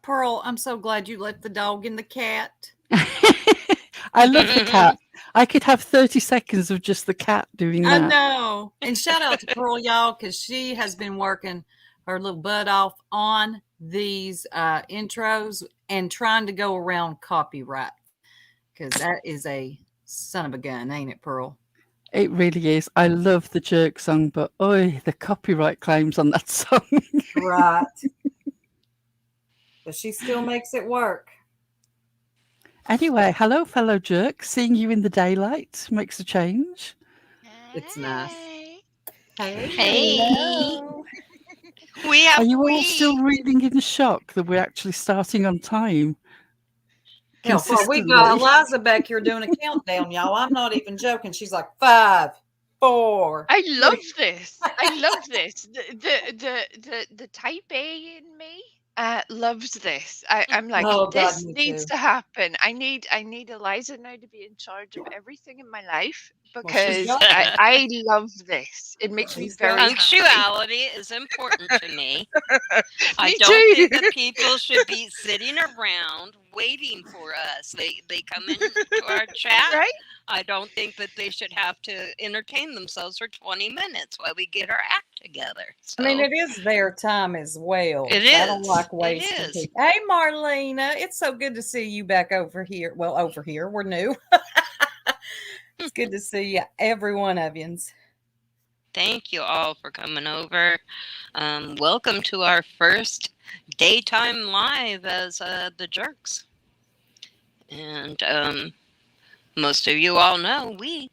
Pearl, I'm so glad you let the dog and the cat. I love the cat. I could have 30 seconds of just the cat doing I that. know. And shout out to Pearl, y'all, because she has been working her little butt off on these intros and trying to go around copyright. Because that is a son of a gun, ain't it, Pearl? It really is. I love the jerk song, but the copyright claims on that song. Right. But she still makes it work. Anyway, hello, fellow jerk. Seeing you in the daylight makes a change. It's nice. Hey. Hey. Hello. Are you all still reeling in shock that we're actually starting on time? Hell, we got Eliza back here doing a countdown, y'all. I'm not even joking. She's like 5, 4. I love this. I love this. The type A in me loves this. I'm like, Oh, God, this me needs too. to happen. I need Eliza now to be in charge of everything in my life because got I love this. It makes me She's very got- happy. Punctuality is important to me. I Me don't too. think that people should be sitting around waiting for us. They come into our chat. Right? I don't think that they should have to entertain themselves for 20 minutes while we get our act together. So, I mean, it is their time as well. It I don't is. like It wasting is. people. Hey, Marlena, it's so good to see you back over here. Well, over here, we're new. It's good to see you, every one of you. Thank you all for coming over. Welcome to our first daytime live as the Jerks. And most of you all know when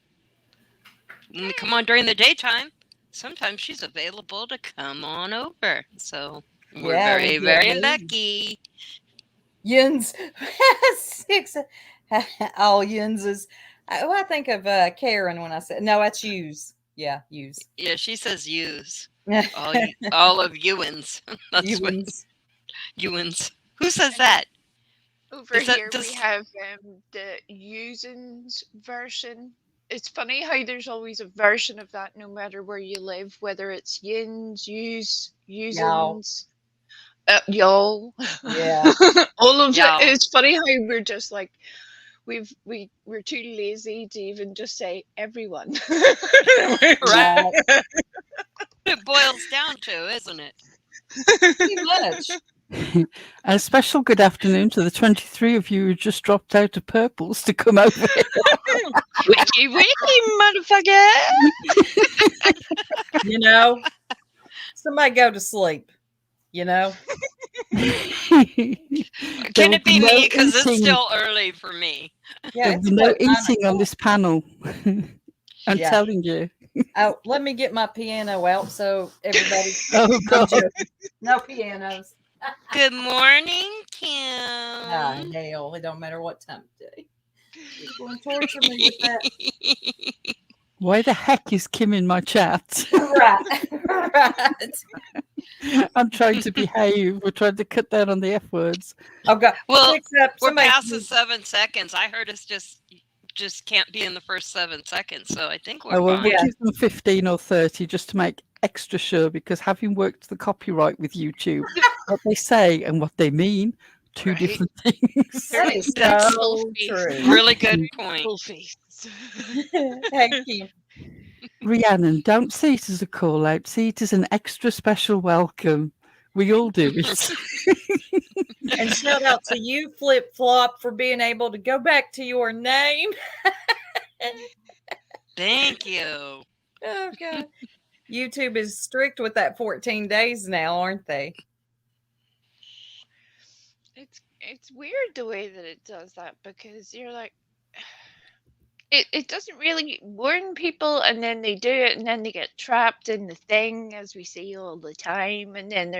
we come on during the daytime, sometimes she's available to come on over. So we're very, very lucky. Yins. 6. All Yinses. I think of Karen when I said, no, that's use. Yeah, use. Yeah, she says use. All of Ewans. That's Ewans. Ewans. Who says that? Over here we have the Usins version. It's funny how there's always a version of that no matter where you live, whether it's yins, usins, y'all. Yeah. All of Y'all. it. It's funny how we're just like we're too lazy to even just say everyone. Right. It boils down to, isn't it? Pretty much. A special good afternoon to the 23 of you who just dropped out of Purples to come over here. Wiki, motherfucker. You know, somebody go to sleep. You know, Can it be me? Because it's still early for me. yeah, There'll be no eating on this panel. I'm telling you. Oh, let me get my piano out so everybody. Oh, God. No pianos. Good morning, Kim. Ah, hell, it don't matter what time of day. You're going to torture me with that. Why the heck is Kim in my chat? Right. I'm trying to behave. We're trying to cut down on the F words. Oh, God. Well, we're past the 7 seconds. I heard it's just can't be in the first 7 seconds. So I think we're We'll fine. give them 15 or 30 just to make extra sure, because having worked the copyright with YouTube, what they say and what they mean, two different things. That is so true. Really good point. Thank you. Rhiannon, don't see it as a call out, see it as an extra special welcome. We all do it. And shout out to you, Flip Flop, for being able to go back to your name. Thank you. Oh, God. YouTube is strict with that 14 days now, aren't they? It's weird the way that it does that, because you're like, it doesn't really warn people, and then they do it, and then they get trapped in the thing, as we see all the time, and then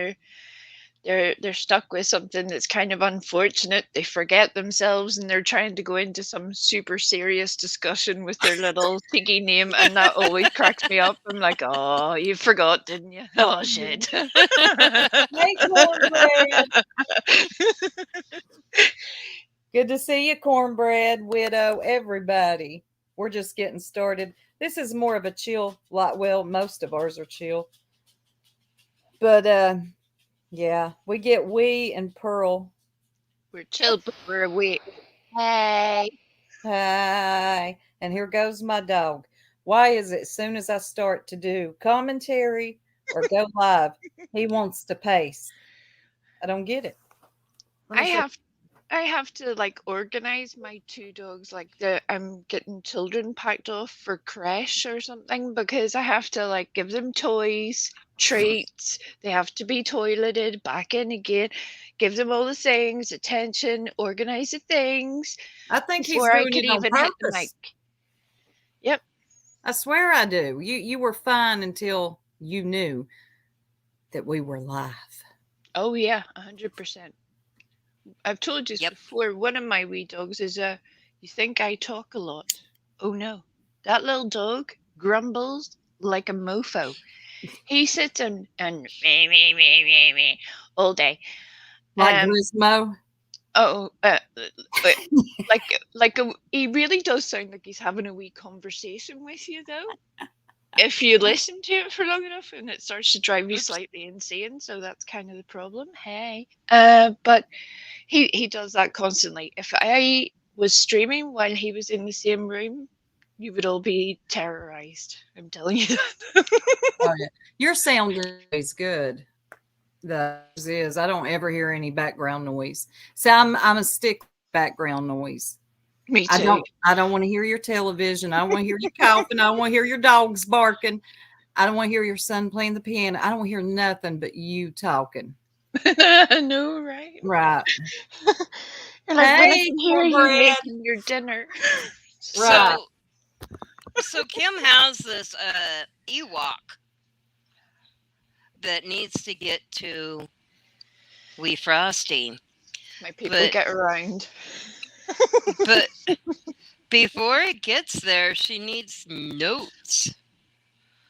they're stuck with something that's kind of unfortunate. They forget themselves, and they're trying to go into some super serious discussion with their little tiki name, and that always cracks me up. I'm like, oh, you forgot, didn't you? Oh, shit. Hey, Cornbread. Good to see you, Cornbread, Widow, everybody. We're just getting started. This is more of a chill, well, most of ours are chill. But, yeah, we get and Pearl We're chill, but we're awake. Hey. Hi. And here goes my dog. Why is it as soon as I start to do commentary or go live, he wants to pace? I don't get it. Let me show- I have to like organize my two dogs like I'm getting children packed off for creche or something because I have to like give them toys, treats, they have to be toileted, back in again, give them all the things, attention, organize the things I think he's before I doing could it on even hit the purpose. mic. Yep. I swear I do. You were fine until you knew that we were live. Oh yeah, 100%. I've told you Yep. before, one of my wee dogs is you think I talk a lot. Oh no. That little dog grumbles like a mofo. He sits and me all day. Like Um, Grismo. oh, he really does sound like he's having a wee conversation with you though. If you listen to it for long enough, and it starts to drive you slightly insane, so that's kind of the problem. Hey, but he does that constantly. If I was streaming while he was in the same room, you would all be terrorized. I'm telling you that. Oh, yeah. Your sound is good. The is I don't ever hear any background noise. So I'm a stick background noise. Me too. I don't want to hear your television. I don't want to hear you coughing. I don't want to hear your dogs barking. I don't want to hear your son playing the piano. I don't want to hear nothing but you talking. No, right? Right. You're like, when I Hey, can hear you cornbread. making your dinner. Right. So Kim has this Ewok that needs to get to Wee Frosty. My people But- get around. But before it gets there, she needs notes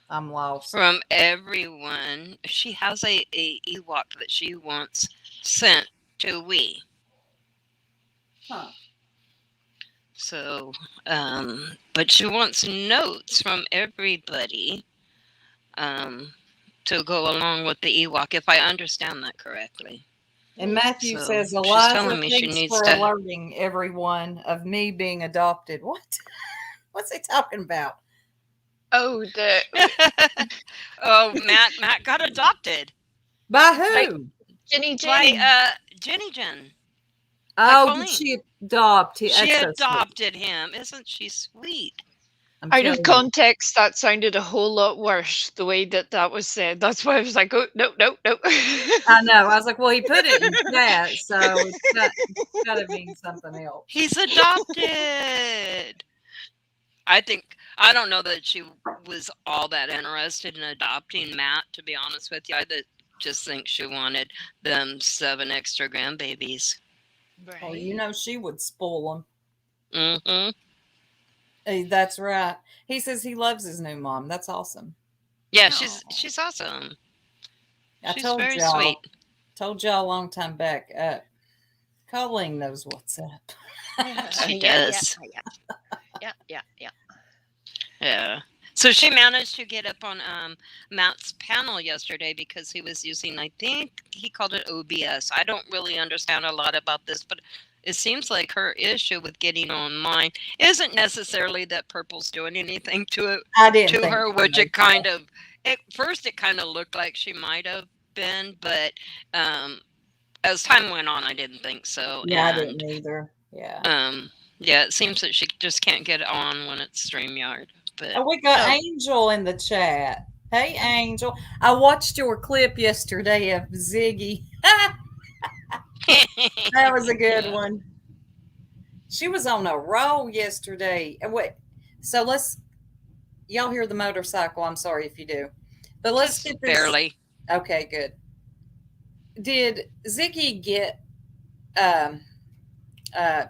I'm lost. from everyone. She has a Ewok that she wants sent to Wee. Huh. So, but she wants notes from everybody to go along with the Ewok, if I understand that correctly. And Matthew So, says, she's Eliza, telling me she thanks needs for to- alerting everyone of me being adopted. What? What's he talking about? Oh, Oh, Matt got adopted By who? Jenny. by Jenny Jen. Oh, Colleen. did she adopt? She That's so sweet. adopted him. Isn't she sweet? I'm Out telling of you. context, that sounded a whole lot worse the way that was said. That's why I was like, oh, no. I know. I was like, well, he put it in chat, so it's got to mean something else. He's adopted. I don't know that she was all that interested in adopting Matt, to be honest with you. Just think she wanted them 7 extra grandbabies. Oh, you know she would spoil Mm-hmm. them. That's right. He says he loves his new mom. That's awesome. Yeah, Aw. she's awesome. I She's told very y'all. sweet. Told y'all a long time back. Colleen knows what's up. She does. Yeah. Yeah. So she managed to get up on Matt's panel yesterday because he was using, I think he called it OBS. I don't really understand a lot about this, but it seems like her issue with getting online isn't necessarily that Purple's doing anything to it I didn't to think her, so, which no. it kind of at first it kind of looked like she might have been, but as time went on, I didn't think so. Yeah, I And didn't either. Yeah. yeah, it seems that she just can't get it on when it's StreamYard. But Oh, we got Angel in the chat. Hey, Angel. I watched your clip yesterday of Ziggy. That was a good Yeah. one. She was on a roll yesterday. Wait, so y'all hear the motorcycle? I'm sorry if you do, but let's Just get this. barely. Okay, good. Did Ziggy get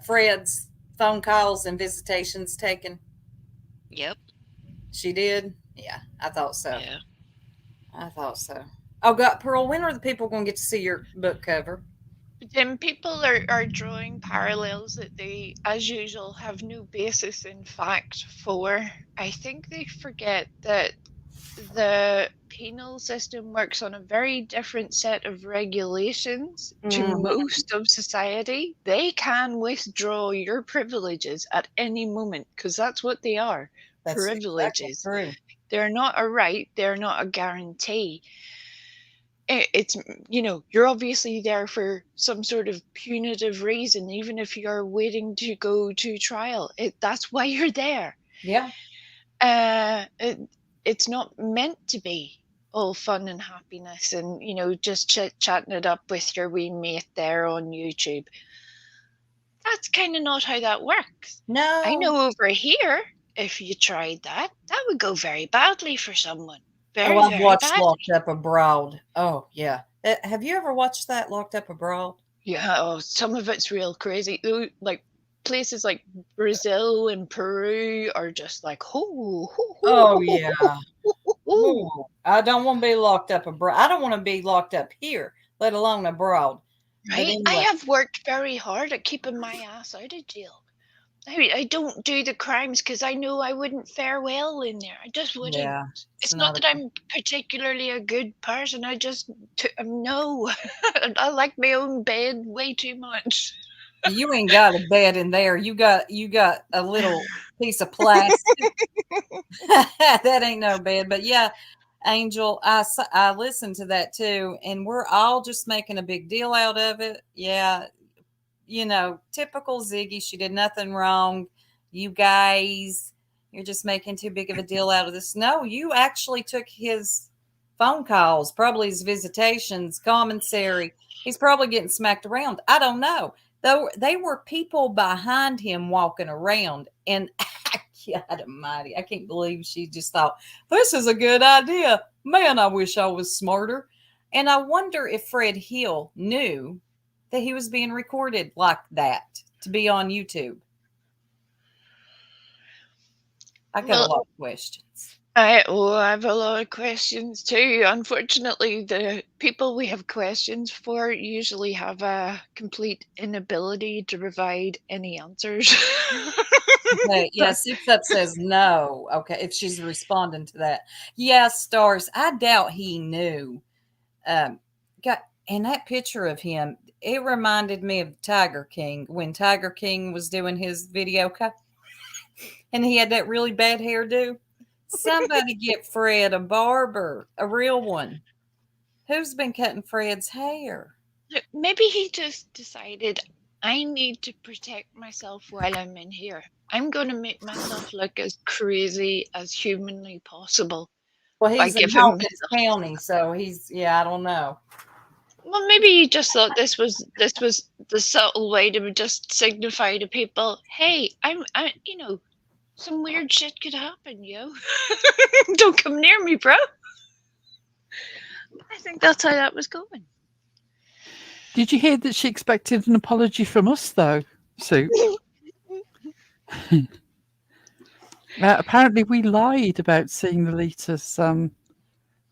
Fred's phone calls and visitations taken? Yep. She did. Yeah, I thought so. Yeah. I thought so. Oh, God, Pearl, when are the people going to get to see your book cover? Then people are drawing parallels that they, as usual, have no basis in fact for. I think they forget that the penal system works on a very different set of regulations to Mhm. most of society. They can withdraw your privileges at any moment because that's what they are. That's exactly Privileges. true. They're not a right, they're not a guarantee. It's, you're obviously there for some sort of punitive reason, even if you're waiting to go to trial. That's why you're there. Yeah. It's not meant to be all fun and happiness and, just chatting it up with your wee mate there on YouTube. That's kind of not how that works. No. I know over here, if you tried that would go very badly for someone. Very, I've very watched badly. Locked Up Abroad. Oh, yeah. Have you ever watched that, Locked Up Abroad? Yeah, some of it's real crazy. Like places like Brazil and Peru are just like, Oh, yeah. Ooh, I don't want to be locked up abroad. I don't want to be locked up here, let alone abroad. But right? I anyway. have worked very hard at keeping my ass out of jail. I don't do the crimes because I know I wouldn't fare well in there. I just wouldn't. Yeah. It's not that I'm particularly a good person. I just no. I like my own bed way too much. You ain't got a bed in there. You got a little piece of plastic. That ain't no bed. But yeah, Angel, I listened to that too, and we're all just making a big deal out of it. Yeah, typical Ziggy. She did nothing wrong. You guys, you're just making too big of a deal out of this. No, you actually took his phone calls, probably his visitations, commissary. He's probably getting smacked around. I don't know. Though they were people behind him walking around, and God Almighty, I can't believe she just thought this is a good idea. Man, I wish I was smarter. And I wonder if Fred Hill knew that he was being recorded like that to be on YouTube. I got a lot of questions. I have a lot of questions too. Unfortunately, the people we have questions for usually have a complete inability to provide any answers. Okay, yeah, Six Up says no. Okay, if she's responding to that. Yeah, Stars, I doubt he knew. And that picture of him, it reminded me of Tiger King when Tiger King was doing his video and he had that really bad hairdo. Somebody get Fred a barber, a real one. Who's been cutting Fred's hair? Maybe he just decided I need to protect myself while I'm in here. I'm going to make myself look as crazy as humanly possible. Well, by he's in giving Hawkins myself- County, so I don't know. Well, maybe he just thought this was the subtle way to just signify to people, hey, I'm some weird shit could happen, yo. Don't come near me, bro. I think that's how that was going. Did you hear that she expected an apology from us, though, Sue? Apparently, we lied about seeing the Lita's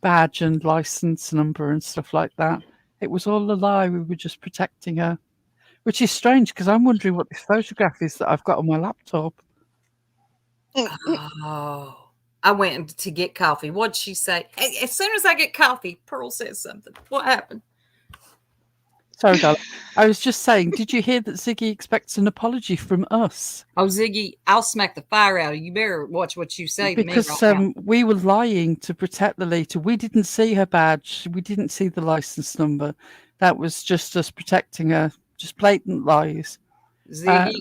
badge and license number and stuff like that. It was all a lie. We were just protecting her, which is strange because I'm wondering what this photograph is that I've got on my laptop. Oh, I went to get coffee. What'd she say? As soon as I get coffee, Pearl says something. What happened? Sorry, darling. I was just saying, did you hear that Ziggy expects an apology from us? Oh, Ziggy, I'll smack the fire out of you. You better watch what you say because to me right now. We were lying to protect the Lita. We didn't see her badge. We didn't see the license number. That was just us protecting her. Just blatant lies.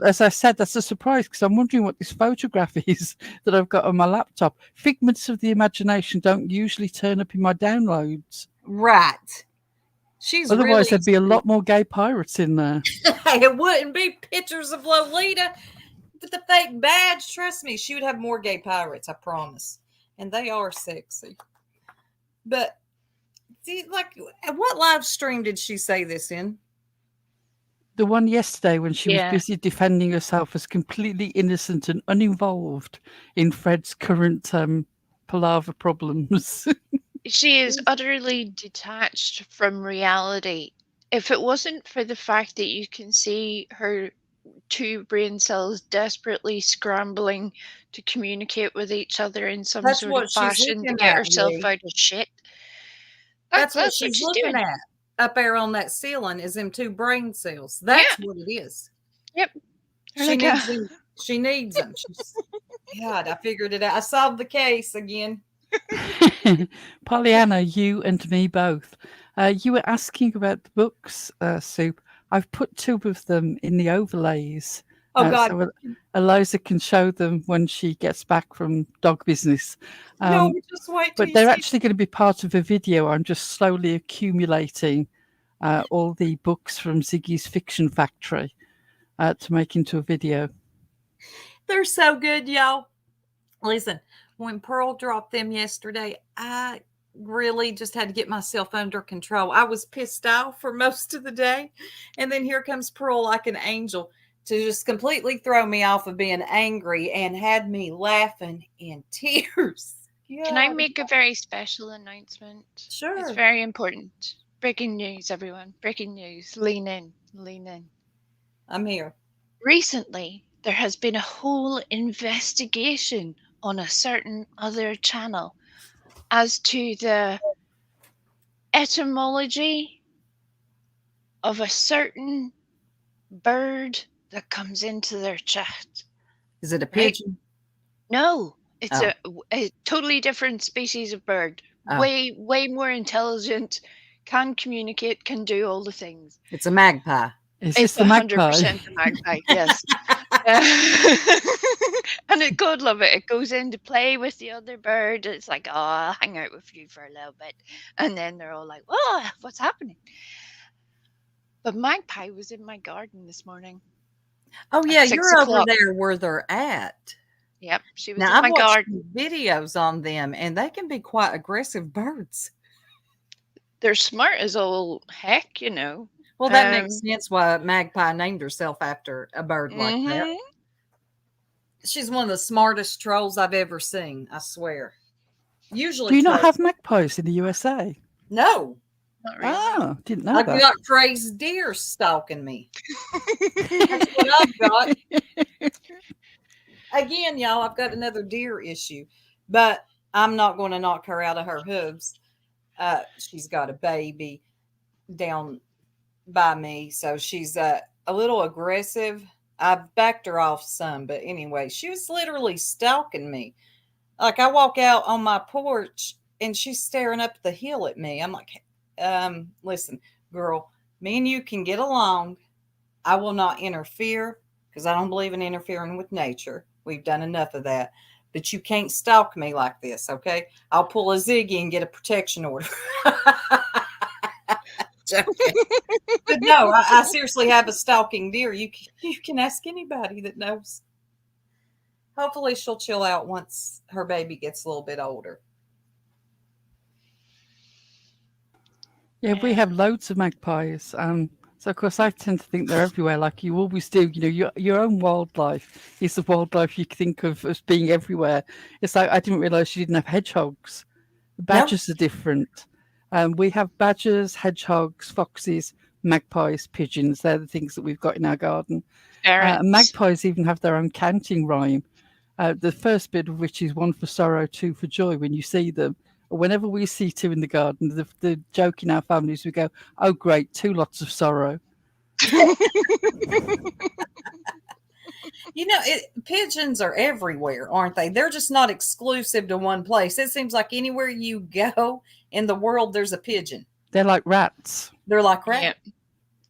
As I said, that's a surprise because I'm wondering what this photograph is that I've got on my laptop. Figments of the imagination don't usually turn up in my downloads. Right. Otherwise, there'd be a lot more gay pirates in there. It wouldn't be pictures of Lolita with the fake badge. Trust me, she would have more gay pirates, I promise. And they are sexy. But, see, like, what live stream did she say this in? The one yesterday when she was busy defending herself as completely innocent and uninvolved in Fred's current palaver problems. She is utterly detached from reality. If it wasn't for the fact that you can see her two brain cells desperately scrambling to communicate with each other in some That's sort what of she's fashion to looking get at, herself Lee. out of shit. That's what what she's she's looking doing. at up there on that ceiling is them two brain cells. That's what it is. Yep. They're She like needs a- them. She needs them. God, I figured it out. I solved the case again. Pollyanna, you and me both. You were asking about the books, Soup. I've put two of them in the overlays. Oh God, So Eliza can show them when she gets back from dog business. no, just wait till But you they're see. actually going to be part of a video. I'm just slowly accumulating all the books from Ziggy's Fiction Factory to make into a video. They're so good, y'all. Listen, when Pearl dropped them yesterday, I really just had to get myself under control. I was pissed off for most of the day. And then here comes Pearl like an angel to just completely throw me off of being angry and had me laughing in tears. Can I make a very special announcement? Sure. It's very important. Breaking news, everyone. Breaking news. Lean in. Lean in. I'm here. Recently, there has been a whole investigation on a certain other channel as to the etymology of a certain bird that comes into their chat. Is it a Right? pigeon? No, it's Oh. a totally different species of bird. Oh. Way more intelligent, can communicate, can do all the things. It's a magpie. Is It's this the magpie? 100% the magpie, yes. And God love it. It goes in to play with the other bird. It's like, oh, I'll hang out with you for a little bit. And then they're all like, oh, what's happening? But magpie was in my garden this morning. Oh, yeah, At 6 you're over o'clock. there where they're at. Yep, she was Now, in I've my watched garden. videos on them, and they can be quite aggressive birds. They're smart as all heck, you know. Well, that makes sense why Magpie named herself after a bird like that. Mhm. She's one of the smartest trolls I've ever seen, I swear. Usually Do you not trolls- have magpies in the USA? No. Not really. Oh, didn't know I've that. got crazed deer stalking me. That's what I've got. Again, y'all, I've got another deer issue, but I'm not going to knock her out of her hooves. She's got a baby down by me, so she's a little aggressive. I've backed her off some, but anyway, she was literally stalking me. Like, I walk out on my porch and she's staring up the hill at me. I'm like, listen, girl, me and you can get along. I will not interfere because I don't believe in interfering with nature. We've done enough of that. But you can't stalk me like this, okay? I'll pull a Ziggy and get a protection order. Joking. But no, I seriously have a stalking deer. You can ask anybody that knows. Hopefully she'll chill out once her baby gets a little bit older. Yeah, we have loads of magpies. So of course I tend to think they're everywhere, like you always do. You know, your own wildlife is the wildlife you think of as being everywhere. It's like I didn't realise you didn't have hedgehogs. The badgers are different. We have badgers, hedgehogs, foxes, magpies, pigeons. They're the things that we've got in our garden. Magpies even have their own counting rhyme. The first bit of which is 1 for sorrow, 2 for joy when you see them. Whenever we see 2 in the garden, the joke in our families, we go, oh, great, 2 lots of sorrow. You know, pigeons are everywhere, aren't they? They're just not exclusive to one place. It seems like anywhere you go in the world, there's a pigeon. They're like rats. They're like rats. Yeah.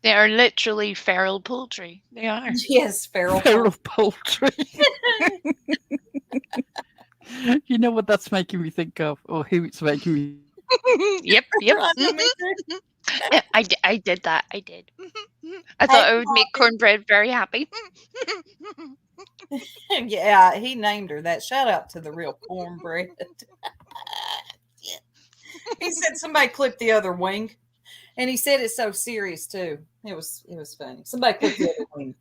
They are literally feral poultry. They are. Yes, feral poultry. You know what that's making me think of, or who it's making me. Yep. I did that. I did. I thought it would make Cornbread very happy. Yeah, he named her that. Shout out to the real Cornbread. He said somebody clipped the other wing, and he said it so serious too. It was funny. Somebody clipped the other wing.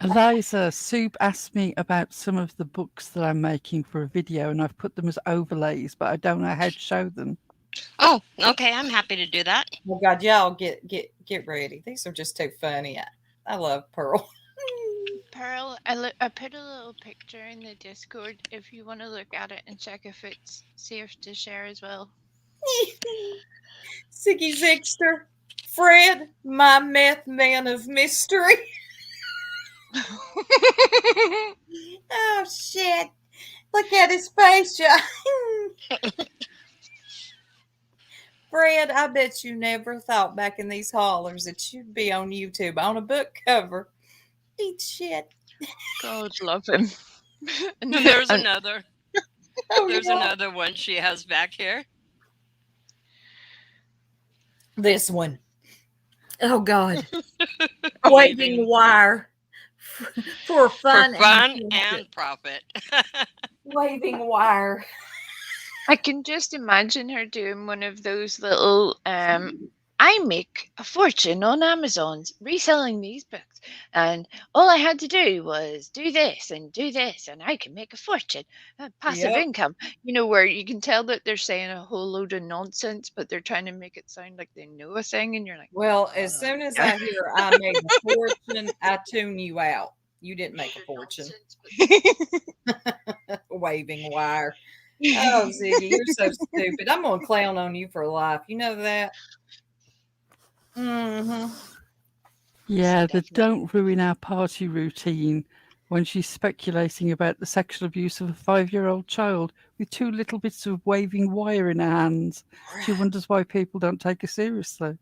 Eliza, Soup asked me about some of the books that I'm making for a video, and I've put them as overlays, but I don't know how to show them. Oh, okay. I'm happy to do that. Oh God, y'all get ready. These are just too funny. I love Pearl. Pearl, I put a little picture in the Discord if you want to look at it and check if it's safe to share as well. Ziggy Zigster, Fred, my meth man of mystery. Oh shit! Look at his face, y'all. Fred, I bet you never thought back in these hollers that you'd be on YouTube on a book cover. Eat shit. God love him. And there's another. Oh, There's yeah. another one she has back here. This one. Oh God. Waving wire for fun, For fun and and profit. waving wire. I can just imagine her doing one of those little I make a fortune on Amazon reselling these books, and all I had to do was do this, and I can make a fortune. Passive Yep. income, where you can tell that they're saying a whole load of nonsense, but they're trying to make it sound like they know a thing, and you're like, Well, "Oh, as no, soon as yeah." I hear I made a fortune, I tune you out. You didn't make a fortune. Waving wire. Oh, Ziggy, you're so stupid. I'm gonna clown on you for life. You know that? Mm-hmm. Yeah, they Definitely. don't ruin our party routine when she's speculating about the sexual abuse of a 5-year-old child with 2 little bits of waving wire in her hands. She wonders why people don't take her seriously.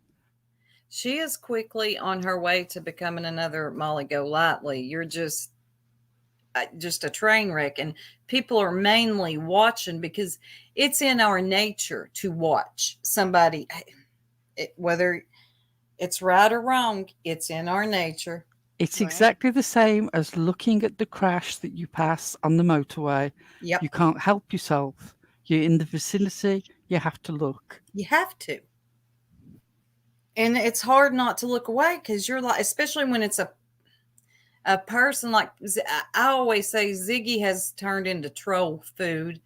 She is quickly on her way to becoming another Molly Golightly. You're just a train wreck, and people are mainly watching because it's in our nature to watch somebody, whether it's right or wrong. It's in our nature. It's Right. exactly the same as looking at the crash that you pass on the motorway. Yep, You can't help yourself. You're in the vicinity, you have to look. you have to, and it's hard not to look away because you're like, especially when it's a person like I always say, Ziggy has turned into troll food,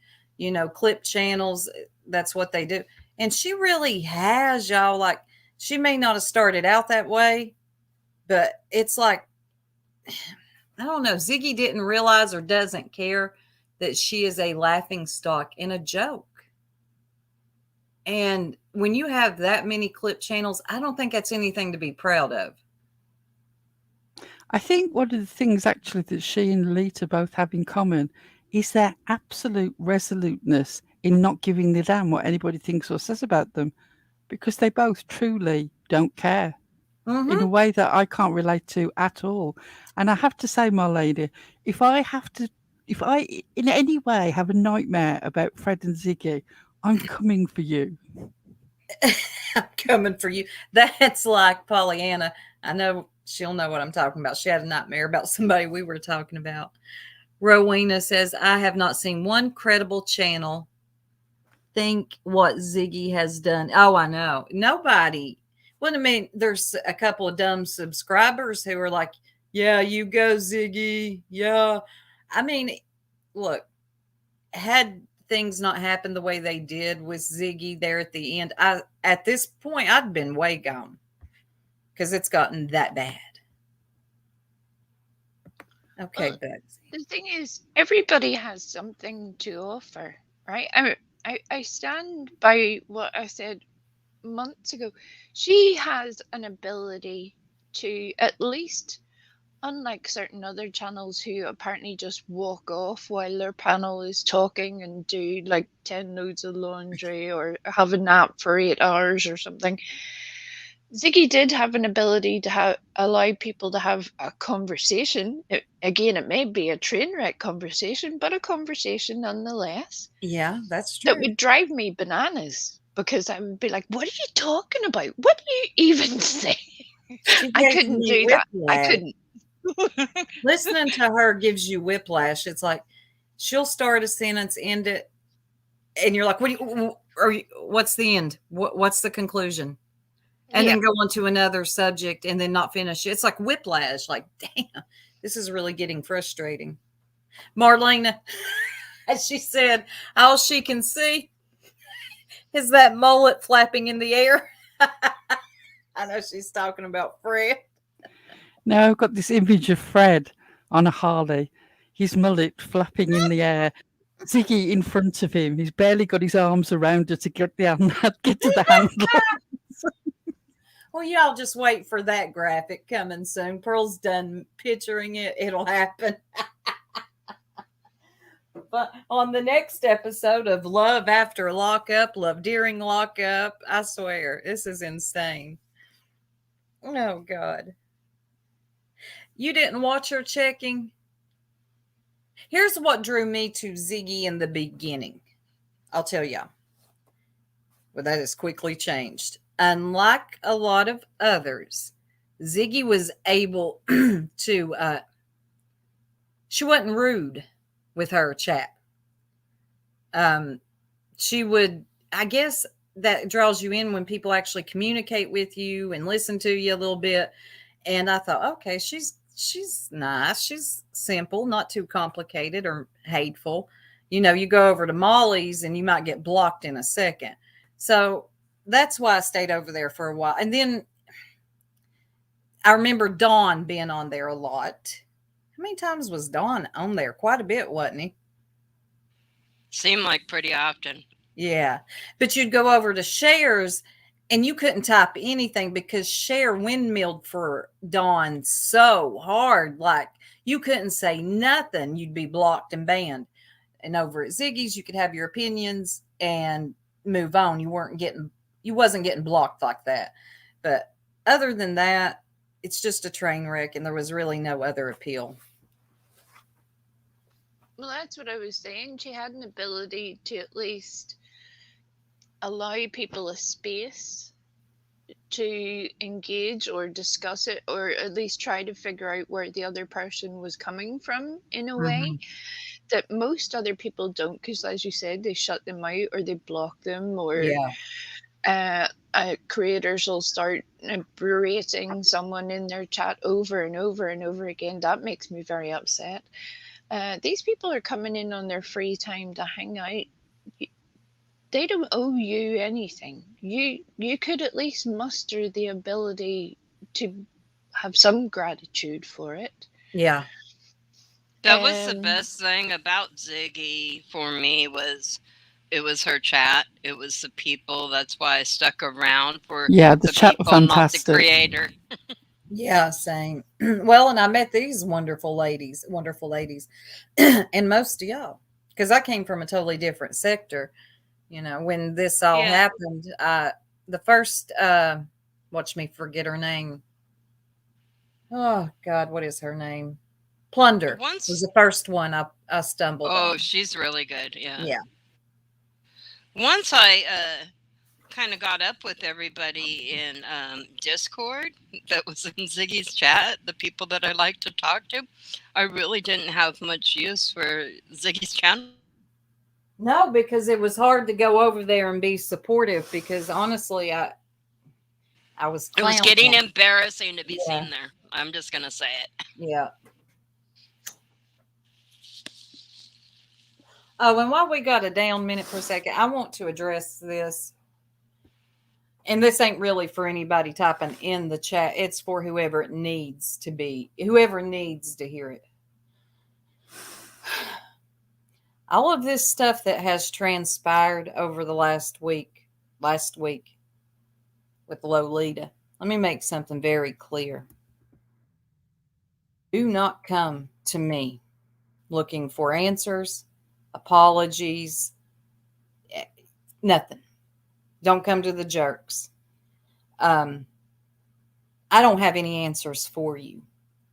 clip channels. That's what they do. And she really has, y'all. Like, she may not have started out that way, but it's like, I don't know. Ziggy didn't realize or doesn't care that she is a laughing stock and a joke. And when you have that many clip channels, I don't think that's anything to be proud of. I think one of the things actually that she and Lita both have in common is their absolute resoluteness in not giving a damn what anybody thinks or says about them, because they both truly don't care in a way that I can't relate to at all. And I have to say, my lady, if I in any way have a nightmare about Fred and Ziggy, I'm coming for you. I'm coming for you. That's like Pollyanna. I know she'll know what I'm talking about. She had a nightmare about somebody we were talking about. Rowena says, I have not seen one credible channel think what Ziggy has done. Oh, I know. Nobody. Well, I mean, there's a couple of dumb subscribers who are like, yeah, you go, Ziggy. Yeah. I mean, look, had things not happened the way they did with Ziggy there at the end, at this point, I'd been way gone because it's gotten that bad. Okay, Well, Bugsy. the thing is, everybody has something to offer, right? I stand by what I said months ago. She has an ability to, at least, unlike certain other channels who apparently just walk off while their panel is talking and do like 10 loads of laundry or have a nap for 8 hours or something. Ziggy did have an ability to allow people to have a conversation. Again, it may be a train wreck conversation, but a conversation nonetheless. Yeah, that's true. That would drive me bananas because I would be like, what are you talking about? What do you even say? I couldn't do that. I couldn't. Listening to her gives you whiplash. It's like she'll start a sentence, end it, and you're like, what's the end? What's the conclusion? And then go on to another subject and then not finish. It's like whiplash. Like, damn, this is really getting frustrating. Marlena, as she said, all she can see is that mullet flapping in the air. I know she's talking about Fred. Now I've got this image of Fred on a Harley, his mullet flapping in the air, Ziggy in front of him. He's barely got his arms around her to get to the handle. Well, y'all just wait for that graphic coming soon. Pearl's done picturing it. It'll happen. But on the next episode of Love After Lockup, Love During Lockup, I swear, this is insane. Oh, God. You didn't watch her checking? Here's what drew me to Ziggy in the beginning. I'll tell y'all. Well, that has quickly changed. Unlike a lot of others, Ziggy was able to, she wasn't rude with her chat. She would, I guess that draws you in when people actually communicate with you and listen to you a little bit. And I thought, okay, she's nice. She's simple, not too complicated or hateful. You know, you go over to Molly's and you might get blocked in a second. So that's why I stayed over there for a while. And then I remember Dawn being on there a lot. How many times was Dawn on there? Quite a bit, wasn't he? Seemed like pretty often. Yeah. But you'd go over to Cher's and you couldn't type anything because Cher windmilled for Dawn so hard. Like you couldn't say nothing. You'd be blocked and banned. And over at Ziggy's, you could have your opinions and move on. You wasn't getting blocked like that. But other than that, it's just a train wreck and there was really no other appeal. Well, that's what I was saying. She had an ability to at least allow people a space to engage or discuss it, or at least try to figure out where the other person was coming from in a way that most other people don't, because as you said, they shut them out or they block them, or creators will start berating someone in their chat over and over and over again. That makes me very upset. These people are coming in on their free time to hang out. They don't owe you anything. You could at least muster the ability to have some gratitude for it. Yeah. That was the best thing about Ziggy for me was it was her chat. It was the people. That's why I stuck around for the chat people, was fantastic. not the creator. Yeah, same. Well, and I met these wonderful ladies, and most of y'all, because I came from a totally different sector. You know, when this all happened, the first, watch me forget her name. Oh God, what is her name? Plunder was the first one I stumbled on. Oh, she's really good. Yeah. Yeah. Once I kind of got up with everybody in Discord that was in Ziggy's chat, the people that I like to talk to, I really didn't have much use for Ziggy's channel. No, because it was hard to go over there and be supportive because honestly, I was It was getting embarrassing to be seen there. I'm just going to say it. Yeah. Oh, and while we got a down minute for a second, I want to address this. And this ain't really for anybody typing in the chat. It's for whoever it needs to be, whoever needs to hear it. All of this stuff that has transpired over the last week with Lolita, let me make something very clear. Do not come to me looking for answers, apologies, nothing. Don't come to the jerks. I don't have any answers for you.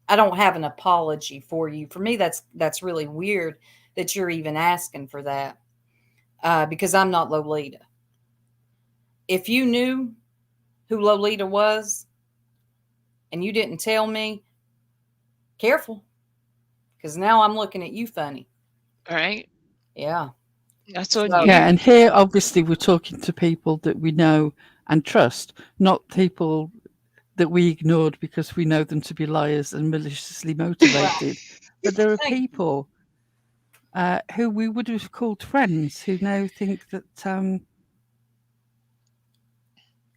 I don't have an apology for you. For me, that's really weird that you're even asking for that because I'm not Lolita. If you knew who Lolita was and you didn't tell me, careful, because now I'm looking at you funny. All right. Yeah. That's what. Yeah, and here obviously we're talking to people that we know and trust, not people that we ignored because we know them to be liars and maliciously motivated. But there are people who we would have called friends who now think that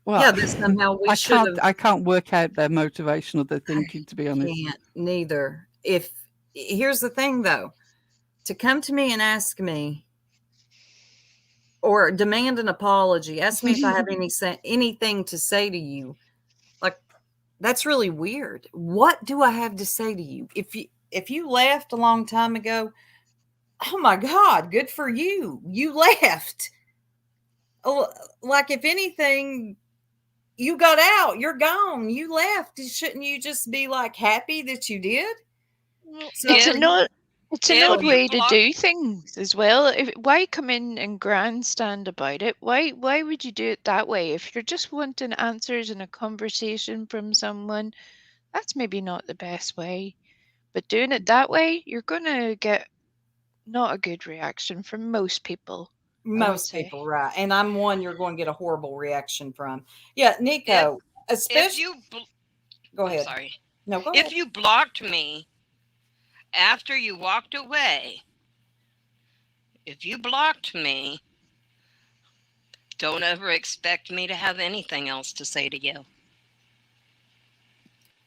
Well, Yeah, that somehow we should have. I can't work out their motivation or their thinking, to be honest. Can't neither. If here's the thing, though, to come to me and ask me or demand an apology, ask me if I have anything to say to you, like that's really weird. What do I have to say to you? If you left a long time ago, oh my God, good for you. You left. Like if anything, you got out, you're gone, you left. Shouldn't you just be like happy that you did? Well, So it's an odd, it's an if odd you way to block- do things as well. Why come in and grandstand about it? Why would you do it that way? If you're just wanting answers in a conversation from someone, that's maybe not the best way. But doing it that way, you're gonna get not a good reaction from most people. most say. people, right? And I'm one you're going to get a horrible reaction from. Yeah, Nico, if especially. you Go I'm ahead. sorry. No, go If ahead. you blocked me after you walked away, if you blocked me, don't ever expect me to have anything else to say to you.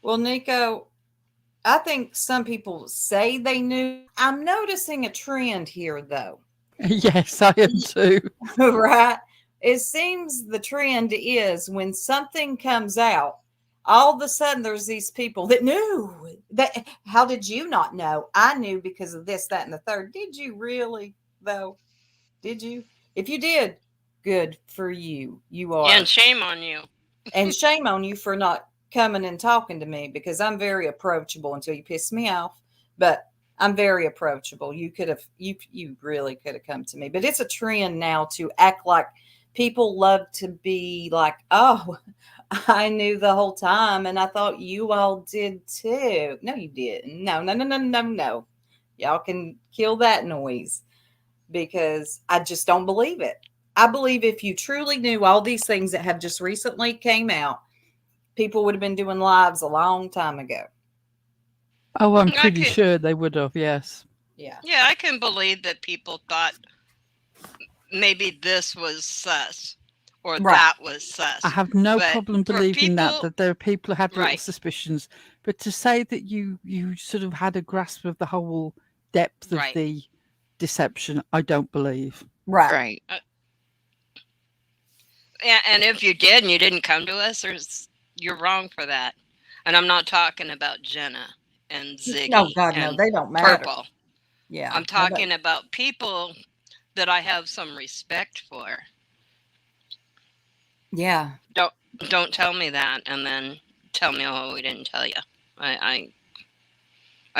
Well, Nico, I think some people say they knew. I'm noticing a trend here, though. Yes, I am too. Right? It seems the trend is when something comes out, all of a sudden there's these people that knew. That how did you not know? I knew because of this, that, and the third. Did you really, though? Did you? If you did, good for you. You are. And shame on you. And shame on you for not coming and talking to me because I'm very approachable until you piss me off. But I'm very approachable. You could have, you really could have come to me. But it's a trend now to act like people love to be like, oh, I knew the whole time and I thought you all did too. No, you didn't. No, no, no, no, no, no. Y'all can kill that noise because I just don't believe it. I believe if you truly knew all these things that have just recently came out, people would have been doing lives a long time ago. Oh, I'm pretty sure they would have, yes. Yeah. Yeah, I can believe that people thought maybe this was sus or that was sus. I have no But problem for believing people- that there are people who had little Right. suspicions. But to say that you sort of had a grasp of the whole depth of Right. the deception, I don't believe. Right. And if you did and you didn't come to us, you're wrong for that. And I'm not talking about Jenna and Ziggy. No, God, and no, they don't matter. Purple. Yeah. I'm talking about people that I have some respect for. Yeah. Don't tell me that and then tell me, oh, we didn't tell you. I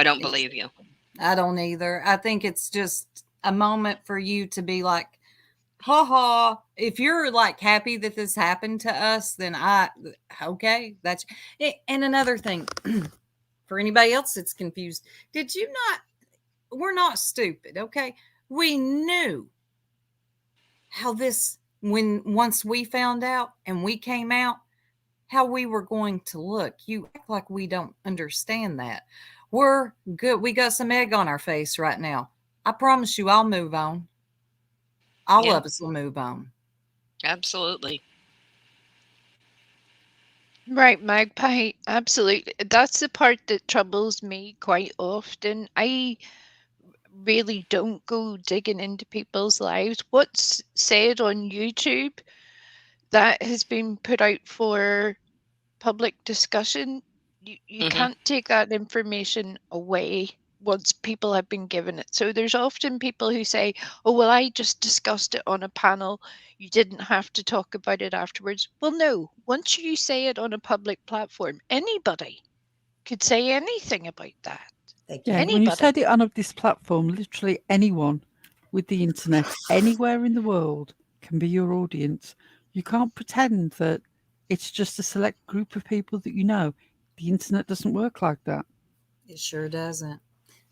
don't believe you. I don't either. I think it's just a moment for you to be like, ha ha. If you're like happy that this happened to us, then okay. That's it. And another thing for anybody else that's confused, we're not stupid. Okay. We knew how this, once we found out and we came out, how we were going to look. You act like we don't understand that. We're good. We got some egg on our face right now. I promise you, I'll move on. All of us will move on. Absolutely. Right, Magpie. Absolutely. That's the part that troubles me quite often. I really don't go digging into people's lives. What's said on YouTube that has been put out for public discussion, you can't take that information away once people have been given it. So there's often people who say, oh, well, I just discussed it on a panel. You didn't have to talk about it afterwards. Well, no, once you say it on a public platform, anybody could say anything about that. Yeah, Anybody. when you said it on this platform, literally anyone with the internet anywhere in the world can be your audience. You can't pretend that it's just a select group of people that you know. The internet doesn't work like that. It sure doesn't.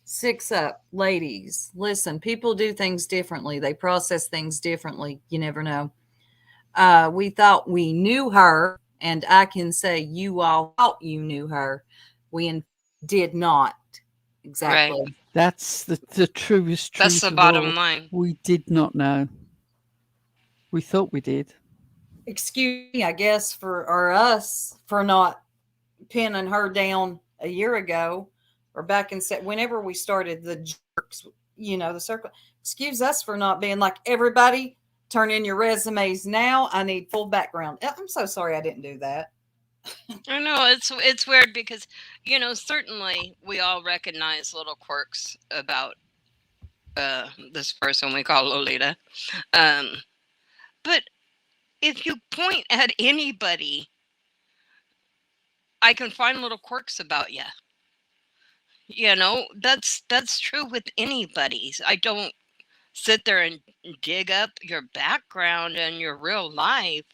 6 up, ladies. Listen, people do things differently. They process things differently. You never know. We thought we knew her, and I can say you all thought you knew her. We did not. Exactly. Right. That's the truest truth. That's the of bottom all. line. We did not know. We thought we did. excuse me, I guess, or us for not pinning her down a year ago or back in whenever we started the jerks, the circle. Excuse us for not being like, everybody turn in your resumes now. I need full background. I'm so sorry I didn't do that. I know it's weird because certainly we all recognize little quirks about this person we call Lolita, but if you point at anybody, I can find little quirks about you. That's true with anybody. I don't sit there and dig up your background and your real life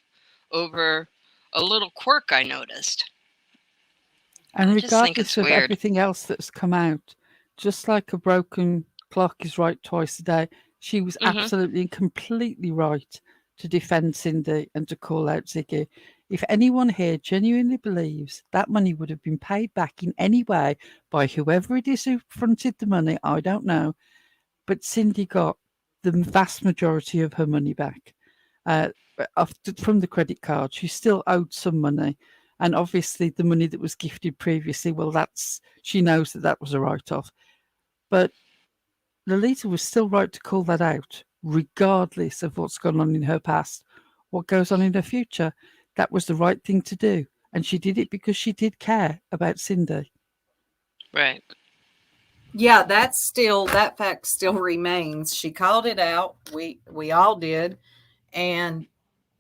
over a little quirk I noticed. And I just think regardless it's of weird. everything else that's come out, just like a broken clock is right twice a day, she was absolutely and completely right to defend Cindy and to call out Ziggy. If anyone here genuinely believes that money would have been paid back in any way by whoever it is who fronted the money, I don't know. But Cindy got the vast majority of her money back from the credit card. She still owed some money. And obviously the money that was gifted previously, well, she knows that was a write-off. But Lolita was still right to call that out, regardless of what's gone on in her past, what goes on in her future. That was the right thing to do. And she did it because she did care about Cindy. Right. Yeah, that fact still remains. She called it out. We all did. And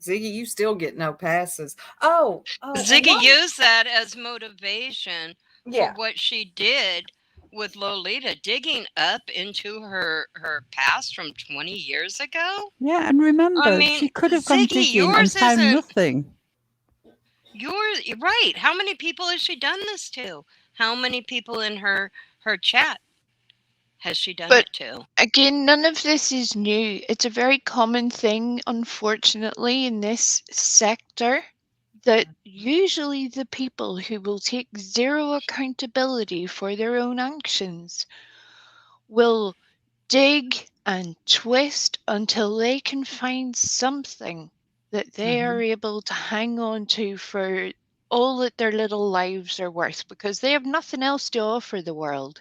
Ziggy, you still get no passes. Ziggy used that as motivation for Yeah. what she did with Lolita, digging up into her past from 20 years ago. Yeah, and remember, she could have gone Ziggy, digging and found nothing. You're right. How many people has she done this to? How many people in her chat has she done it to? Again, none of this is new. It's a very common thing, unfortunately, in this sector, that usually the people who will take zero accountability for their own actions will dig and twist until they can find something that they are able to hang on to for all that their little lives are worth, because they have nothing else to offer the world.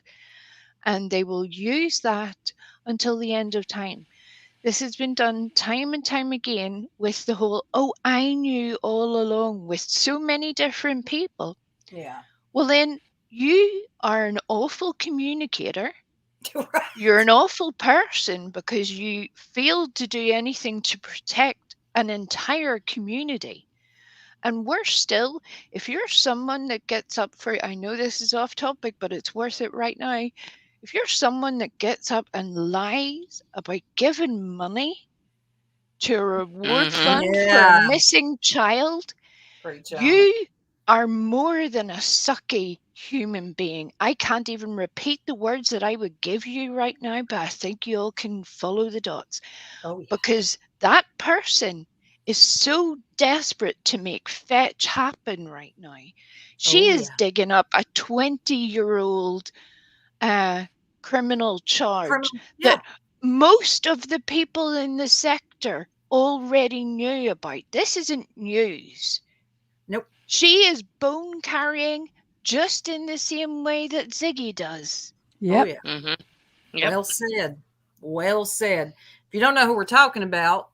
And they will use that until the end of time. This has been done time and time again with the whole, I knew all along, with so many different people. Yeah. Well, then you are an awful communicator. Right. You're an awful person because you failed to do anything to protect an entire community. And worse still, if you're someone that gets up for, I know this is off topic, but it's worth it right now. If you're someone that gets up and lies about giving money to a reward fund for a missing child, you are more than a sucky human being. I can't even repeat the words that I would give you right now, but I think you all can follow the dots. Oh, yeah. Because that person is so desperate to make fetch happen right now. She is digging up a 20-year-old criminal charge that most of the people in the sector already knew about. This isn't news. Nope. She is bone carrying just in the same way that Ziggy does. Yep. Oh, yeah. Mm-hmm. Yep. Well said. Well said. If you don't know who we're talking about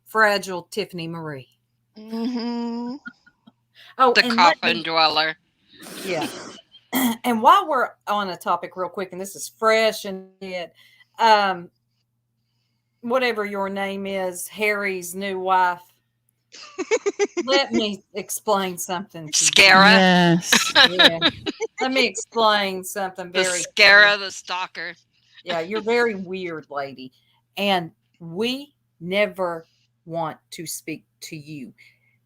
fragile Tiffany Marie. Mm-hmm. Oh, the coffin dweller. Yeah. And while we're on a topic real quick, and this is fresh and whatever your name is, Harry's new wife. Let me explain something to Scara. Yes. Yeah. Let me explain something very Scara, the stalker. Yeah, you're very weird, lady. And we never want to speak to you.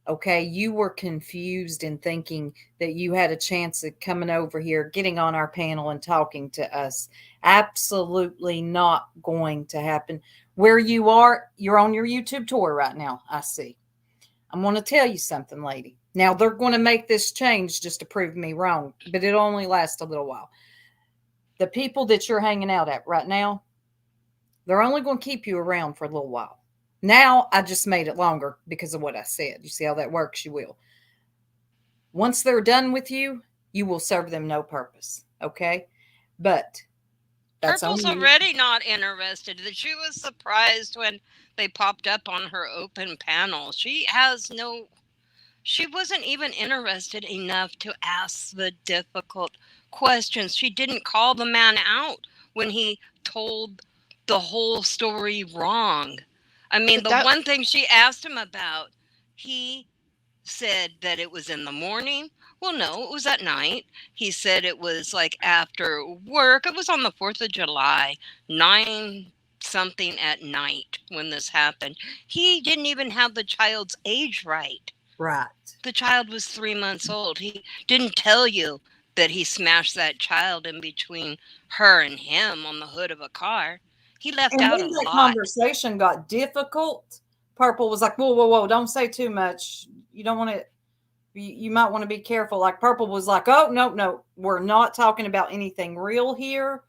Okay, you were confused in thinking that you had a chance of coming over here, getting on our panel and talking to us. Absolutely not going to happen. Where you are, you're on your YouTube tour right now, I see. I'm going to tell you something, lady. Now, they're going to make this change just to prove me wrong, but it'll only last a little while. The people that you're hanging out at right now, they're only going to keep you around for a little while. Now I just made it longer because of what I said. You see how that works? You will. Once they're done with you, you will serve them no purpose. Okay? But that's Purple's only already not interested. That she was surprised when they popped up on her open panel. She wasn't even interested enough to ask the difficult questions. She didn't call the man out when he told the whole story wrong. I mean, But the one thing she asked him about, he said that it was in the morning. Well, no, it was at night. He said it was like after work. It was on the 4th of July, 9 something at night when this happened. He didn't even have the child's age right. right. The child was 3 months old. He didn't tell you that he smashed that child in between her and him on the hood of a car. He left And out when a that lot. conversation got difficult, Purple was like, whoa, whoa, whoa, don't say too much. You don't want to, you might want to be careful. Like Purple was like, oh, no, we're not talking about anything real here.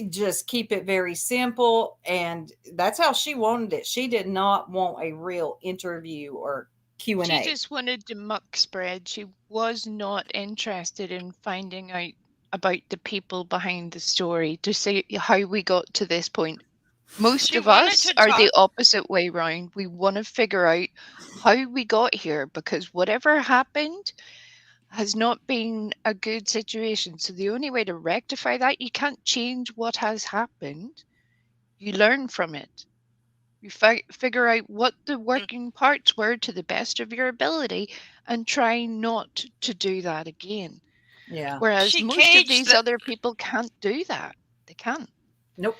Just keep it very simple. And that's how she wanted it. She did not want a real interview or Q&A. She just wanted the muck spread. She was not interested in finding out about the people behind the story to see how we got to this point. Most of us are the opposite way round. We want to figure out how we got here, because whatever happened has not been a good situation. So the only way to rectify that, you can't change what has happened. You learn from it. You figure out what the working parts were to the best of your ability and try not to do that again. Yeah. Whereas most of these other people can't do that. They can't. Nope.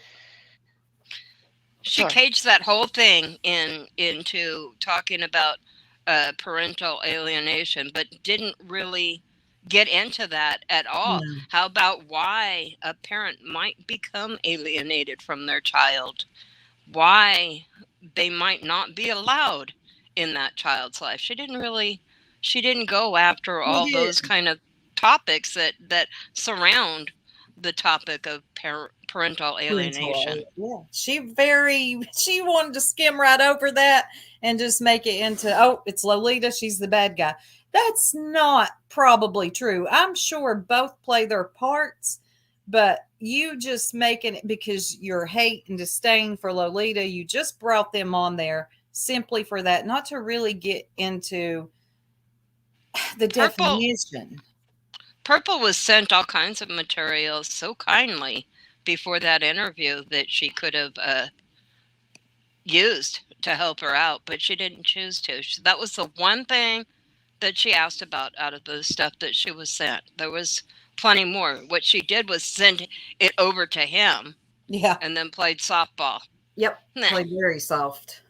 She caged that whole thing into talking about parental alienation, but didn't really get into that at all. No. How about why a parent might become alienated from their child? Why they might not be allowed in that child's life? She didn't go after all those kind of topics that surround the topic of parental alienation. Yeah, she wanted to skim right over that and just make it into, oh, it's Lolita, she's the bad guy. That's not probably true. I'm sure both play their parts, but you just making it because your hate and disdain for Lolita, you just brought them on there simply for that, not to really get into the definition. Purple was sent all kinds of materials so kindly before that interview that she could have used to help her out, but she didn't choose to. That was the one thing that she asked about out of the stuff that she was sent. There was plenty more. What she did was send it over to him. Yeah. And then played softball. Yep. Played very soft.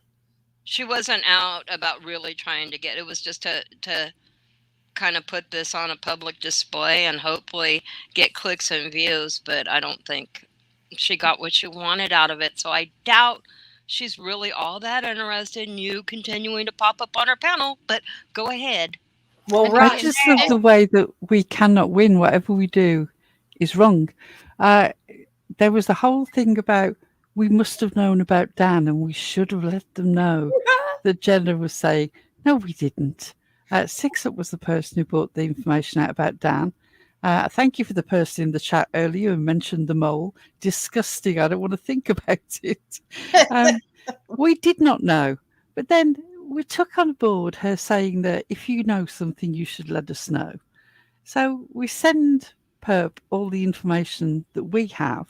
She wasn't out about really trying to get, it was just to kind of put this on a public display and hopefully get clicks and views, but I don't think she got what she wanted out of it. So I doubt she's really all that interested in you continuing to pop up on her panel, but go ahead. Well, right. I just love the way that we cannot win. Whatever we do is wrong. There was the whole thing about we must have known about Dan and we should have let them know that Jenna was saying, no, we didn't. Sixup was the person who brought the information out about Dan. Thank you for the person in the chat earlier who mentioned the mole. Disgusting. I don't want to think about it. We did not know. But then we took on board her saying that if you know something, you should let us know. So we send Perp all the information that we have.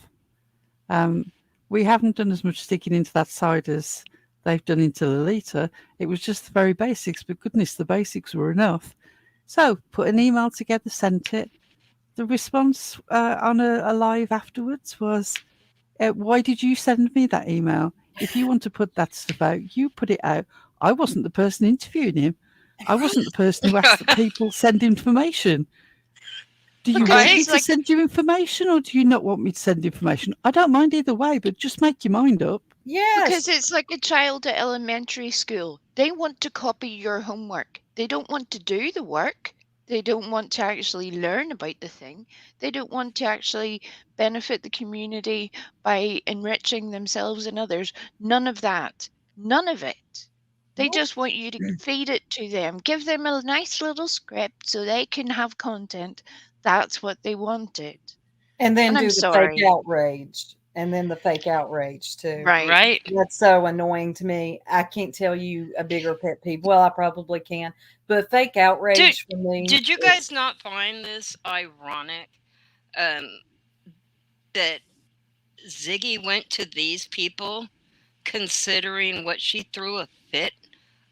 We haven't done as much sticking into that side as they've done into Lolita. It was just the very basics, but goodness, the basics were enough. So put an email together, sent it. The response on a live afterwards was, why did you send me that email? If you want to put that stuff out, you put it out. I wasn't the person interviewing him. I wasn't the person who asked that people send information. Do you want me to send you information or do you not want me to send information? I don't mind either way, but just make your mind up. Yes. Because it's like a child at elementary school. They want to copy your homework. They don't want to do the work. They don't want to actually learn about the thing. They don't want to actually benefit the community by enriching themselves and others. None of that. None of it. They Nope. just want you to feed it to them. Give them a nice little script so they can have content. That's what they wanted. And then And I'm do the sorry. fake outrage. And then the fake outrage too. Right. Right. That's so annoying to me. I can't tell you a bigger pet peeve. Well, I probably can. But fake outrage for me. Did you guys not find this ironic? That Ziggy went to these people considering what she threw a fit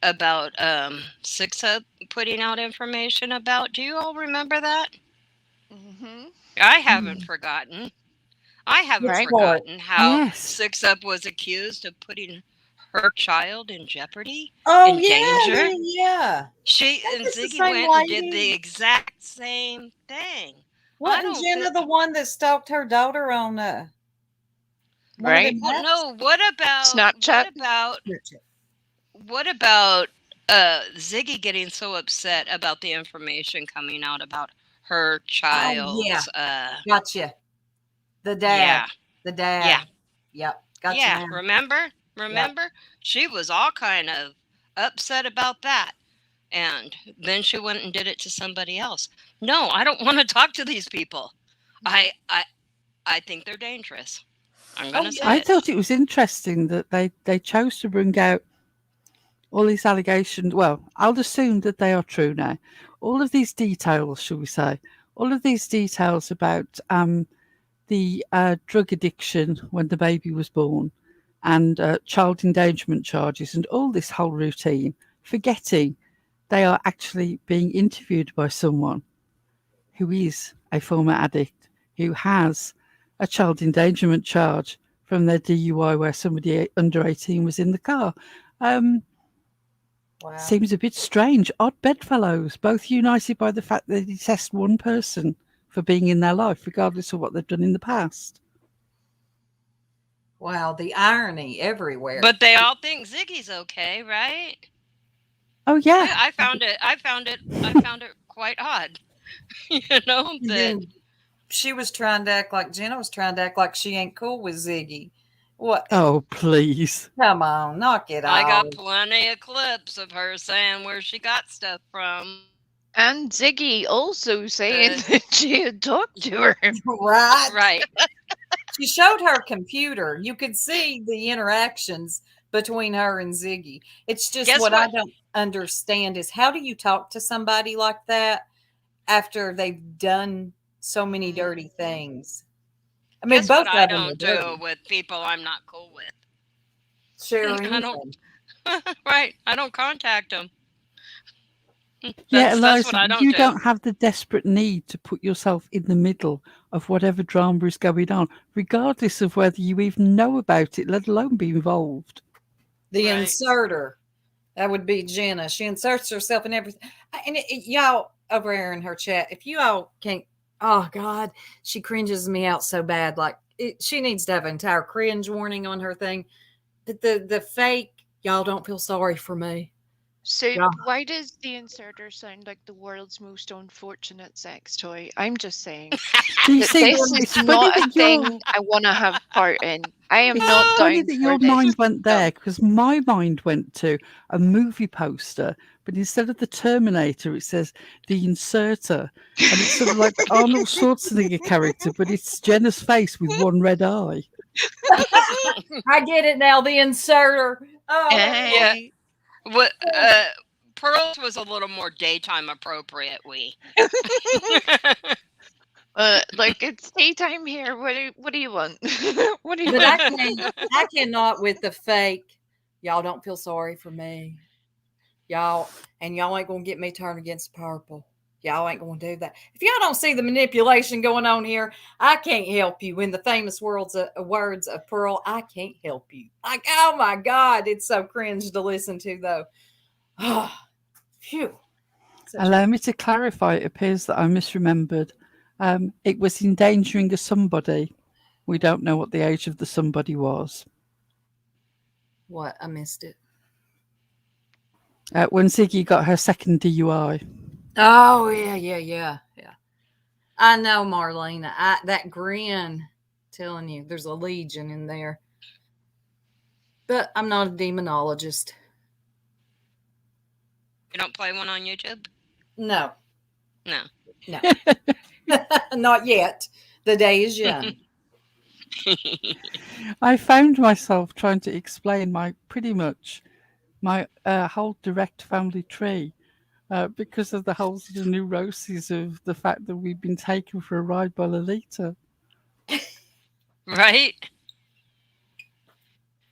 about Six Up putting out information about. Do you all remember that? Mm-hmm. I haven't forgotten. I haven't Right. forgotten how Yes. Six Up was accused of putting her child in jeopardy. Oh in yeah, danger? yeah. She That and is the Ziggy same went and did lady. the exact same thing. Wasn't don't Jenna feel- the one that stalked her daughter on one of Right. them Well, apps? no. What about Snapchat? what about Ziggy getting so upset about the information coming out about her child's Gotcha. The dad. yeah. The dad. Yeah. Yep. Gotcha. Yeah, Now. remember? She was all kind of upset about that. And then she went and did it to somebody else. No, I don't want to talk to these people. I think they're dangerous. I'm going to say I it. thought it was interesting that they chose to bring out all these allegations. Well, I'll assume that they are true now. All of these details, shall we say, all of these details about the drug addiction when the baby was born and child endangerment charges and all this whole routine, forgetting they are actually being interviewed by someone who is a former addict, who has a child endangerment charge from their DUI where somebody under 18 was in the car. Wow. Seems a bit strange. Odd bedfellows, both united by the fact that they detest one person for being in their life, regardless of what they've done in the past. Wow, the irony everywhere. But they all think Ziggy's okay, right? Oh yeah, I found it quite odd. You know, And that then she was trying to act like Jenna was trying to act like she ain't cool with Ziggy. What? oh please. Come on, knock it I off. got plenty of clips of her saying where she got stuff from. And Ziggy also saying that she had talked to her. Right. Right. She showed her computer. You could see the interactions between her and Ziggy. It's just Guess what I what? don't understand is how do you talk to somebody like that after they've done so many dirty things? I mean, Guess both what I of them are don't do dirty. with people I'm not cool with. Share I anything. don't- Right. I don't contact them. Yeah, That's Eliza, what I don't you do. don't have the desperate need to put yourself in the middle of whatever drama is going on, regardless of whether you even know about it, let alone be involved. The Right. inserter. That would be Jenna. She inserts herself in everything. And y'all over there in her chat, if you all can't, oh God, she cringes me out so bad. Like she needs to have an entire cringe warning on her thing. The fake, y'all don't feel sorry for me. So Yeah. why does the inserter sound like the world's most unfortunate sex toy? I'm just saying. You that see, this it's is funny not a that your thing I want to have part in. I am it's not funny down that for your this. mind went No. there because my mind went to a movie poster, but instead of the Terminator, it says the inserter, and it's sort of like the Arnold Schwarzenegger character, but it's Jenna's face with one red eye. I get it now. The inserter. Oh, Yeah. Hey. What Pearl's was a little more daytime appropriate. Like it's daytime here. What do you want? What do you but want? I cannot with the fake. Y'all don't feel sorry for me. Y'all ain't gonna get me turned against purple. Y'all ain't gonna do that. If y'all don't see the manipulation going on here, I can't help you. In the famous words of Pearl, I can't help you. Like, oh my God, it's so cringe to listen to, though. Oh, phew. Allow me to clarify. It appears that I misremembered. It was endangering a somebody. We don't know what the age of the somebody was. What? I missed it. When Ziggy got her second DUI. Oh yeah. I know, Marlena. That grin, telling you, there's a legion in there. But I'm not a demonologist. You don't play one on YouTube? No. No. No. Not yet. The day is young. I found myself trying to explain pretty much my whole direct family tree because of the whole sort of neuroses of the fact that we've been taken for a ride by Lolita. Right?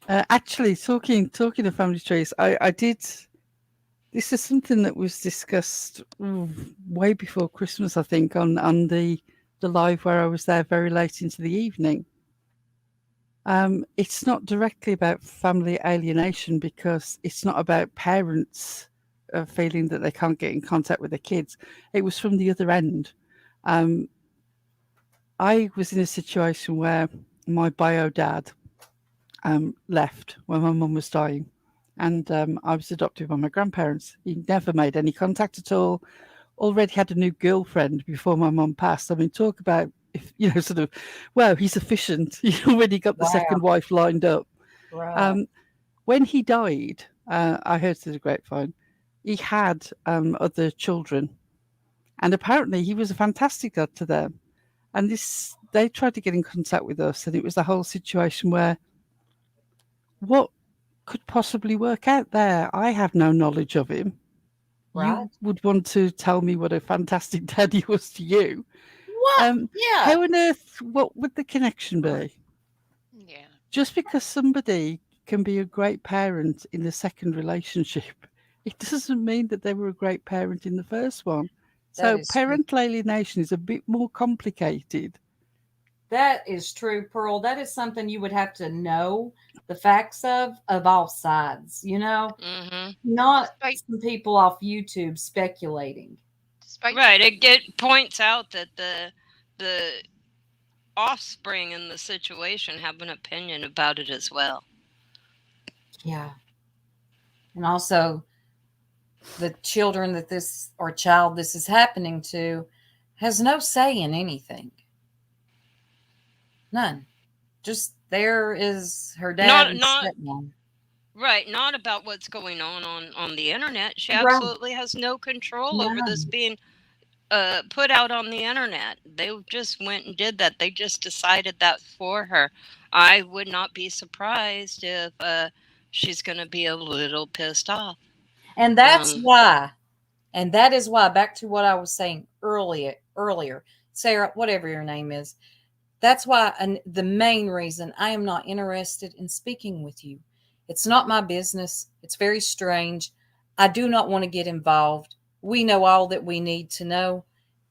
Actually, talking of family trees, I did. This is something that was discussed way before Christmas, I think, on the live where I was there very late into the evening. It's not directly about family alienation because it's not about parents feeling that they can't get in contact with their kids. It was from the other end. I was in a situation where my bio dad left when my mum was dying, and I was adopted by my grandparents. He never made any contact at all. Already had a new girlfriend before my mum passed. I mean, talk about sort of, well, he's efficient. He already got the second wife lined up. Right. When he died, I heard through the grapevine, he had other children, and apparently he was a fantastic dad to them. And they tried to get in contact with us, and it was the whole situation where what could possibly work out there? I have no knowledge of him. Right. You would want to tell me what a fantastic dad he was to you. What? Yeah. How on earth, what would the connection be? Yeah. Just because somebody can be a great parent in the second relationship, it doesn't mean that they were a great parent in the first one. So parental alienation is a bit more complicated. That is true, Pearl. That is something you would have to know the facts of all sides, Mm-hmm. Not some people off YouTube speculating. Right. It points out that the offspring in the situation have an opinion about it as well. Yeah. And also the children that child this is happening to has no say in anything. None. Just there is her dad and stepmom. Right, not about what's going on the internet. She absolutely has no control over this being put out on the internet. They just went and did that. They just decided that for her. I would not be surprised if she's going to be a little pissed off. And that's why. And that is why, back to what I was saying earlier, Sarah, whatever your name is, that's why the main reason I am not interested in speaking with you. It's not my business. It's very strange. I do not want to get involved. We know all that we need to know.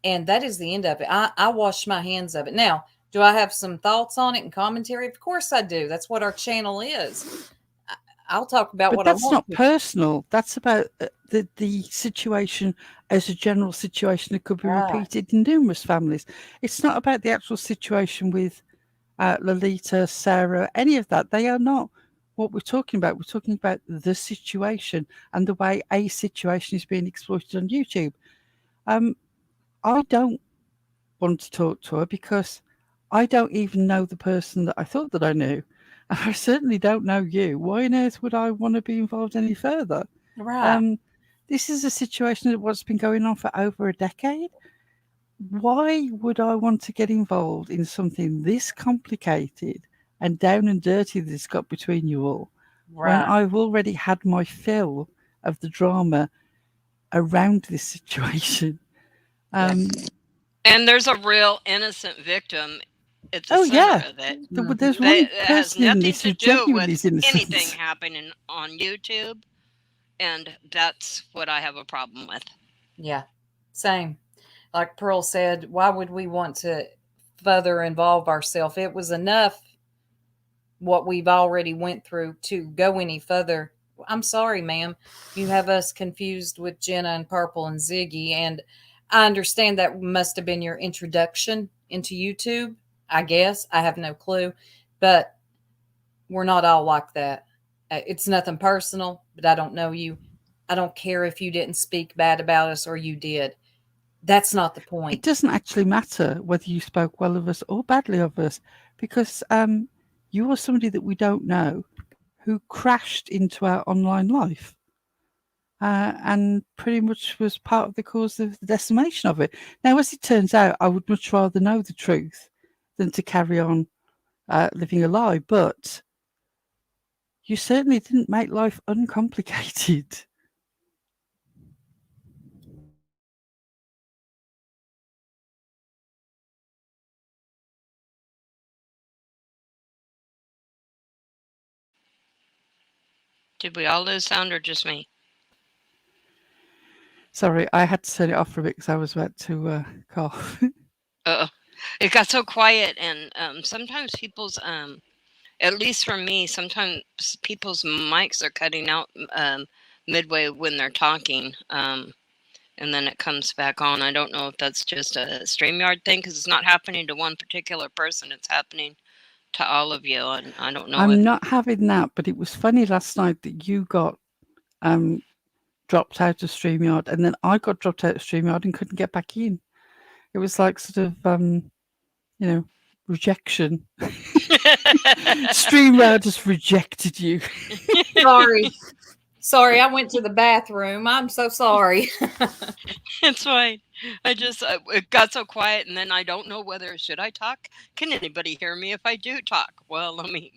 And that is the end of it. I wash my hands of it. Now, do I have some thoughts on it and commentary? Of course I do. That's what our channel is. I'll talk about what I want. But that's not personal. That's about the situation as a general situation that could be repeated in numerous families. It's not about the actual situation with Lolita, Sarah, any of that. They are not what we're talking about. We're talking about the situation and the way a situation is being exploited on YouTube. I don't want to talk to her because I don't even know the person that I thought that I knew. I certainly don't know you. Why on earth would I want to be involved any further? Right. This is a situation that what's been going on for over a decade. Why would I want to get involved in something this complicated and down and dirty that's got between you all when I've already had my fill of the drama around this situation? And there's a real innocent victim at the center of it. There's one has person in nothing this to who do genuinely with is innocent. anything happening on YouTube, and that's what I have a problem with. Yeah, same. Like Pearl said, why would we want to further involve ourselves? It was enough what we've already went through to go any further. I'm sorry, ma'am. You have us confused with Jenna and Purple and Ziggy, and I understand that must have been your introduction into YouTube. I guess. I have no clue. But we're not all like that. It's nothing personal, but I don't know you. I don't care if you didn't speak bad about us or you did. That's not the point. It doesn't actually matter whether you spoke well of us or badly of us because you are somebody that we don't know who crashed into our online life. And pretty much was part of the cause of the decimation of it. Now, as it turns out, I would much rather know the truth than to carry on living a lie. But you certainly didn't make life uncomplicated. Did we all lose sound or just me? Sorry, I had to turn it off for a bit because I was about to cough. It got so quiet, and sometimes people's at least for me, sometimes people's mics are cutting out midway when they're talking, and then it comes back on. I don't know if that's just a StreamYard thing, because it's not happening to one particular person. It's happening to all of you, and I don't know. I'm not having that, but it was funny last night that you got dropped out of StreamYard, and then I got dropped out of StreamYard and couldn't get back in. It was like sort of, rejection. StreamYard just rejected you. Sorry, I went to the bathroom. I'm so sorry. It's fine. I just it got so quiet, and then I don't know whether should I talk. Can anybody hear me if I do talk? Well, I mean,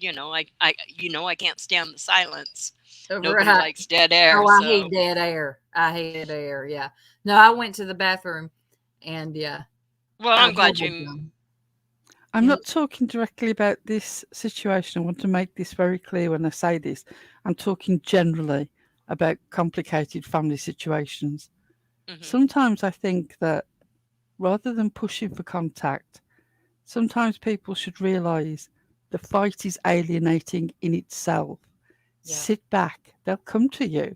I can't stand the silence. Nobody likes dead air. Oh, I hate dead air. I hate dead air. Yeah. No, I went to the bathroom, and yeah. Well, I'm glad you. I'm not talking directly about this situation. I want to make this very clear when I say this. I'm talking generally about complicated family situations. Mm-hmm. Sometimes I think that rather than pushing for contact, sometimes people should realise the fight is alienating in itself. Yeah. Sit back. They'll come to you.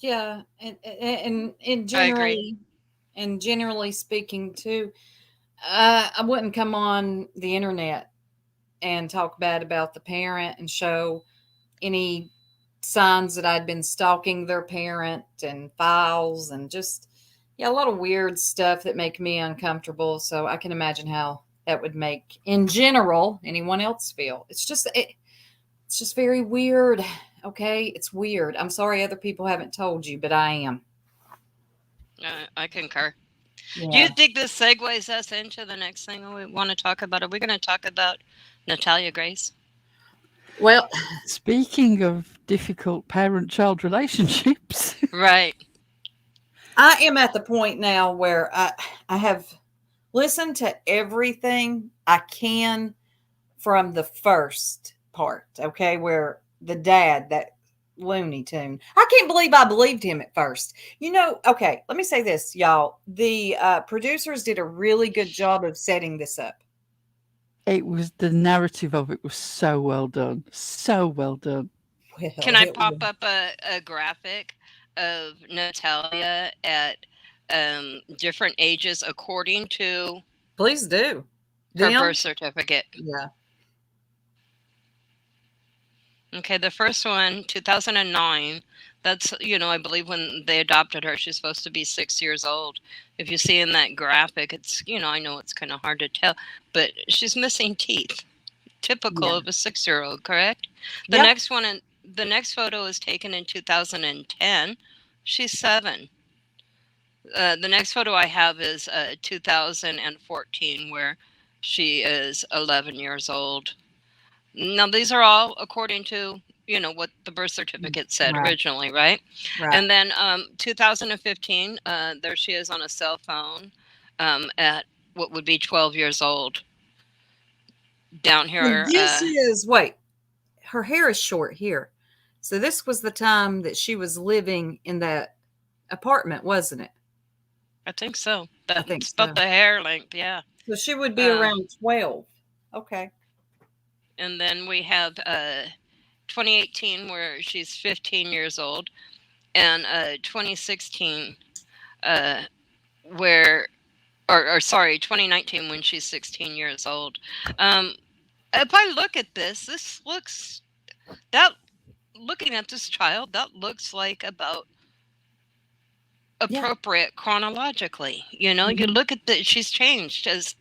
Yeah, and generally speaking too, I wouldn't come on the internet and talk bad about the parent and show any signs that I'd been stalking their parent and files and just a lot of weird stuff that make me uncomfortable. So I can imagine how that would make, in general, anyone else feel. It's just very weird. Okay, it's weird. I'm sorry other people haven't told you, but I am. I concur. Yeah. Do you think this segues us into the next thing we want to talk about? Are we going to talk about Natalia Grace? Well, speaking of difficult parent-child relationships. Right. I am at the point now where I have listened to everything I can from the first part, okay, where the dad, that Looney Tune. I can't believe I believed him at first. Okay, let me say this, y'all. The producers did a really good job of setting this up. The narrative of it was so well done. So well done. Well, can I pop up a graphic of Natalia at different ages according to... Please do. Her birth certificate. Yeah. Okay, the first one, 2009. That's, I believe when they adopted her, she's supposed to be 6 years old. If you see in that graphic, it's, I know it's kind of hard to tell, but she's missing teeth. Typical of a 6-year-old, correct? The next one, the next photo is taken in 2010. She's 7. The next photo I have is 2014, where she is 11 years old. Now, these are all according to, what the birth certificate said originally, right? And then 2015, there she is on a cell phone at what would be 12 years old. Down here. And this is, her hair is short here. So this was the time that she was living in that apartment, wasn't it? I think so. That's about the hair length, yeah. So she would be around 12. Okay. And then we have 2018, where she's 15 years old, and 2016, 2019, when she's 16 years old. If I look at this looks, looking at this child, that looks like about appropriate chronologically. You look at she's changed as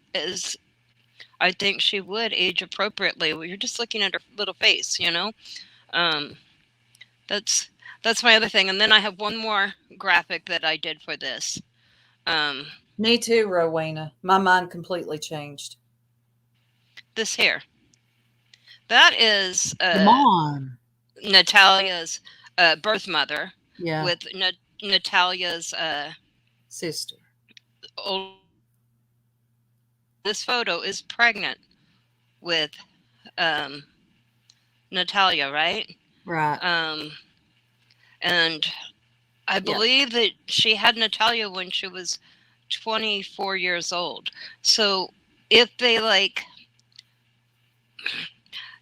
I think she would age appropriately. Well, you're just looking at her little face, you know. Um, that's that's my other thing. And then I have one more graphic that I did for this. Me too, Rowena. My mind completely changed. This here. That is Come on. Natalia's birth mother Yeah. with Natalia's Sister. old. This photo is pregnant with Natalia, right? Right. And I believe that she had Natalia when she was 24 years old. So if they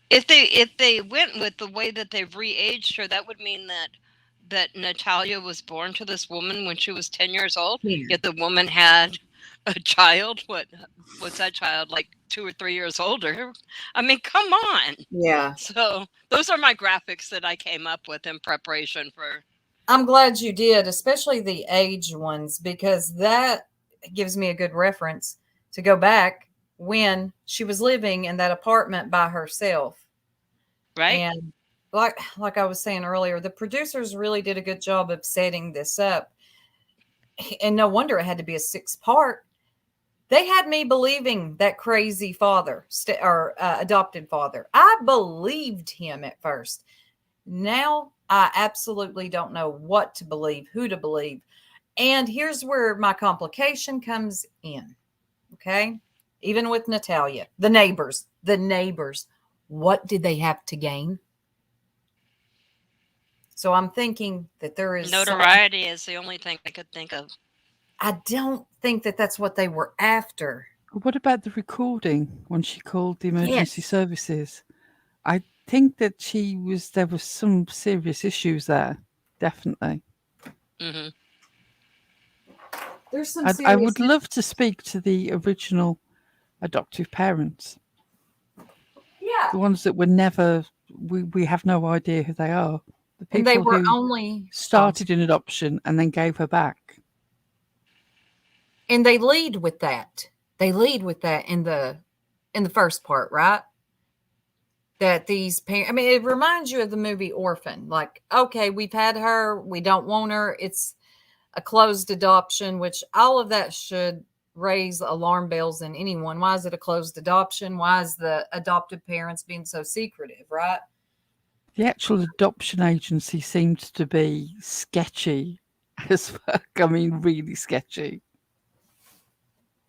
if they went with the way that they've re-aged her, that would mean that Natalia was born to this woman when she was 10 years old. Yeah. Yet the woman had a child. What's that child, like 2 or 3 years older? I mean, come on. Yeah. So those are my graphics that I came up with in preparation for. I'm glad you did, especially the age ones, because that gives me a good reference to go back when she was living in that apartment by herself. Right. And like I was saying earlier, the producers really did a good job of setting this up. And no wonder it had to be a 6-part. They had me believing that crazy father or adopted father. I believed him at first. Now I absolutely don't know what to believe, who to believe. And here's where my complication comes in. Okay. Even with Natalia, the neighbors, what did they have to gain? So I'm thinking that there is notoriety is the only thing I could think of. I don't think that that's what they were after. What about the recording when she called the emergency Yes. services? I think that there was some serious issues there, definitely. Mm-hmm. There's some I would love to speak to the original adoptive parents. Yeah. The ones that were never, we have no idea who they are. The people And they were who only started in adoption and then gave her back. And they lead with that. They lead with that in the first part, right? That these parents, I mean, it reminds you of the movie Orphan. Like, okay, we've had her, we don't want her. It's a closed adoption, which all of that should raise alarm bells in anyone. Why is it a closed adoption? Why is the adoptive parents being so secretive, right? The actual adoption agency seemed to be sketchy as fuck. I mean, really sketchy.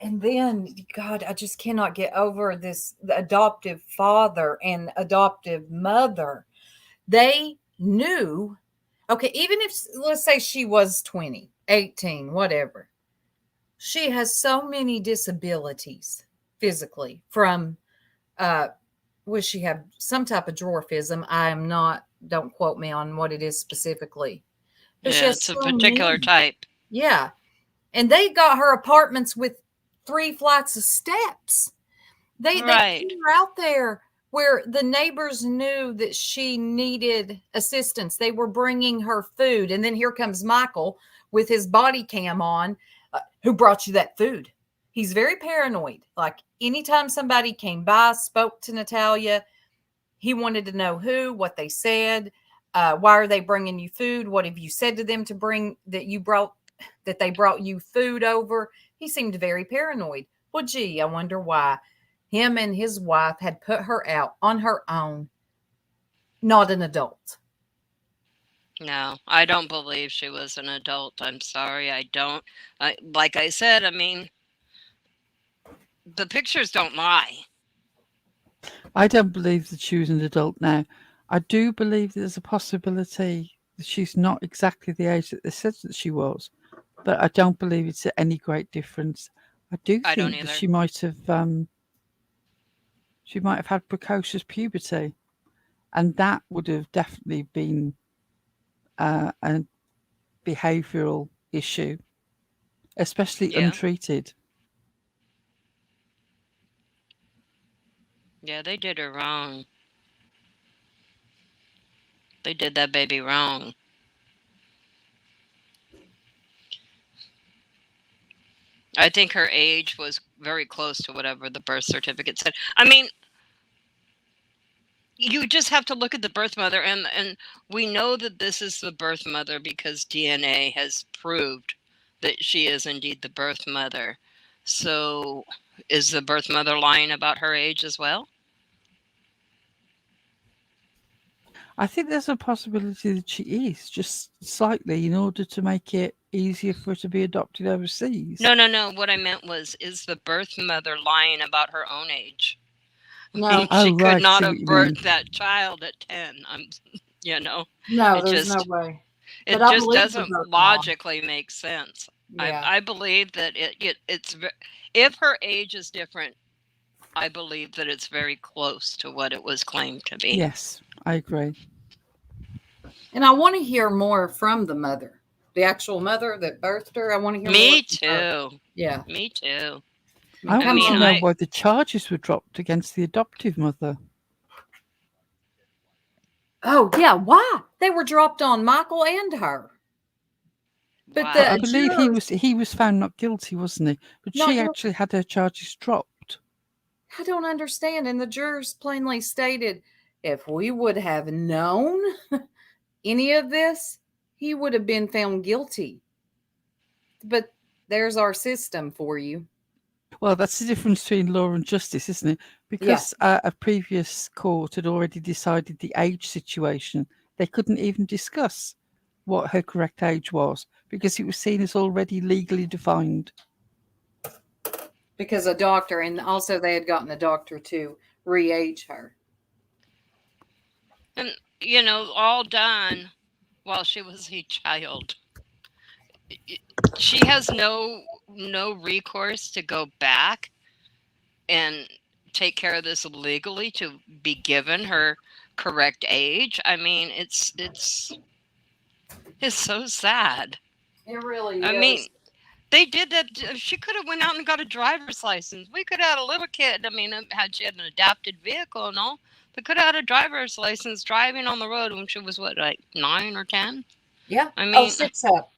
And then, God, I just cannot get over this the adoptive father and adoptive mother. They knew, okay, even if, let's say she was 20, 18, whatever, she has so many disabilities physically from, would she have some type of dwarfism? I am not, don't quote me on what it is specifically. But Yeah, it's a particular type. Yeah. And they got her apartments with 3 flights of steps. They put her out there where the neighbors knew that she needed assistance. They were bringing her food. And then here comes Michael with his body cam on. Who brought you that food? He's very paranoid. Like anytime somebody came by, spoke to Natalia, he wanted to know who, what they said. Why are they bringing you food? What have you said to them to bring that they brought you food over? He seemed very paranoid. Well, gee, I wonder why. Him and his wife had put her out on her own, not an adult. No, I don't believe she was an adult. I'm sorry, I don't. Like I said, I mean, the pictures don't lie. I don't believe that she was an adult now. I do believe there's a possibility that she's not exactly the age that they said that she was, but I don't believe it's any great difference. I think that she might have had precocious puberty, and that would have definitely been a behavioural issue, especially untreated. Yeah, they did her wrong. They did that baby wrong. I think her age was very close to whatever the birth certificate said. I mean, you just have to look at the birth mother, and we know that this is the birth mother because DNA has proved that she is indeed the birth mother. So is the birth mother lying about her age as well? I think there's a possibility that she is, just slightly, in order to make it easier for her to be adopted overseas. No. What I meant was, is the birth mother lying about her own age? No. I mean, Oh, she right, could not see have what you mean. birthed that child at 10. No, it there's just, no way. it But I just believe the doesn't birth mom. logically make sense. Yeah. I believe that if her age is different, I believe that it's very close to what it was claimed to be. Yes, I agree. And I want to hear more from the mother, the actual mother that birthed her. I want to hear more. Me from her. too. Yeah. Me too. I want mean, to know I- why the charges were dropped against the adoptive mother. Oh, yeah. Why? They were dropped on Michael and her. But Wow. the I believe jurors, he was found not guilty, wasn't he? But Not she guilty. actually had her charges dropped. I don't understand. And the jurors plainly stated, if we would have known any of this, he would have been found guilty. But there's our system for you. Well, that's the difference between law and justice, isn't it? Because a previous court had already decided the age situation, they couldn't even discuss what her correct age was because it was seen as already legally defined. Because a doctor, and also they had gotten a doctor to re-age her. And, all done while she was a child. She has no recourse to go back and take care of this legally to be given her correct age. I mean, it's so sad. It really is. I mean, they did that. She could have went out and got a driver's license. We could have had a little kid. I mean, had she had an adapted vehicle and all, they could have had a driver's license driving on the road when she was, what, like 9 or 10? Yeah. I mean, 6 up.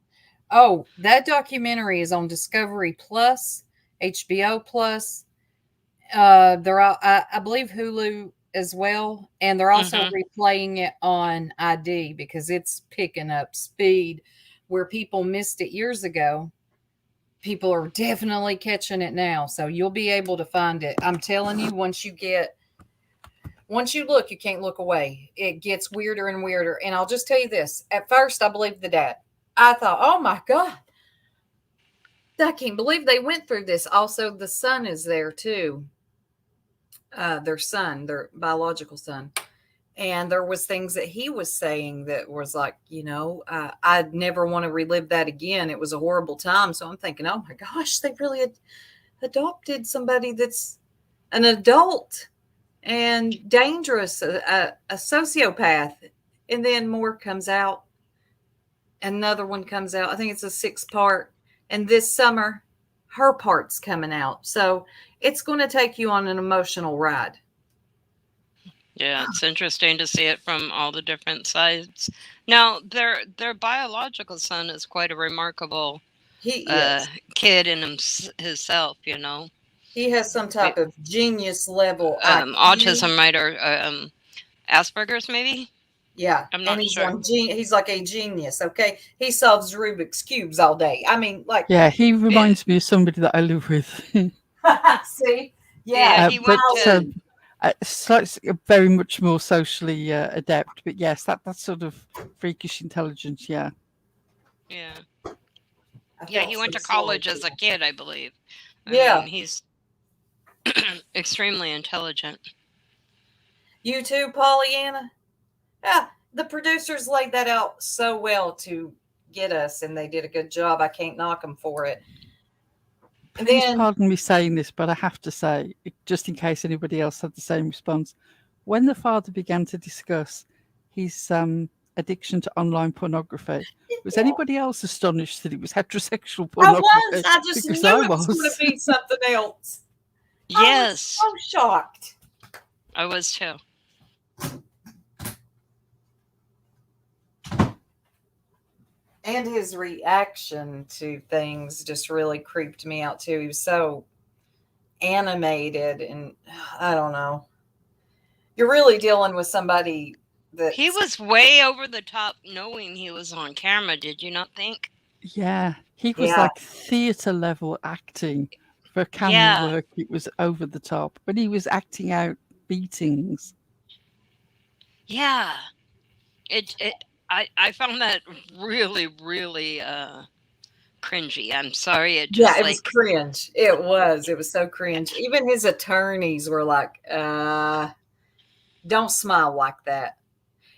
Oh, that documentary is on Discovery Plus, HBO Plus. They're all, I believe Hulu as well, and they're also replaying it on ID because it's picking up speed. Where people missed it years ago, people are definitely catching it now. So you'll be able to find it. I'm telling you, once you look, you can't look away. It gets weirder and weirder. And I'll just tell you this: at first, I believed the dad. I thought, oh my God, I can't believe they went through this. Also, the son is there too. Their son, their biological son. And there was things that he was saying that was like, I'd never want to relive that again. It was a horrible time. So I'm thinking, oh my gosh, they really adopted somebody that's an adult and dangerous, a sociopath. And then more comes out. Another one comes out. I think it's a 6-part. And this summer, her part's coming out. So it's going to take you on an emotional ride. Yeah, it's interesting to see it from all the different sides. Now, their biological son is quite a remarkable kid in himself, He has some type of genius level autism, right, or Asperger's, maybe? Yeah, I'm not sure. He's like a genius, okay? He solves Rubik's Cubes all day. I mean, like... Yeah, he reminds me of somebody that I live with. See? Yeah, he went to... Slightly, very much more socially adept, but yes, that sort of freakish intelligence, yeah. Yeah. Yeah, he went to college as a kid, I believe. I mean, he's extremely intelligent. You too, Pollyanna? Yeah, the producers laid that out so well to get us, and they did a good job. I can't knock them for it. Please pardon me saying this, but I have to say, just in case anybody else had the same response, when the father began to discuss his addiction to online pornography, was anybody else astonished that it was heterosexual pornography? I was. I just knew it was going to be something else. Yes. I was so shocked. I was too. And his reaction to things just really creeped me out too. He was so animated, and I don't know. You're really dealing with somebody that He was way over the top knowing he was on camera, did you not think? Yeah, he was yeah, like theatre level acting. For camera Yeah. work, it was over the top. But he was acting out beatings. Yeah. I found that really, really cringy. I'm sorry. It yeah, just it was like, cringe. It was so cringe. Even his attorneys were like, don't smile like that.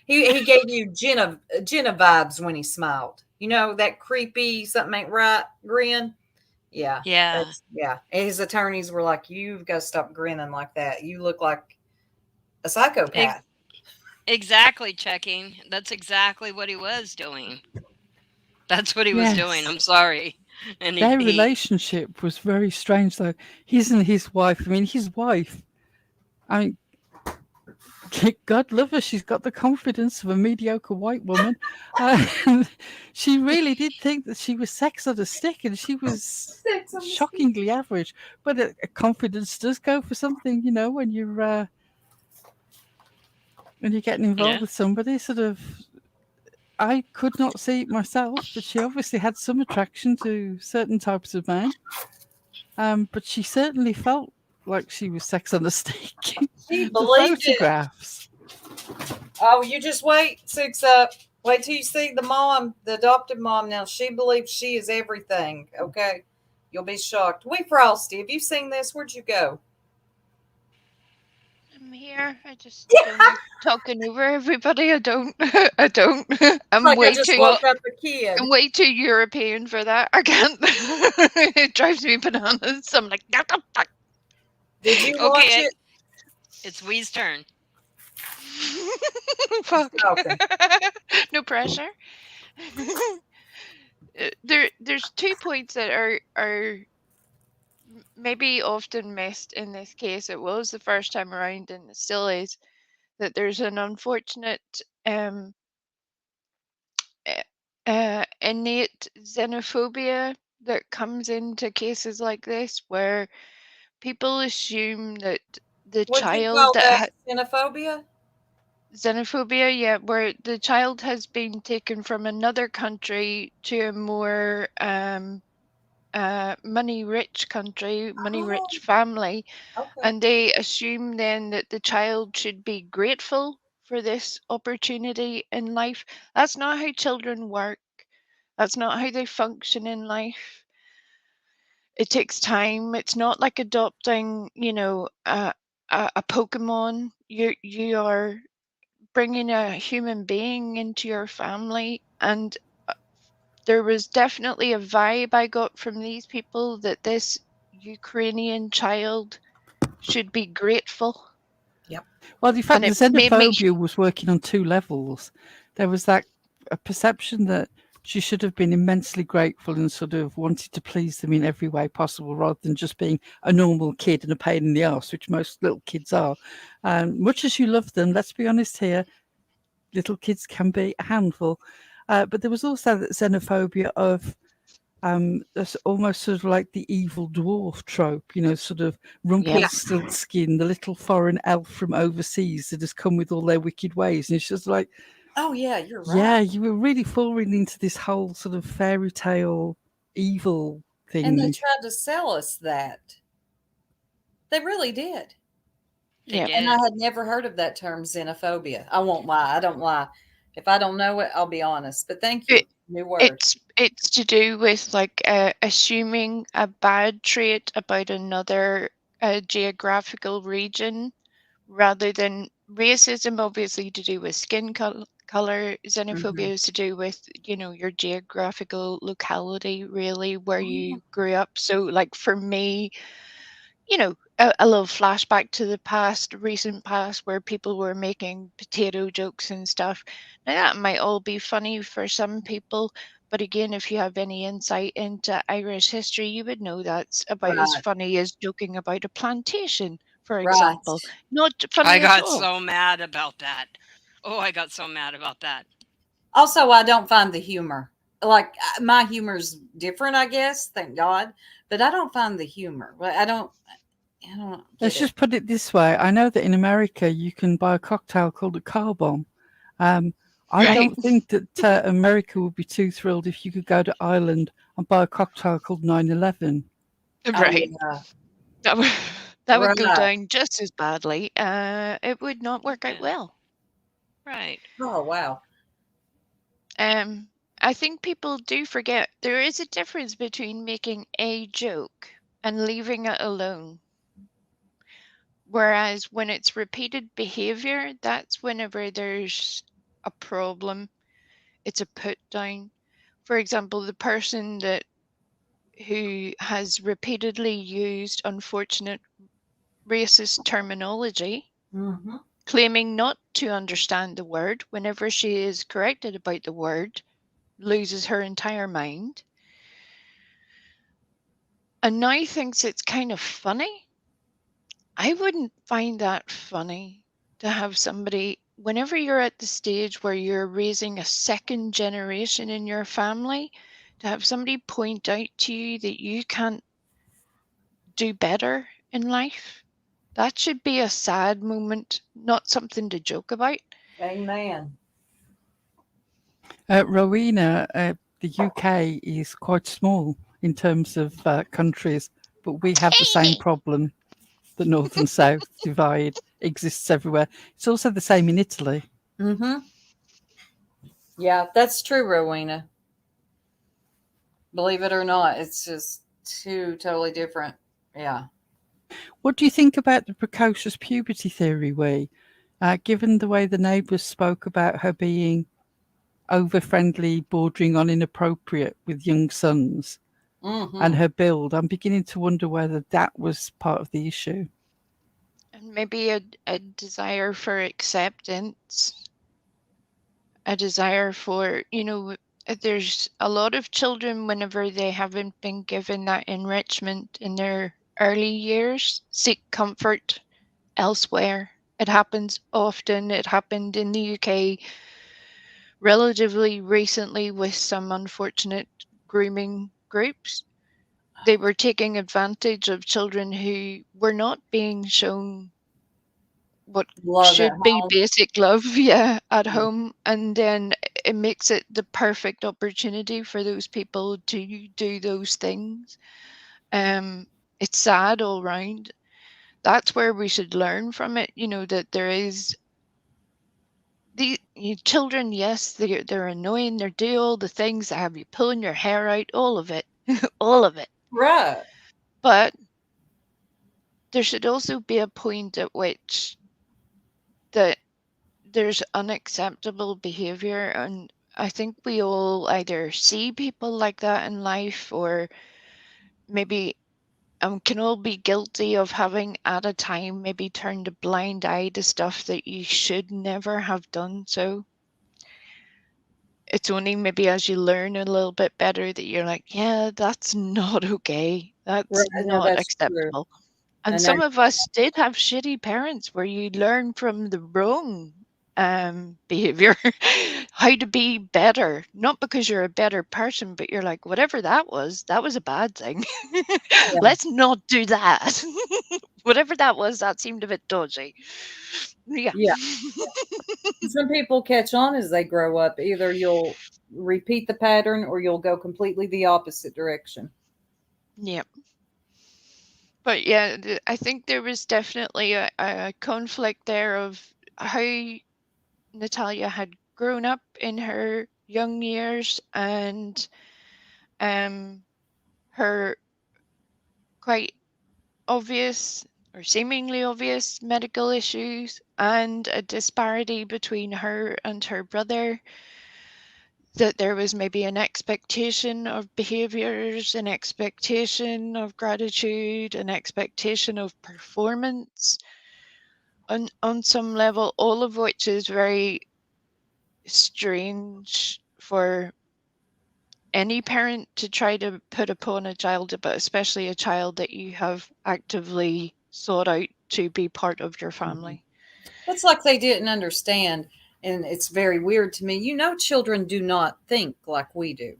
He gave you Jenna vibes when he smiled. You know, that creepy something ain't right grin. Yeah. yeah. Yeah. And his attorneys were like, you've got to stop grinning like that. You look like a psychopath. Exactly, checking. That's exactly what he was doing. That's what he was doing. Yes. I'm sorry. And Their relationship was very strange, though. His and his wife. I mean, his wife. I mean, God love her. She's got the confidence of a mediocre white woman. She really did think that she was sex on a stick, and she was shockingly average. But a confidence does go for something, you know, when you're getting involved yeah. with somebody. Sort of, I could not see it myself, but she obviously had some attraction to certain types of men. But she certainly felt like she was sex on a stick. She The believed it. photographs. Oh, you just wait, wait till you see the mom, the adopted mom now. She believes she is everything. Okay. You'll be shocked. We Frosty, have you seen this? Where'd you go? I'm here. I just don't like talking over everybody. I don't. I don't. I'm Like I way just too. woke up a kid. I'm way too European for that. I can't. It drives me bananas. I'm like, what the fuck? Did you watch Okay, it? it's Wee's turn. Fuck. Okay. No pressure. There's 2 points that are maybe often missed in this case. It was the first time around, and it still is. That there's an unfortunate innate xenophobia that comes into cases like this, where people assume that the Would you child call that that xenophobia? xenophobia, yeah, where the child has been taken from another country to a more money rich country, money rich family, Okay. and they assume then that the child should be grateful for this opportunity in life. That's not how children work. That's not how they function in life. It takes time. It's not like adopting, a Pokemon. You are bringing a human being into your family, and there was definitely a vibe I got from these people that this Ukrainian child should be grateful. Well, in fact, And the it made me, xenophobia was working on 2 levels. There was that a perception that she should have been immensely grateful and sort of wanted to please them in every way possible, rather than just being a normal kid and a pain in the arse, which most little kids are. Much as you love them, let's be honest here, little kids can be a handful. But there was also that xenophobia of that's almost sort of like the evil dwarf trope, you know, sort of Rumpelstiltskin, the little foreign elf from overseas that has come with all their wicked ways. And it's just like, Oh yeah, you're right. yeah, you were really falling into this whole sort of fairy tale evil thing. And they tried to sell us that. They really did. They Yeah. did. And I had never heard of that term, xenophobia. I won't lie. I don't lie. If I don't know it, I'll be honest. But thank you. New word. it's to do with like assuming a bad trait about another geographical region, rather than racism. Obviously, to do with skin color. Xenophobia is to do with your geographical locality, really, where you grew up. So, like for me, a little flashback to the past, recent past, where people were making potato jokes and stuff. Now, that might all be funny for some people, but again, if you have any insight into Irish history, you would know that's about as Right. funny as joking about a plantation, for Right. example. Not funny I at got all. so mad about that. Oh, I got so mad about that. Also, I don't find the humor. like my humor's different, I guess, thank God, but I don't find the humor. Well, I don't Let's get it. just put it this way. I know that in America you can buy a cocktail called a car bomb. I Right. don't think that America would be too thrilled if you could go to Ireland and buy a cocktail called 9/11. Right. Yeah. That would, that would go Right. down just as badly. It would not work out Yeah. well. Right. Oh, wow. I think people do forget there is a difference between making a joke and leaving it alone. Whereas when it's repeated behavior, that's whenever there's a problem. It's a put down. For example, the person who has repeatedly used unfortunate racist terminology, Mm-hmm. claiming not to understand the word, whenever she is corrected about the word, loses her entire mind. And now thinks it's kind of funny. I wouldn't find that funny to have somebody, whenever you're at the stage where you're raising a second generation in your family, to have somebody point out to you that you can't do better in life. That should be a sad moment, not something to joke about. Amen. Rowena, the UK is quite small in terms of countries, but we have the same Tiny. problem. The north and south divide exists everywhere. It's also the same in Italy. Mm-hmm. Yeah, that's true, Rowena. Believe it or not, it's just two totally different. Yeah. What do you think about the precocious puberty theory, Wee? Given the way the neighbours spoke about her being over friendly, bordering on inappropriate with young sons, Mm-hmm. and her build, I'm beginning to wonder whether that was part of the issue. And maybe a desire for acceptance, a desire for, there's a lot of children, whenever they haven't been given that enrichment in their early years, seek comfort elsewhere. It happens often. It happened in the UK relatively recently with some unfortunate grooming groups. They were taking advantage of children who were not being shown what Love at should be home. basic love, yeah, at Yeah. home. And then it makes it the perfect opportunity for those people to do those things. It's sad all round. That's where we should learn from it, that there is children, yes, they're annoying, they do all the things that have you pulling your hair out, all of it, all of it. Right. But there should also be a point at which that there's unacceptable behavior, and I think we all either see people like that in life, or maybe can all be guilty of having at a time maybe turned a blind eye to stuff that you should never have done. So it's only maybe as you learn a little bit better that you're like, yeah, that's not okay. Right. That's No, not that's true. acceptable. And And some of us did have shitty parents where you learn from the wrong behavior, how to be better. Not because you're a better person, but you're like, whatever that was a bad thing. yeah. Let's not do that. Whatever that was, that seemed a bit dodgy. Yeah. Yeah. Some people catch on as they grow up. Either you'll repeat the pattern or you'll go completely the opposite direction. Yep. But yeah, I think there was definitely a conflict there of how Natalia had grown up in her young years, and her quite obvious or seemingly obvious medical issues, and a disparity between her and her brother, that there was maybe an expectation of behaviors, an expectation of gratitude, an expectation of performance on some level, all of which is very strange for any parent to try to put upon a child, but especially a child that you have actively sought out to be part of your family. It's like they didn't understand. And it's very weird to me. Children do not think like we do.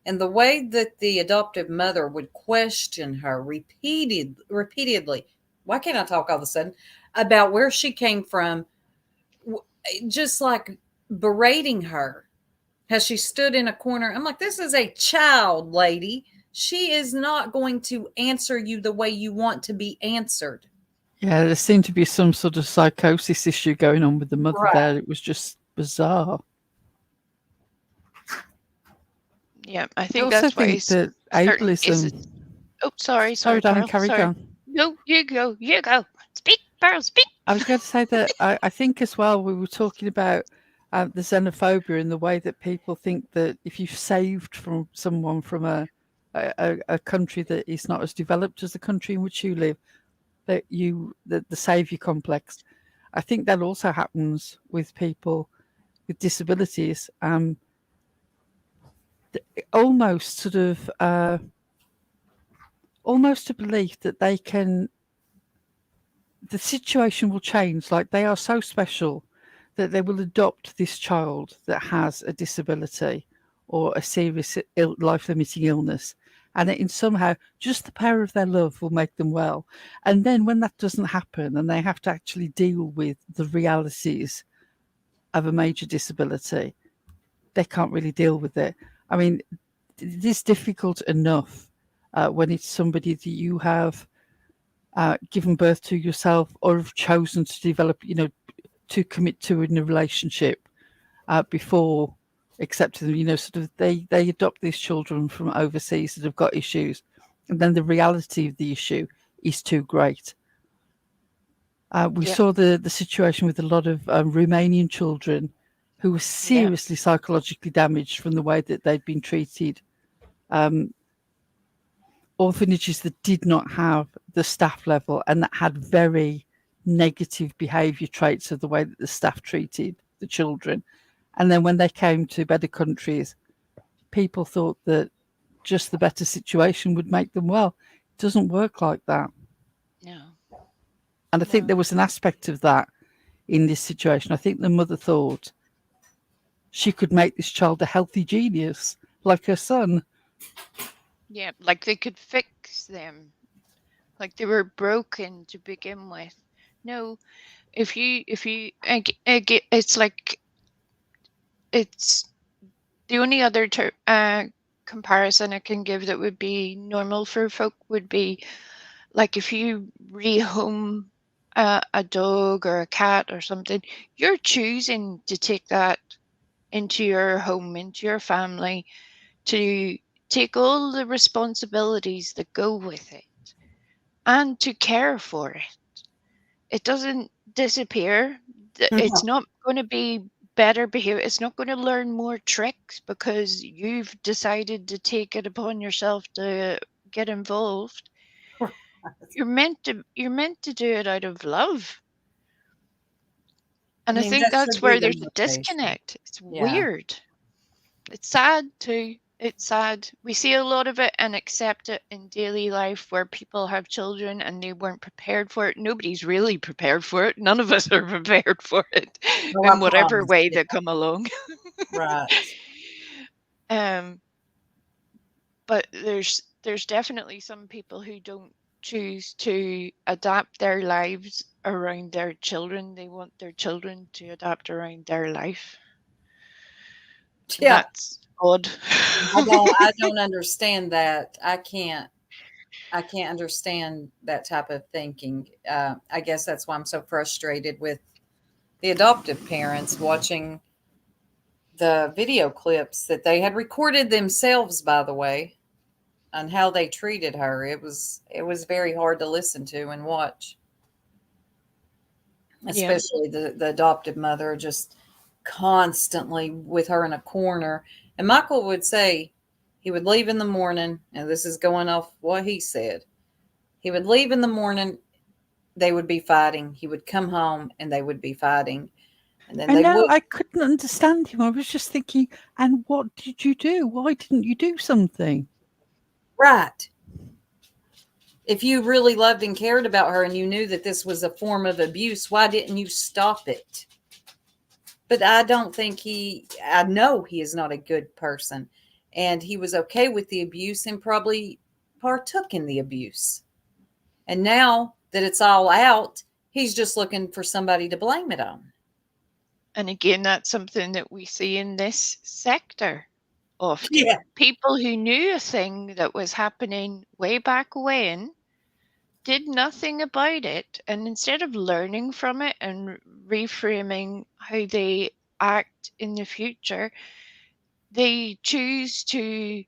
And the way that the adoptive mother would question her repeatedly, why can't I talk all of a sudden, about where she came from, just like berating her. Has she stood in a corner? I'm like, this is a child, lady. She is not going to answer you the way you want to be answered. Yeah, there seemed to be some sort of psychosis issue going on with the mother Right. there. It was just bizarre. Yeah, I I think also that's why think that certain cases. ableism. Oh, sorry, Sorry, Danny, Pearl. carry Sorry. on. No, you go. You go. Speak, Pearl. Speak. I was going to say that I think as well, we were talking about the xenophobia in the way that people think that if you've saved from someone from a country that is not as developed as the country in which you live, that the savior complex. I think that also happens with people with disabilities. Almost sort of almost a belief that they can. The situation will change. Like they are so special that they will adopt this child that has a disability or a serious life-limiting illness, and in somehow just the power of their love will make them well. And then when that doesn't happen and they have to actually deal with the realities of a major disability, they can't really deal with it. I mean, it is difficult enough when it's somebody that you have given birth to yourself or have chosen to develop, to commit to in a relationship before accepting them. Sort of they adopt these children from overseas that have got issues, and then the reality of the issue is too great. We saw the situation with a lot of Romanian children who were seriously psychologically damaged from the way that they'd been treated. Orphanages that did not have the staff level and that had very negative behaviour traits of the way that the staff treated the children. And then when they came to better countries, people thought that just the better situation would make them well. It doesn't work like that. No. And I think there was an aspect of that in this situation. I think the mother thought she could make this child a healthy genius, like her son. Yeah, like they could fix them. Like they were broken to begin with. No, it's like, it's the only other comparison I can give that would be normal for folk would be like if you rehome a dog or a cat or something, you're choosing to take that into your home, into your family, to take all the responsibilities that go with it and to care for it. It doesn't disappear. It's not going to be better behavior. It's not going to learn more tricks because you've decided to take it upon yourself to get involved. You're meant to do it out of love. And I think that that's should where be the there's a motivation. disconnect. It's Yeah. weird. It's sad too. It's sad. We see a lot of it and accept it in daily life where people have children and they weren't prepared for it. Nobody's really prepared for it. None of us are prepared for it in whatever way they come along. Right. But there's definitely some people who don't choose to adapt their lives around their children. They want their children to adapt around their life. Yeah. That's odd. I don't understand that. I can't understand that type of thinking. I guess that's why I'm so frustrated with the adoptive parents watching the video clips that they had recorded themselves, by the way, on how they treated her. It was very hard to listen to and watch. Especially the adoptive mother just constantly with her in a corner. And Michael would say he would leave in the morning, and this is going off what he said. He would leave in the morning, they would be fighting. He would come home and they would be fighting. And then I couldn't understand him. I was just thinking, and what did you do? Why didn't you do something? Right. If you really loved and cared about her and you knew that this was a form of abuse, why didn't you stop it? But I don't think I know he is not a good person. and he was okay with the abuse and probably partook in the abuse. And now that it's all out, he's just looking for somebody to blame it on. And again, that's something that we see in this sector often. Yeah. People who knew a thing that was happening way back when did nothing about it, and instead of learning from it and reframing how they act in the future, they choose to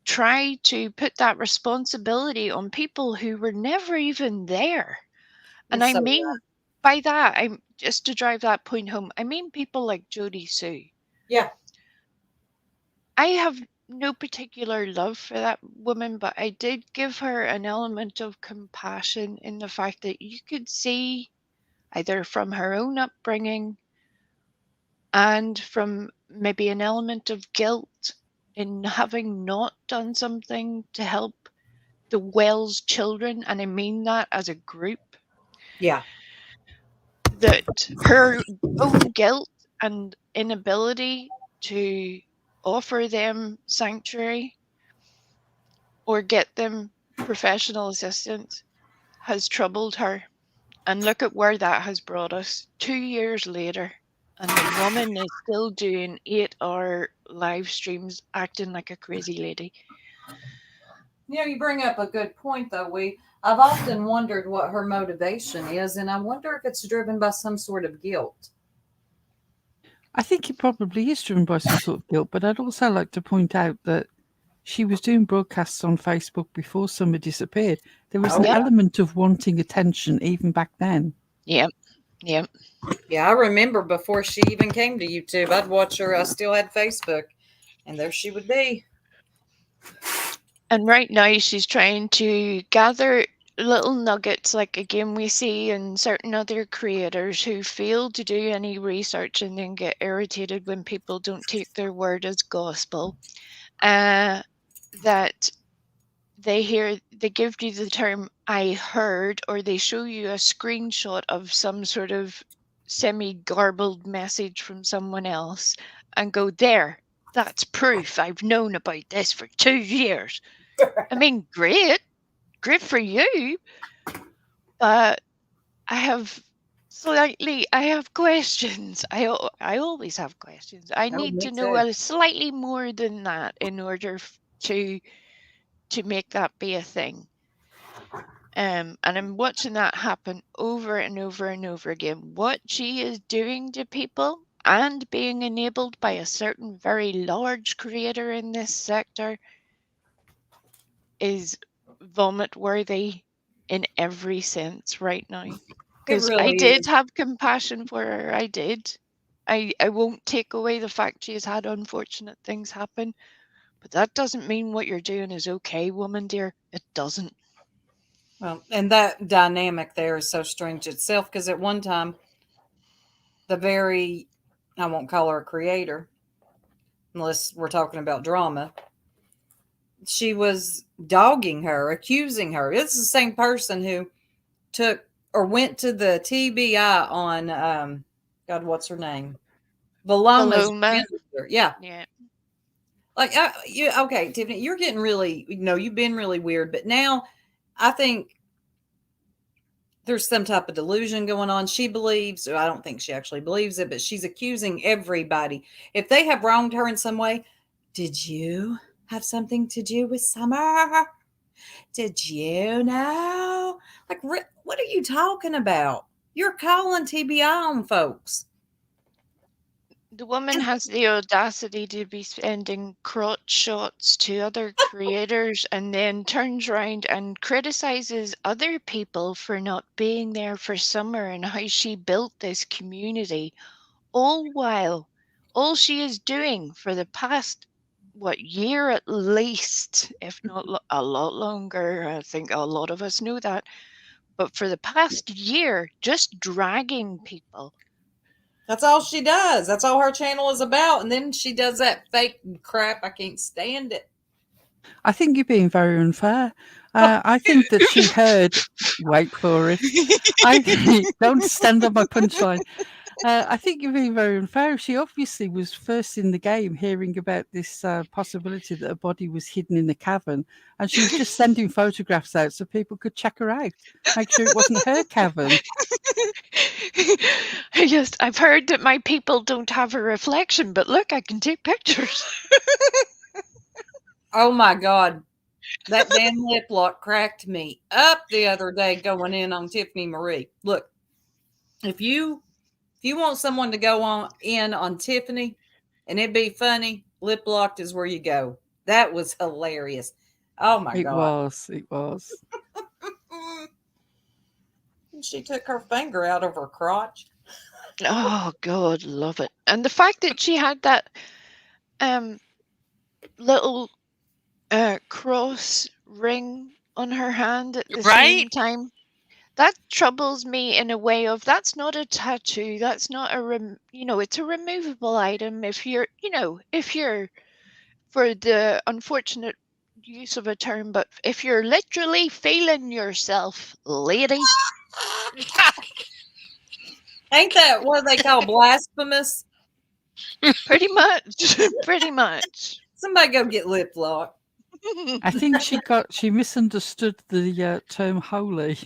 try to put that responsibility on people who were never even there. And You're I so mean, right. by that, I'm just to drive that point home, I mean people like Jodie Sue. Yeah. I have no particular love for that woman, but I did give her an element of compassion in the fact that you could see, either from her own upbringing and from maybe an element of guilt in having not done something to help the Wells children, and I mean that as a group, Yeah. that her own guilt and inability to offer them sanctuary or get them professional assistance has troubled her. And look at where that has brought us 2 years later. And the woman is still doing 8-hour live streams acting like a crazy lady. You know, you bring up a good point, though. I've often wondered what her motivation is, and I wonder if it's driven by some sort of guilt. I think it probably is driven by some sort of guilt, but I'd also like to point out that she was doing broadcasts on Facebook before Summer disappeared. There was an Yep. element of wanting attention even back then. Yep. Yeah, I remember before she even came to YouTube, I'd watch her. I still had Facebook, and there she would be. And right now she's trying to gather little nuggets, like again we see in certain other creators who fail to do any research and then get irritated when people don't take their word as gospel. That they give you the term "I heard," or they show you a screenshot of some sort of semi-garbled message from someone else and go, "There, that's proof. I've known about this for 2 years." I mean, great for you. But I have questions. I always have questions. I need me to know too. a slightly more than that in order to make that be a thing. And I'm watching that happen over and over and over again. What she is doing to people and being enabled by a certain very large creator in this sector is vomit worthy in every sense right now. Because I really did is. have compassion for her. I did. I won't take away the fact she has had unfortunate things happen, but that doesn't mean what you're doing is okay, woman dear. It doesn't. Well, and that dynamic there is so strange itself, because at one time, I won't call her a creator, unless we're talking about drama, she was dogging her, accusing her. It's the same person who took or went to the TBI on, God, what's her name? Valoma's Paloma. gender. Yeah. Yeah. Like, okay, Tiffany, you're getting really, you've been really weird, but now I think there's some type of delusion going on. She believes, or I don't think she actually believes it, but she's accusing everybody. If they have wronged her in some way, did you have something to do with Summer? Did you know? Like, what are you talking about? You're calling TBI on folks. The woman has the audacity to be sending crotch shots to other creators and then turns around and criticizes other people for not being there for Summer and how she built this community. All while, all she is doing for the past, year at least, if not a lot longer, I think a lot of us know that, but for the past year, just dragging people. That's all she does. That's all her channel is about. And then she does that fake crap. I can't stand it. I think you're being very unfair. I think that she heard, wait for it. Don't stand on my punchline. I think you're being very unfair. She obviously was first in the game hearing about this possibility that her body was hidden in a cavern, and she was just sending photographs out so people could check her out, make sure it wasn't her cavern. I've heard that my people don't have a reflection, but look, I can take pictures. Oh my God. That damn lip lock cracked me up the other day going in on Tiffany Marie. Look, if you want someone to go on Tiffany and it be funny, lip locked is where you go. That was hilarious. Oh my It God. was. She took her finger out of her crotch. Oh God, love it. And the fact that she had that little cross ring on her hand at the same Right? time, that troubles me in a way of that's not a tattoo, that's not it's a removable item if you're for the unfortunate use of a term, but if you're literally feeling yourself, lady. Ain't that what they call blasphemous? Pretty much. Pretty much. Somebody go get lip lock. I think she misunderstood the term holy.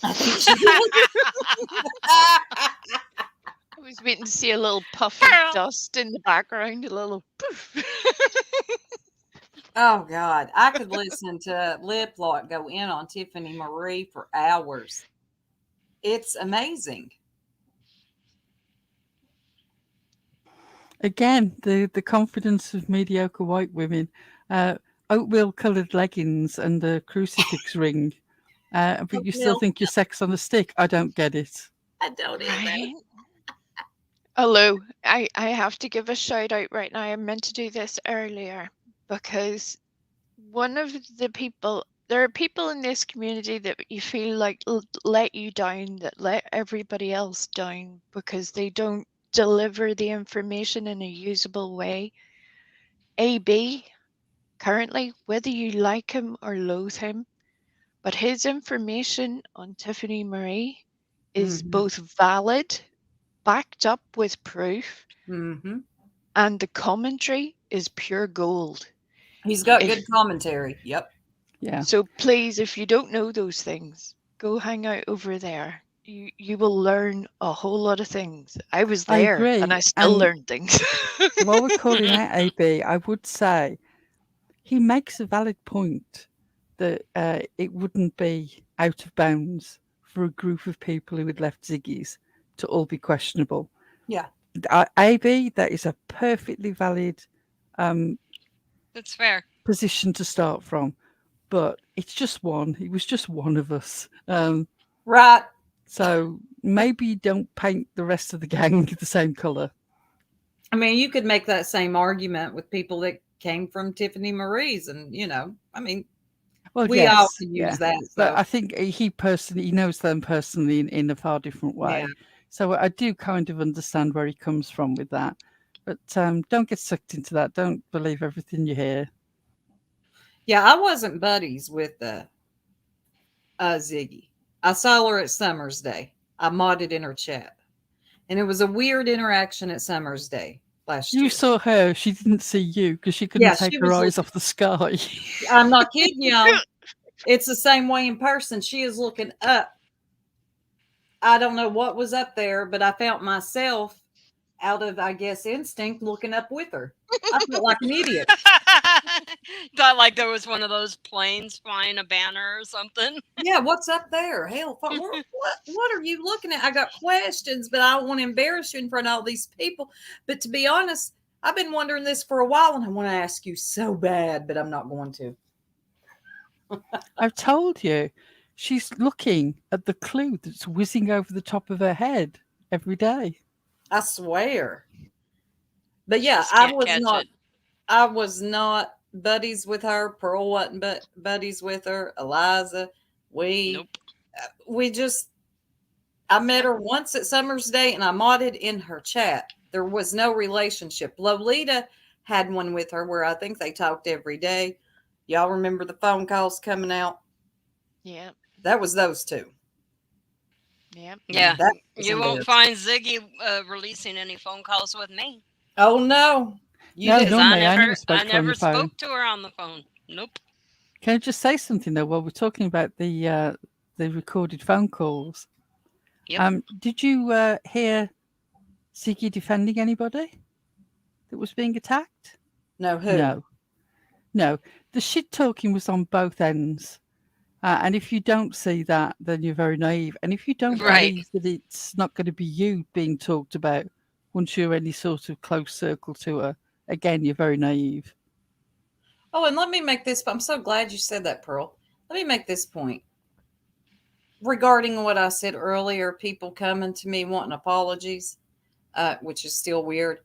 I think she did. I was waiting to see a little puff of dust in the background, a little poof. Oh God, I could listen to lip lock go in on Tiffany Marie for hours. It's amazing. Again, the confidence of mediocre white women, oatmeal coloured leggings and a crucifix ring, but you still Oatmeal. think you're sex on a stick. I don't get it. I don't either. Right? Hello, I have to give a shout out right now. I meant to do this earlier because one of the people, there are people in this community that you feel like let you down, that let everybody else down because they don't deliver the information in a usable way. AB, currently, whether you like him or loathe him, but his information on Tiffany Marie is Mhm. both valid, backed up with proof, Mm-hmm. and the commentary is pure gold. He's got If- good commentary. Yep. Yeah. So please, if you don't know those things, go hang out over there. You will learn a whole lot of things. I was I there agree. and I still And learn things. while we're calling out AB, I would say he makes a valid point that it wouldn't be out of bounds for a group of people who had left Ziggy's to all be questionable. Yeah. AB, that is a perfectly valid That's fair. position to start from, but it's just one. He was just one of us. Right. So maybe don't paint the rest of the gang the same color. I mean, you could make that same argument with people that came from Tiffany Marie's, and I mean, Well, we all yes, could yeah. use that. But So I think he knows them personally in a far different way. Yeah. So I do kind of understand where he comes from with that. But don't get sucked into that. Don't believe everything you hear. yeah, I wasn't buddies with Ziggy. I saw her at Summer's Day. I modded in her chat, and it was a weird interaction at Summer's Day last You year. saw her. She didn't see you because she couldn't Yeah, take she her was eyes off the sky. I'm not kidding y'all. It's the same way in person. She is looking up. I don't know what was up there, but I felt myself out of, I guess, instinct looking up with her. I felt like an idiot. Thought like there was one of those planes flying a banner or something. Yeah, what's up there? Hell, what are you looking at? I got questions, but I don't want to embarrass you in front of all these people. But to be honest, I've been wondering this for a while, and I want to ask you so bad, but I'm not going to. I've told you, she's looking at the clue that's whizzing over the top of her head every day. I swear. But yeah, Just can't catch it. I was not buddies with her. Pearl wasn't buddies with her. Eliza, Nope. we just, I met her once at Summer's Day and I modded in her chat. There was no relationship. Lolita had one with her where I think they talked every day. Y'all remember the phone calls coming out? Yeah. That was those two. Yep. Yeah, That you won't find Ziggy releasing any phone calls with me. Oh no. You No, did. normally I never spoke I to her on never the phone. spoke to her on the phone. Nope. Can I just say something though? While we're talking about the recorded phone calls, Yep. did you hear Ziggy defending anybody that was being attacked? No, who? No. The shit talking was on both ends. And if you don't see that, then you're very naive. And if you don't Right. believe that it's not going to be you being talked about once you're any sort of close circle to her, again, you're very naive. Oh, and let me make this. I'm so glad you said that, Pearl. Let me make this point regarding what I said earlier. People coming to me wanting apologies, which is still weird.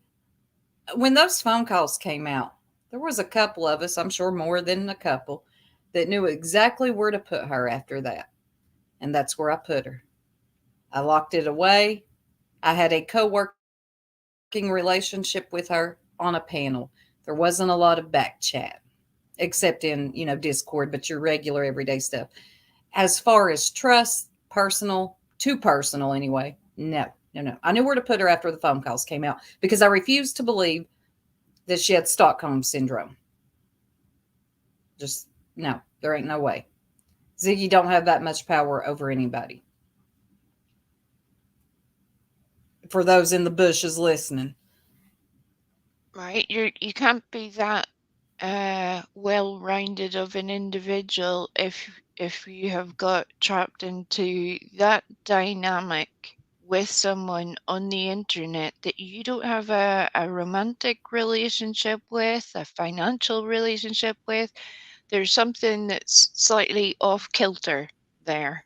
When those phone calls came out, there was a couple of us, I'm sure more than a couple, that knew exactly where to put her after that. And that's where I put her. I locked it away. I had a co-working relationship with her on a panel. There wasn't a lot of back chat, except in, Discord, but your regular everyday stuff. As far as trust, too personal anyway, no. I knew where to put her after the phone calls came out because I refused to believe that she had Stockholm syndrome. Just, no, there ain't no way. Ziggy don't have that much power over anybody. For those in the bushes listening. Right, you can't be that well-rounded of an individual if you have got trapped into that dynamic with someone on the internet that you don't have a romantic relationship with, a financial relationship with. There's something that's slightly off kilter there.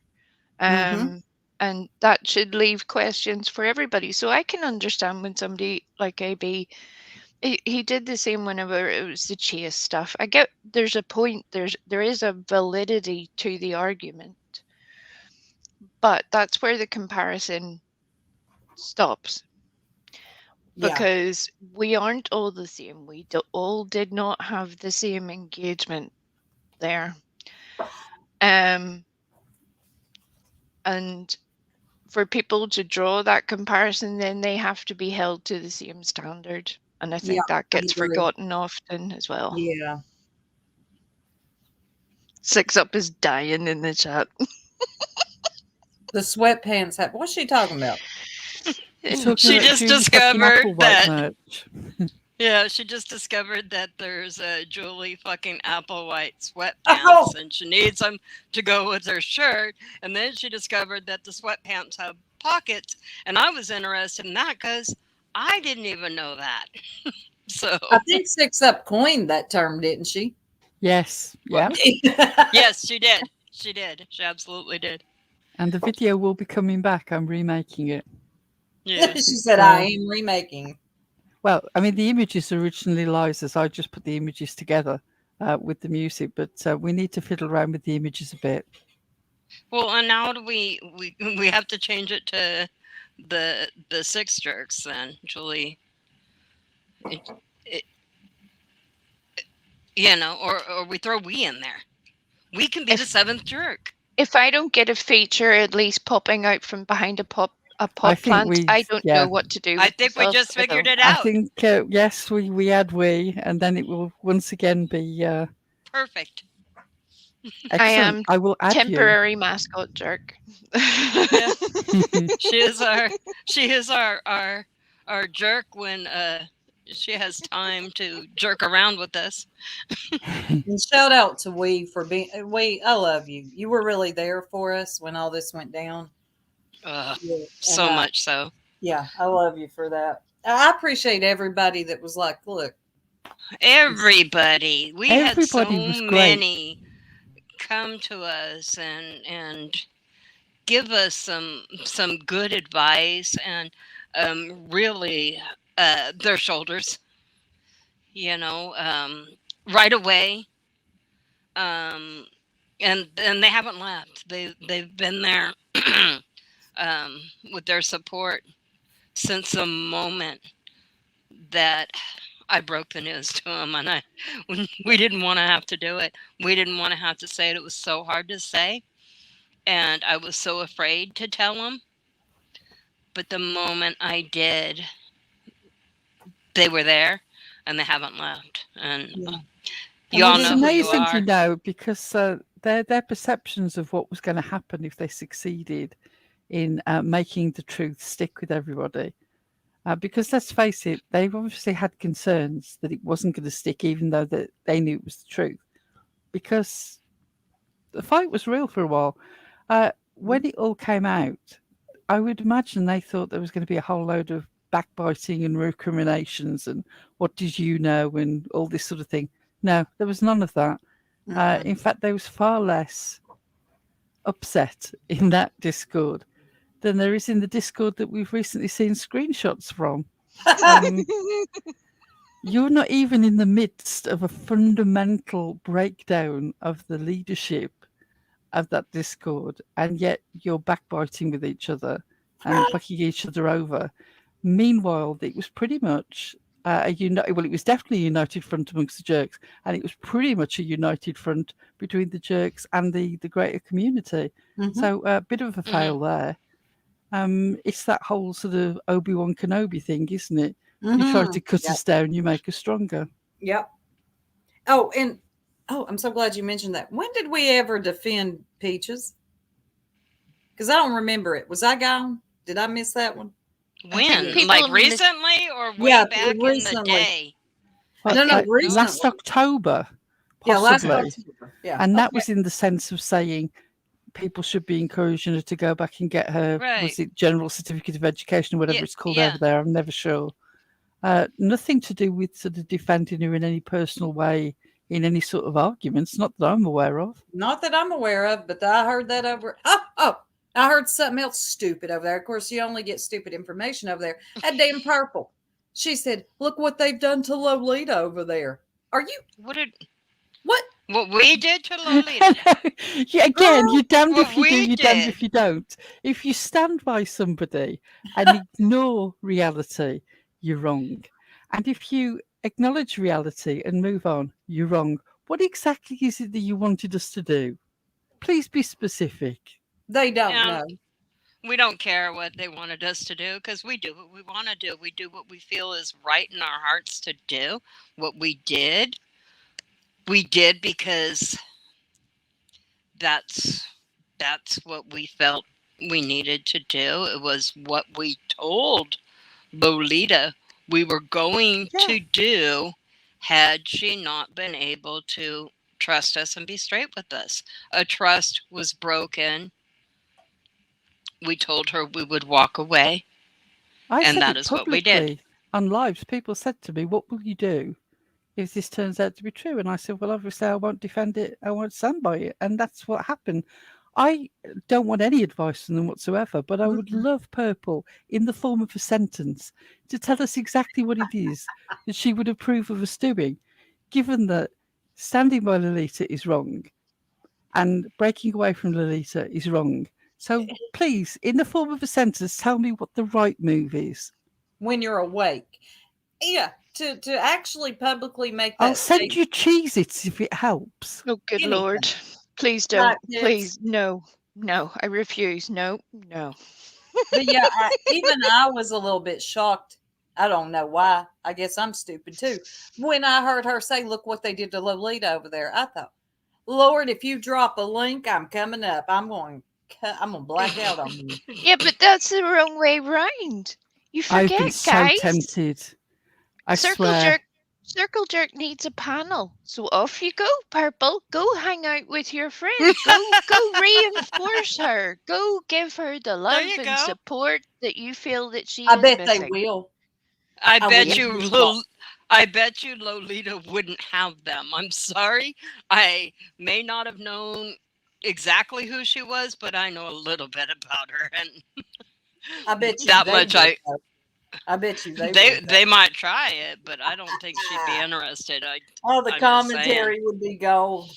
Mhm. And that should leave questions for everybody. So I can understand when somebody like AB, he did the same whenever it was the chase stuff. I get there's a point, there is a validity to the argument, but that's where the comparison stops. Yeah. Because we aren't all the same. We all did not have the same engagement there. And for people to draw that comparison, then they have to be held to the same standard. And I think that I gets agree. forgotten often as well. Yeah. Six Up is dying in the chat. The sweatpants hat. What's she talking about? You're talking She about just Julie fucking discovered Applewhite that. merch. Yeah, she just discovered that there's a Julie fucking Applewhite sweatpants, Oh! and she needs them to go with her shirt. And then she discovered that the sweatpants have pockets, and I was interested in that because I didn't even know that. So I think Six Up coined that term, didn't she? Yes, yeah. yes, she did. She did. She absolutely did. And the video will be coming back. I'm remaking it. Yeah. She said, I am remaking. Well, I mean, the images are originally Liza's. I just put the images together with the music, but we need to fiddle around with the images a bit. Well, and now do we have to change it to the six jerks then, Julie. Or we throw we in there. We can be the seventh jerk. If I don't get a feature at least popping out from behind a pot plant, I don't know what to do. I think we just figured it out. I think yes, we add we, and then it will once again be perfect. Excellent. I will add temporary mascot jerk. Yeah. She is our jerk when she has time to jerk around with us. And shout out to we for being I love you. You were really there for us when all this went down. So much so. Yeah, I love you for that. I appreciate everybody that was like, look. Everybody. We had so was many come to us and give us some good advice and really their shoulders, right away. And they haven't left. They've been there with their support since the moment that I broke the news to them, and we didn't want to have to do it. We didn't want to have to say it. It was so hard to say, and I was so afraid to tell them but the moment I did, they were there, and they haven't left. And you all It's know who you amazing, are. because their perceptions of what was going to happen if they succeeded in making the truth stick with everybody. Because let's face it, they've obviously had concerns that it wasn't going to stick, even though that they knew it was the truth. Because the fight was real for a while. When it all came out, I would imagine they thought there was going to be a whole load of backbiting and recriminations and what did you know and all this sort of thing. No, there was none of that. In fact, there was far less upset in that Discord than there is in the Discord that we've recently seen screenshots from. You're not even in the midst of a fundamental breakdown of the leadership of that Discord, and yet you're backbiting with each other and fucking each other over. Meanwhile, it was pretty much it was definitely a united front amongst the jerks, and it was pretty much a united front between the jerks and the greater community. So a bit of a fail there. It's that whole sort of Obi-Wan Kenobi thing, isn't it? You try to cut us down, you make us stronger. Yep. Oh, and I'm so glad you mentioned that. When did we ever defend Peaches? Because I don't remember it. Was I gone? Did I miss that one? When? Like recently or way back recently. in the day? No, recently. Last October. Possibly. Yeah, last October. Yeah. And that was in the sense of saying people should be encouraging her to go back and get her, was it General Certificate of Education or whatever it's called over there? I'm never sure. Nothing to do with sort of defending her in any personal way in any sort of arguments, not that I'm aware of. Not that I'm aware of, but I heard that over. I heard something else stupid over there. Of course, you only get stupid information over there. That damn Purple. She said, "Look what they've done to Lolita over there." Are you? What? What we did to Lolita? Again, you're damned if you do, you're damned if you don't. If you stand by somebody and ignore reality, you're wrong. And if you acknowledge reality and move on, you're wrong. What exactly is it that you wanted us to do? Please be specific. They don't know. We don't care what they wanted us to do because we do what we want to do. We do what we feel is right in our hearts to do. What we did because that's what we felt we needed to do. It was what we told Lolita we were going to do had she not been able to trust us and be straight with us. A trust was broken. We told her we would walk away. And that is what we did. On lives, people said to me, "What will you do if this turns out to be true?" And I said, "Well, obviously I won't defend it. I won't stand by it." And that's what happened. I don't want any advice from them whatsoever, but I would love Purple, in the form of a sentence, to tell us exactly what it is that she would approve of us doing, given that standing by Lolita is wrong and breaking away from Lolita is wrong. So please, in the form of a sentence, tell me what the right move is. When you're awake. Yeah, to actually publicly make that I'll send you Cheez-Its if it helps. Oh, good Lord. Please don't. Please, no. I refuse. No. But yeah, even I was a little bit shocked. I don't know why. I guess I'm stupid too. When I heard her say, "Look what they did to Lolita over there," I thought, Lord, if you drop a link, I'm coming up. I'm going to black out on you. Yeah, but that's the wrong way round. You forget, I've been so tempted. I swear. Circle Jerk needs a panel. So off you go, Purple. Go hang out with your friends. Go reinforce her. Go give her the love and support that you feel that she is missing. They will. I bet you Lolita wouldn't have them. I'm sorry. I may not have known exactly who she was, but I know a little bit about her, and I bet you that much. I bet you they might try it, but I don't think she'd be interested. The commentary would be gold.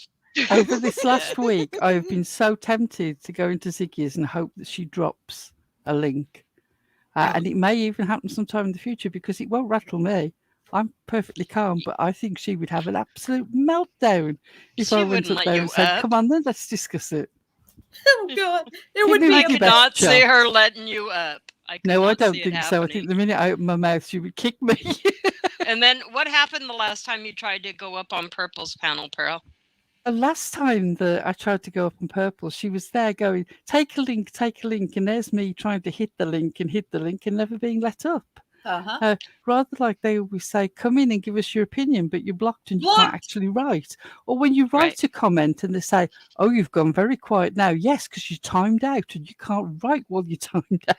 Over this last week, I've been so tempted to go into Ziggy's and hope that she drops a link. And it may even happen sometime in the future because it won't rattle me. I'm perfectly calm, but I think she would have an absolute meltdown if I went up there and said, "Come on, then let's discuss it." Oh God, it would be. I could not see her letting you up. I could No, I not don't see it think so. I happening. think the minute I open my mouth, she would kick me. And then what happened the last time you tried to go up on Purple's panel, Pearl? The last time that I tried to go up on Purple, she was there going, take a link, and there's me trying to hit the link and never being let up. Uh-huh. Rather like they always say, come in and give us your opinion, but you're blocked and you can't Blocked. actually write. Or when you write Right. a comment and they say, oh, you've gone very quiet now. Yes, because you're timed out and you can't write while you're timed out.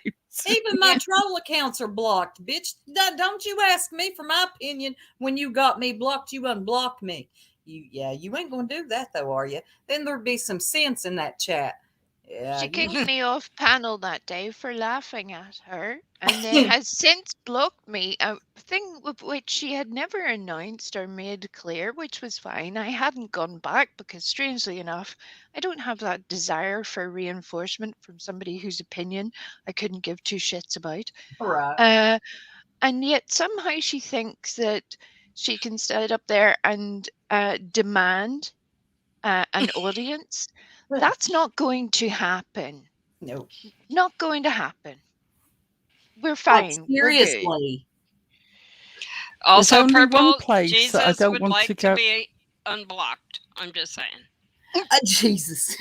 Even my troll accounts are blocked, bitch. Don't you ask me for my opinion when you got me blocked. You unblocked me. You ain't gonna do that though, are you? Then there'd be some sense in that chat. Yeah, She kicked me off panel that day for laughing at her, and then has since blocked me, a thing of which she had never announced or made clear, which was fine. I hadn't gone back because, strangely enough, I don't have that desire for reinforcement from somebody whose opinion I couldn't give two shits about. right. And yet somehow she thinks that she can stand up there and demand an audience. That's not going to happen. No. Not going to happen. We're fine. We're good. Seriously. Also, only one Purple, place that I Jesus don't would want like to to go- be unblocked. I'm just saying. Jesus.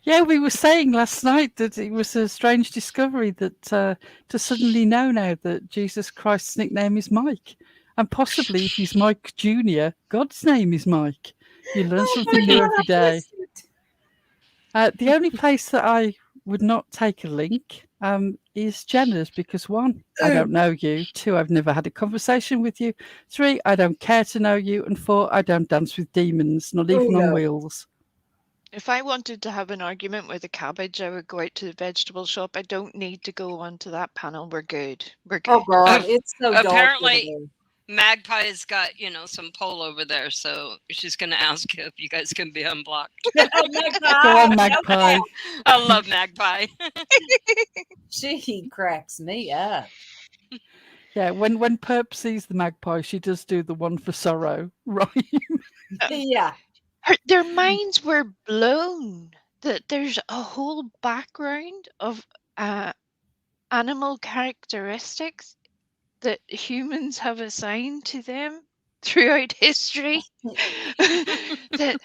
Yeah, we were saying last night that it was a strange discovery that to suddenly know now that Jesus Christ's nickname is Mike. And possibly if he's Mike Jr., God's name is Mike. You learn something new every day. The only place that I would not take a link is Jenna's because 1, I don't know you. 2, I've never had a conversation with you. 3, I don't care to know you. And 4, I don't dance with demons, not even on wheels. If I wanted to have an argument with a cabbage, I would go out to the vegetable shop. I don't need to go onto that panel. We're good. We're good. Oh God, it's so dark. Apparently- over Magpie's got, some pull over there, so she's going to ask if you guys can be unblocked. there. Oh, Magpie. Go on, Magpie. I love Magpie. She cracks me up. Yeah, when Perp sees the magpie, she does do the one for sorrow, right? Yeah. Their minds were blown that there's a whole background of animal characteristics that humans have assigned to them throughout history. that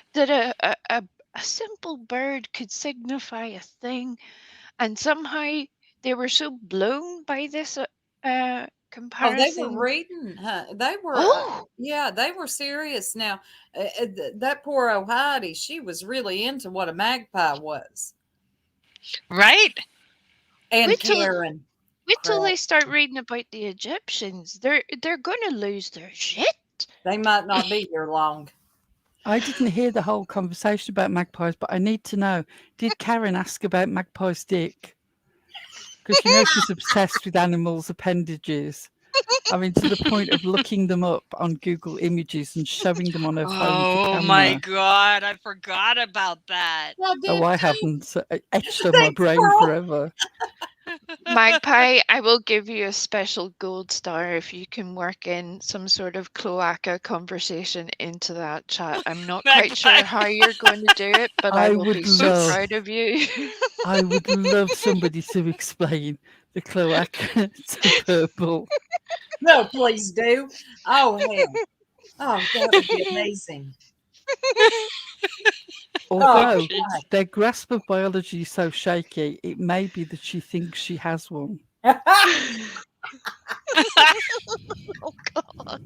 a simple bird could signify a thing, and somehow they were so blown by this comparison. Oh, they were reading. They were. Oh! Yeah, they were serious. Now, that poor Ohio, she was really into what a magpie was. Right? And Wait till- Karen. Wait till Crap. they start reading about the Egyptians. They're going to lose their shit. They might not be here long. I didn't hear the whole conversation about magpies, but I need to know, did Karen ask about Magpie's dick? Because she's obsessed with animals' appendages. I mean, to the point of looking them up on Google Images and showing them on her phone to Oh camera. my God, I forgot about that. Oh, I haven't. Etched on my brain forever. Magpie, I will give you a special gold star if you can work in some sort of cloaca conversation into that chat. I'm not quite sure Magpie. how you're going to do it, but I will would be so love- proud of you. I would love somebody to explain the cloaca to Purple. No, please do. Oh, hell. Oh, that would be amazing. Although God. their grasp of biology is so shaky, it may be that she thinks she has one. Oh, God.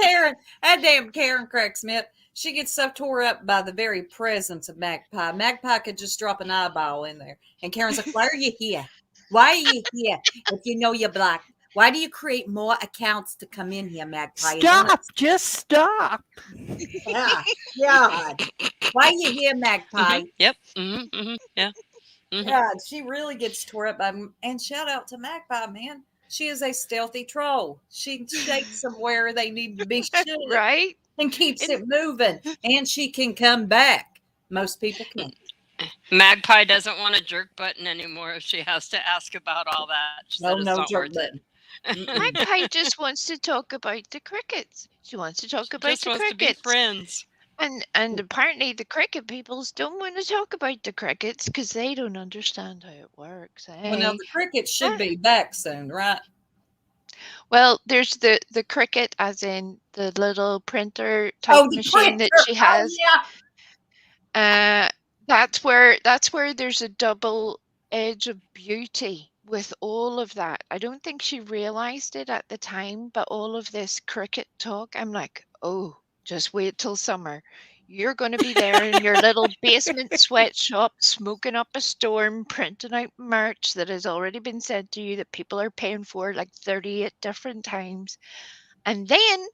Karen, that damn Karen cracks me up. She gets so tore up by the very presence of Magpie. Magpie could just drop an eyeball in there. And Karen's like, why are you here? Why are you here if you know you're black? Why do you create more accounts to come in here, Magpie? Stop! Just stop! Yeah. God. Why are you here, Magpie? Yep. Yeah. Mhm. God, she really gets tore up. And shout out to Magpie, man. She is a stealthy troll. She shakes them where they need to be shook Right? and keeps it moving. And she can come back. Most people can't. Magpie doesn't want a jerk button anymore if she has to ask about all that. She said it's No not jerk worth button. it. Magpie just wants to talk about the crickets. She wants to talk about Just the wants to be crickets. friends. And apparently the cricket peoples don't want to talk about the crickets because they don't understand how it works. Well, no, Eh? the cricket should be back soon, right? Well, there's the cricket, as in the little printer type machine that she has. Oh, yeah. That's where there's a double edge of beauty with all of that. I don't think she realized it at the time, but all of this cricket talk, I'm like, oh, just wait till summer. You're going to be there in your little basement sweatshop, smoking up a storm, printing out merch that has already been sent to you that people are paying for like 38 different times. And then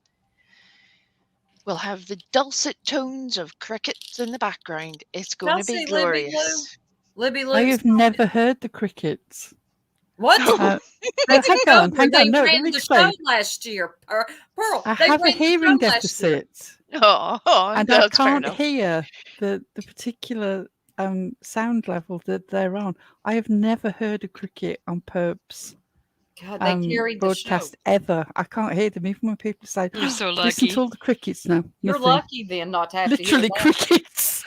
we'll have the dulcet tones of crickets in the background. It's going Y'all to be see Libby Lou? glorious. Libby Lou. I have never heard the crickets. What? Hang on. They No, let ran me the explain. show last year. Pearl, I they have a ran the hearing show last year. deficit, Oh, and I that's fair can't enough. hear the particular sound level that they're on. I have never heard a cricket on Perp's God, they carried the show. broadcast ever. I can't hear them, even when people say, You're so listen lucky. to all the crickets now. You're Nothing. lucky then not to have Literally to hear that. crickets.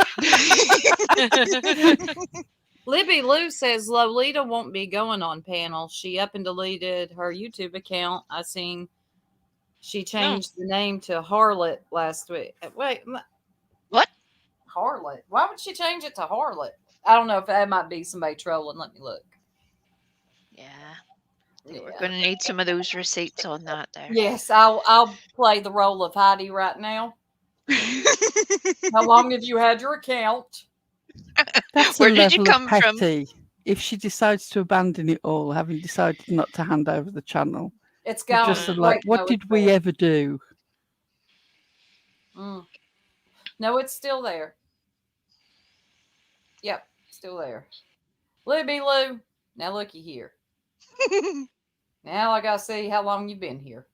Libby Lou says Lolita won't be going on panel. She up and deleted her YouTube account. I seen she changed the name to Harlot last week. Wait, What? Harlot? Why would she change it to Harlot? I don't know if that might be somebody trolling. Let me look. Yeah. We're going to need some of those receipts on that there. Yes, I'll play the role of Heidi right now. How long have you had your account? That's Where a did you level come of from? petty. If she decides to abandon it all, having decided not to hand over the channel, It's you're gone. just sort of like, Wait, what no, did it's we there. ever do? No, it's still there. Yep, still there. Libby Lou, now looky here. Now I gotta see how long you've been here.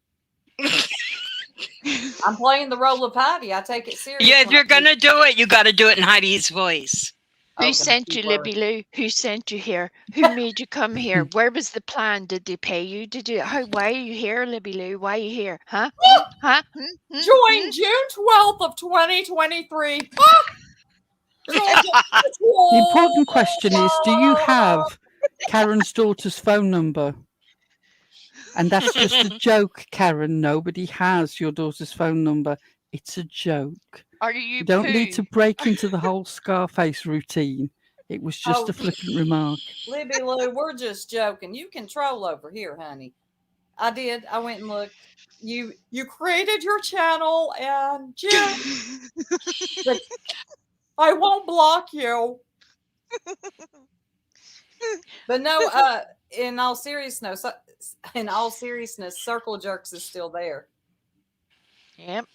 I'm playing the role of Heidi. I take it seriously. Yeah, if you're gonna do it, you got to do it in Heidi's voice. Who sent you, Libby Lou? Who sent you here? Who made you come here? Where was the plan? Did they pay you to do it? Why are you here, Libby Lou? Why are you here? Huh? Huh? Join June 12th of 2023. The important question is, do you have Karen's daughter's phone number? And that's just a joke, Karen. Nobody has your daughter's phone number. It's a joke. Are you You don't need to break into the whole Scarface routine. It was just a flippant remark. Libby Lou, we're just joking. You can troll over here, honey. I did. I went and looked. You created your channel, and Jim, but I won't block you. But no, in all seriousness, Circle Jerks is still there. Yep.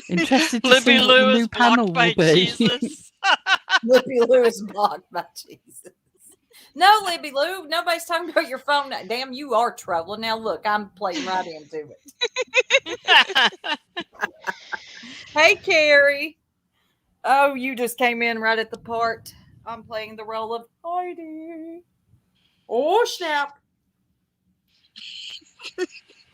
Interested to Libby see what Lou the is new panel blocked will by be. Jesus. Libby Lou is blocked by Jesus. No, Libby Lou, nobody's talking about your phone. Damn, you are troubling. Now look, I'm playing right into it. Hey, Carrie. Oh, you just came in right at the part. I'm playing the role of Heidi. Oh, snap.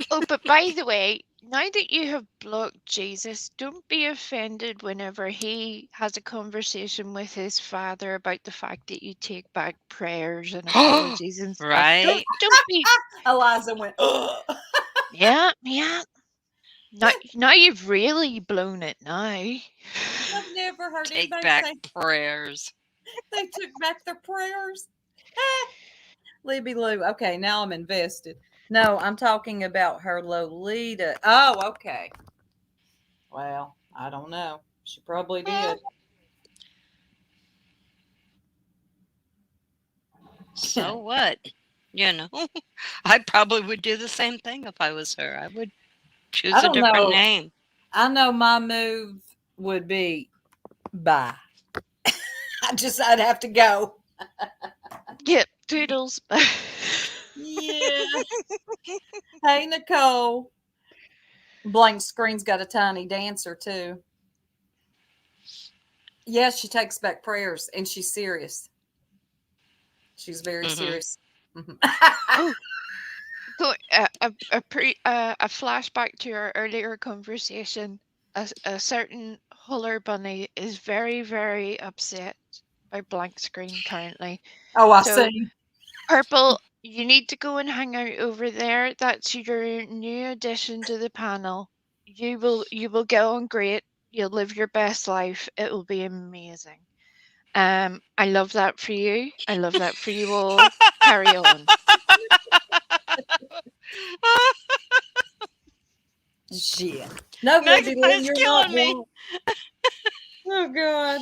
Oh, but by the way, now that you have blocked Jesus, don't be offended whenever he has a conversation with his father about the fact that you take back prayers and apologies and stuff. Right? Don't be. Eliza went, ugh. Yeah. Now you've really blown it now. I've never heard Take anybody back say prayers. they took back their prayers. Libby Lou. Okay, now I'm invested. No, I'm talking about her Lolita. Oh, okay. Well, I don't know. She probably did. So what? You know, I probably would do the same thing if I was her. I would choose a different name. I know my move would be bye. I'd have to go. Yep, toodles. Yeah. Hey, Nicole. Blank Screen's got a tiny dancer too. Yes, she takes back prayers and she's serious. She's very serious. Oh, a flashback to our earlier conversation. a certain Huller bunny is very, very upset by blank screen currently. Oh, I So, see. Purple, you need to go and hang out over there. That's your new addition to the panel. You will get on great. You'll live your best life. It will be amazing. I love that for you. I love that for you all. Carry on. Shit. No, Lizzie Lou, Magpie's you're killing not me. wrong. Oh, God.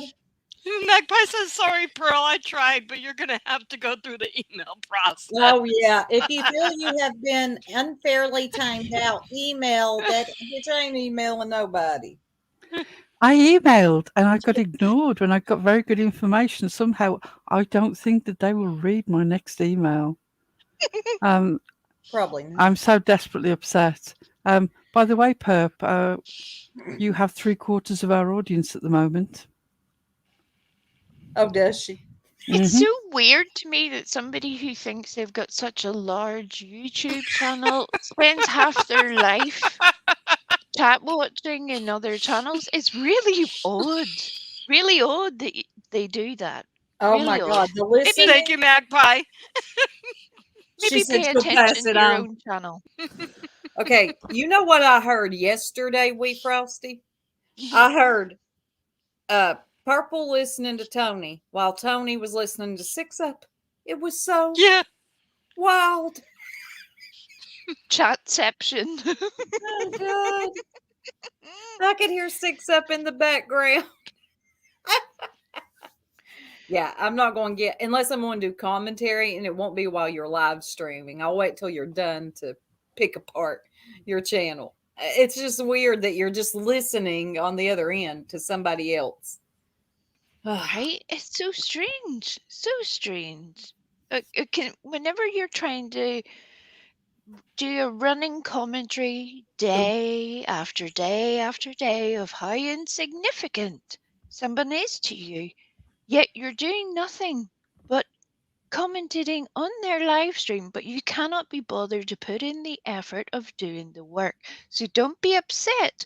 Magpie says, sorry, Pearl, I tried, but you're going to have to go through the email process. Oh, yeah. If you feel you have been unfairly timed out, email that. You ain't emailing nobody. I emailed and I got ignored when I got very good information. Somehow, I don't think that they will read my next email. Probably not. I'm so desperately upset. By the way, Perp, you have 3/4 of our audience at the moment. Oh, does she? It's so weird to me that somebody who thinks they've got such a large YouTube channel spends half their life chat watching in other channels. It's really odd that they do that. Oh, Really my odd. God. The listening. Thank you, Magpie. Maybe said pay she'll pass attention it to your on. own channel. Okay, you know what I heard yesterday, Wee Frosty? I heard Purple listening to Tony while Tony was listening to Six Up. It was so wild. Chatception. Oh, God. I could hear Six Up in the background. Yeah, I'm not going to get, unless I'm going to do commentary, and it won't be while you're live streaming. I'll wait till you're done to pick apart your channel. It's just weird that you're just listening on the other end to somebody else. Right? It's so strange. So strange. Whenever you're trying to do a running commentary day after day after day of how insignificant someone is to you, yet you're doing nothing but commentating on their live stream, but you cannot be bothered to put in the effort of doing the work. So don't be upset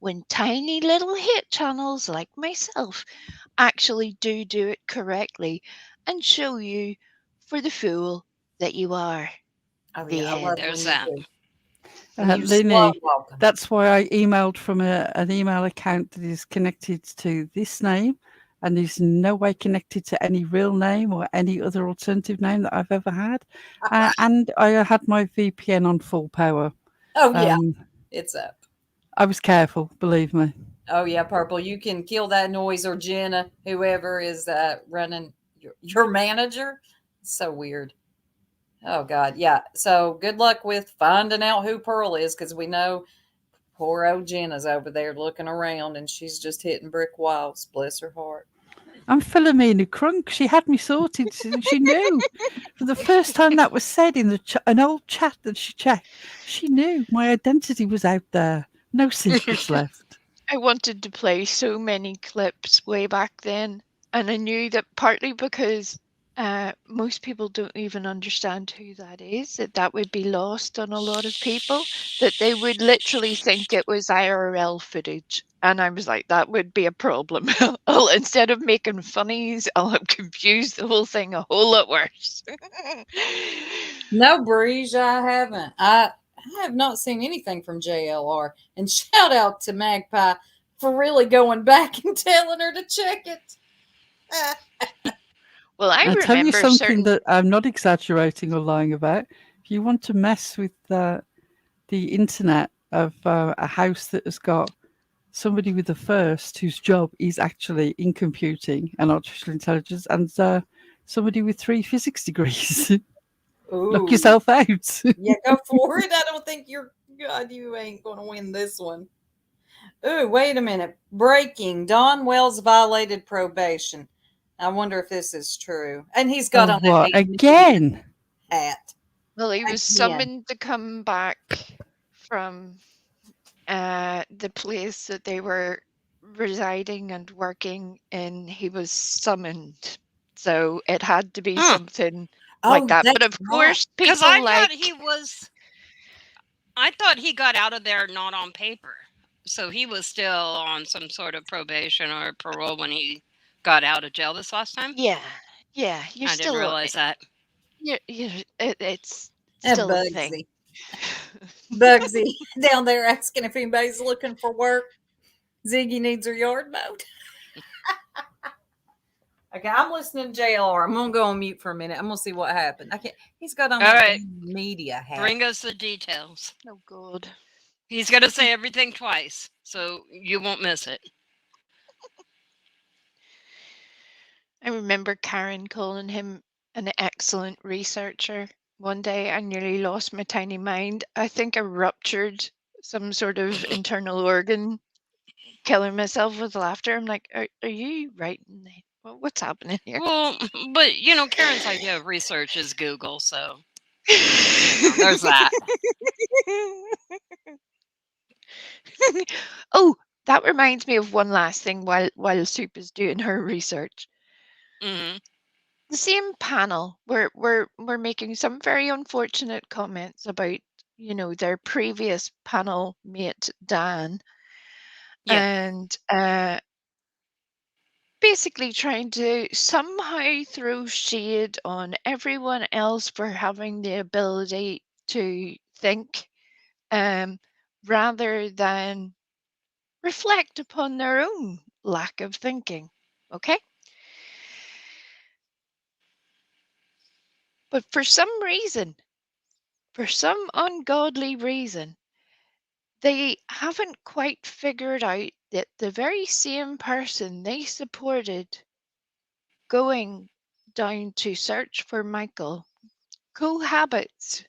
when tiny little hit channels like myself actually do it correctly and show you for the fool that you are. Oh, The yeah, I love end. There's when that. you do. Linny, that's why I emailed from an email account that is connected to this name and is in no way connected to any real name or any other alternative name that I've ever had. And I had my VPN on full power. Oh, yeah. It's up. I was careful, believe me. Oh, yeah, Purple. You can kill that noise, or Jenna, whoever is running your manager. It's so weird. Oh, God. Yeah. So good luck with finding out who Pearl is, because we know poor old Jenna's over there looking around and she's just hitting brick walls. Bless her heart. I'm Philomena Crunk. She had me sorted. She knew. For the first time that was said in an old chat that she checked, she knew my identity was out there. No secrets left. I wanted to play so many clips way back then, and I knew that partly because most people don't even understand who that is, that would be lost on a lot of people, that they would literally think it was IRL footage. And I was like, that would be a problem. Instead of making funnies, I'll have confused the whole thing a whole lot worse. No, Breeze, I haven't. I have not seen anything from JLR. And shout out to Magpie for really going back and telling her to check it. Well, I I'll tell you remember something that I'm not exaggerating or lying about. If you want to mess with the internet of a house that has got somebody with a first whose job is actually in computing and artificial intelligence, and somebody with 3 physics degrees, look yourself out. Yeah, go for it. I don't think you ain't going to win this one. Ooh, wait a minute. Breaking. Don Wells violated probation. I wonder if this is true. And he's got on what again? Hat. Well, he was summoned to come back from the place that they were residing and working in. He was summoned, so it had to be something like that. But of course, because I thought he got out of there not on paper. So he was still on some sort of probation or parole when he got out of jail this last time? Yeah, yeah. You're I didn't still realize that. it's And still a thing. Bugsy. Bugsy down there asking if anybody's looking for work. Ziggy needs her yard mowed. Okay, I'm listening to JLR. I'm gonna go on mute for a minute. I'm gonna see what happened. I can't. He's got on All that right. damn media hat. Bring us the details. Oh God. He's going to say everything twice, so you won't miss it. I remember Karen calling him an excellent researcher. One day I nearly lost my tiny mind. I think I ruptured some sort of internal organ, killing myself with laughter. I'm like, are you writing? What's happening here? Well, but Karen's idea of research is Google, so there's that. Oh, that reminds me of one last thing while Soup is doing her research. Hmm. The same panel we're making some very unfortunate comments about their previous panel mate Dan, Yeah. and basically trying to somehow throw shade on everyone else for having the ability to think, rather than reflect upon their own lack of thinking. Okay. But for some ungodly reason, they haven't quite figured out that the very same person they supported going down to search for Michael cohabits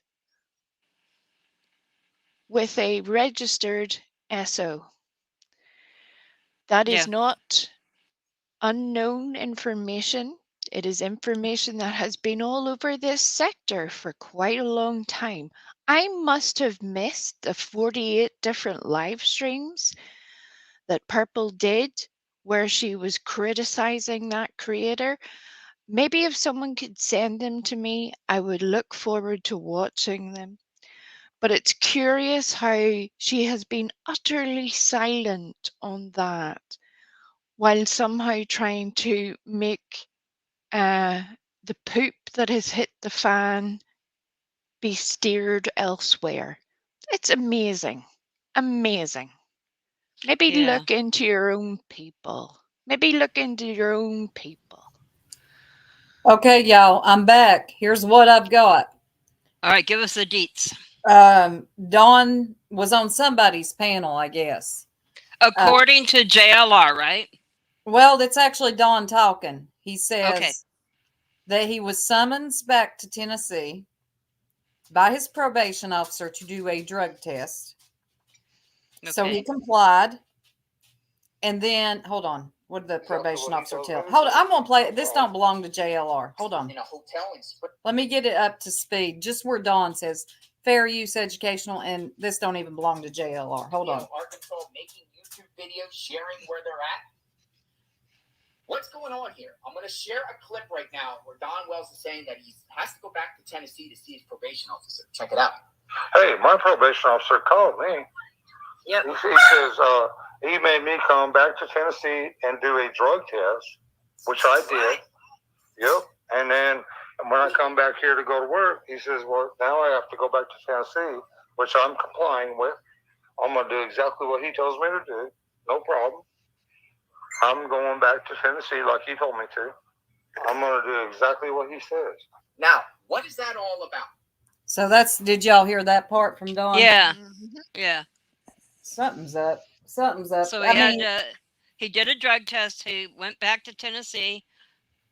with a registered SO. That is Yeah. not unknown information. It is information that has been all over this sector for quite a long time. I must have missed the 48 different live streams that Purple did where she was criticizing that creator. Maybe if someone could send them to me, I would look forward to watching them. But it's curious how she has been utterly silent on that, while somehow trying to make the poop that has hit the fan be steered elsewhere. It's amazing. Amazing. Maybe Yeah. look into your own people. Maybe look into your own people. Okay, y'all, I'm back. Here's what I've got. All right, give us the deets. Dawn was on somebody's panel, I guess. According to JLR, right? Well, that's actually Don talking. He says Okay. that he was summoned back to Tennessee by his probation officer to do a drug test. Okay. So he complied. And then, hold on. What did the probation officer tell? Hold on. I'm going to play it. This don't belong to JLR. Hold on. Let me get it up to speed. Just where Don says fair use, educational, and this don't even belong to JLR. Hold on. Arkansas making YouTube videos, sharing where they're at. What's going on here? I'm going to share a clip right now where Don Wells is saying that he has to go back to Tennessee to see his probation officer. Check it out. Hey, my probation officer called me. Yep. He says he made me come back to Tennessee and do a drug test, which I did. Yep. And then when I come back here to go to work, he says, well, now I have to go back to Tennessee, which I'm complying with. I'm going to do exactly what he tells me to do. No problem. I'm going back to Tennessee like he told me to. I'm going to do exactly what he says. Now, what is that all about? So did y'all hear that part from Don? Yeah. Mm-hmm. Yeah. Something's up. Something's up. So he did a drug test. He went back to Tennessee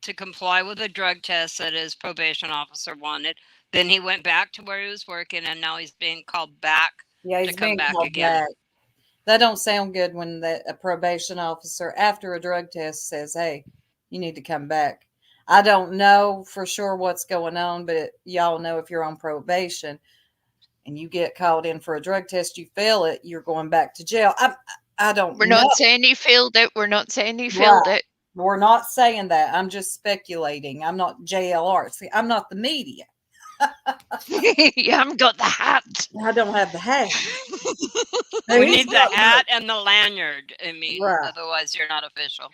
to comply with a drug test that his probation officer wanted. Then he went back to where he was working, and now he's being called back he's to come being back called again. back. That don't sound good when a probation officer after a drug test says, hey, you need to come back. I don't know for sure what's going on, but y'all know if you're on probation and you get called in for a drug test, you fail it, you're going back to jail. I don't We're know. not saying he failed it. We're not saying he failed it. We're not saying that. I'm just speculating. I'm not JLR. See, I'm not the media. You haven't got the hat. I don't have the hat. We He's need the got hat and the lanyard. I mean, Right. otherwise you're not official.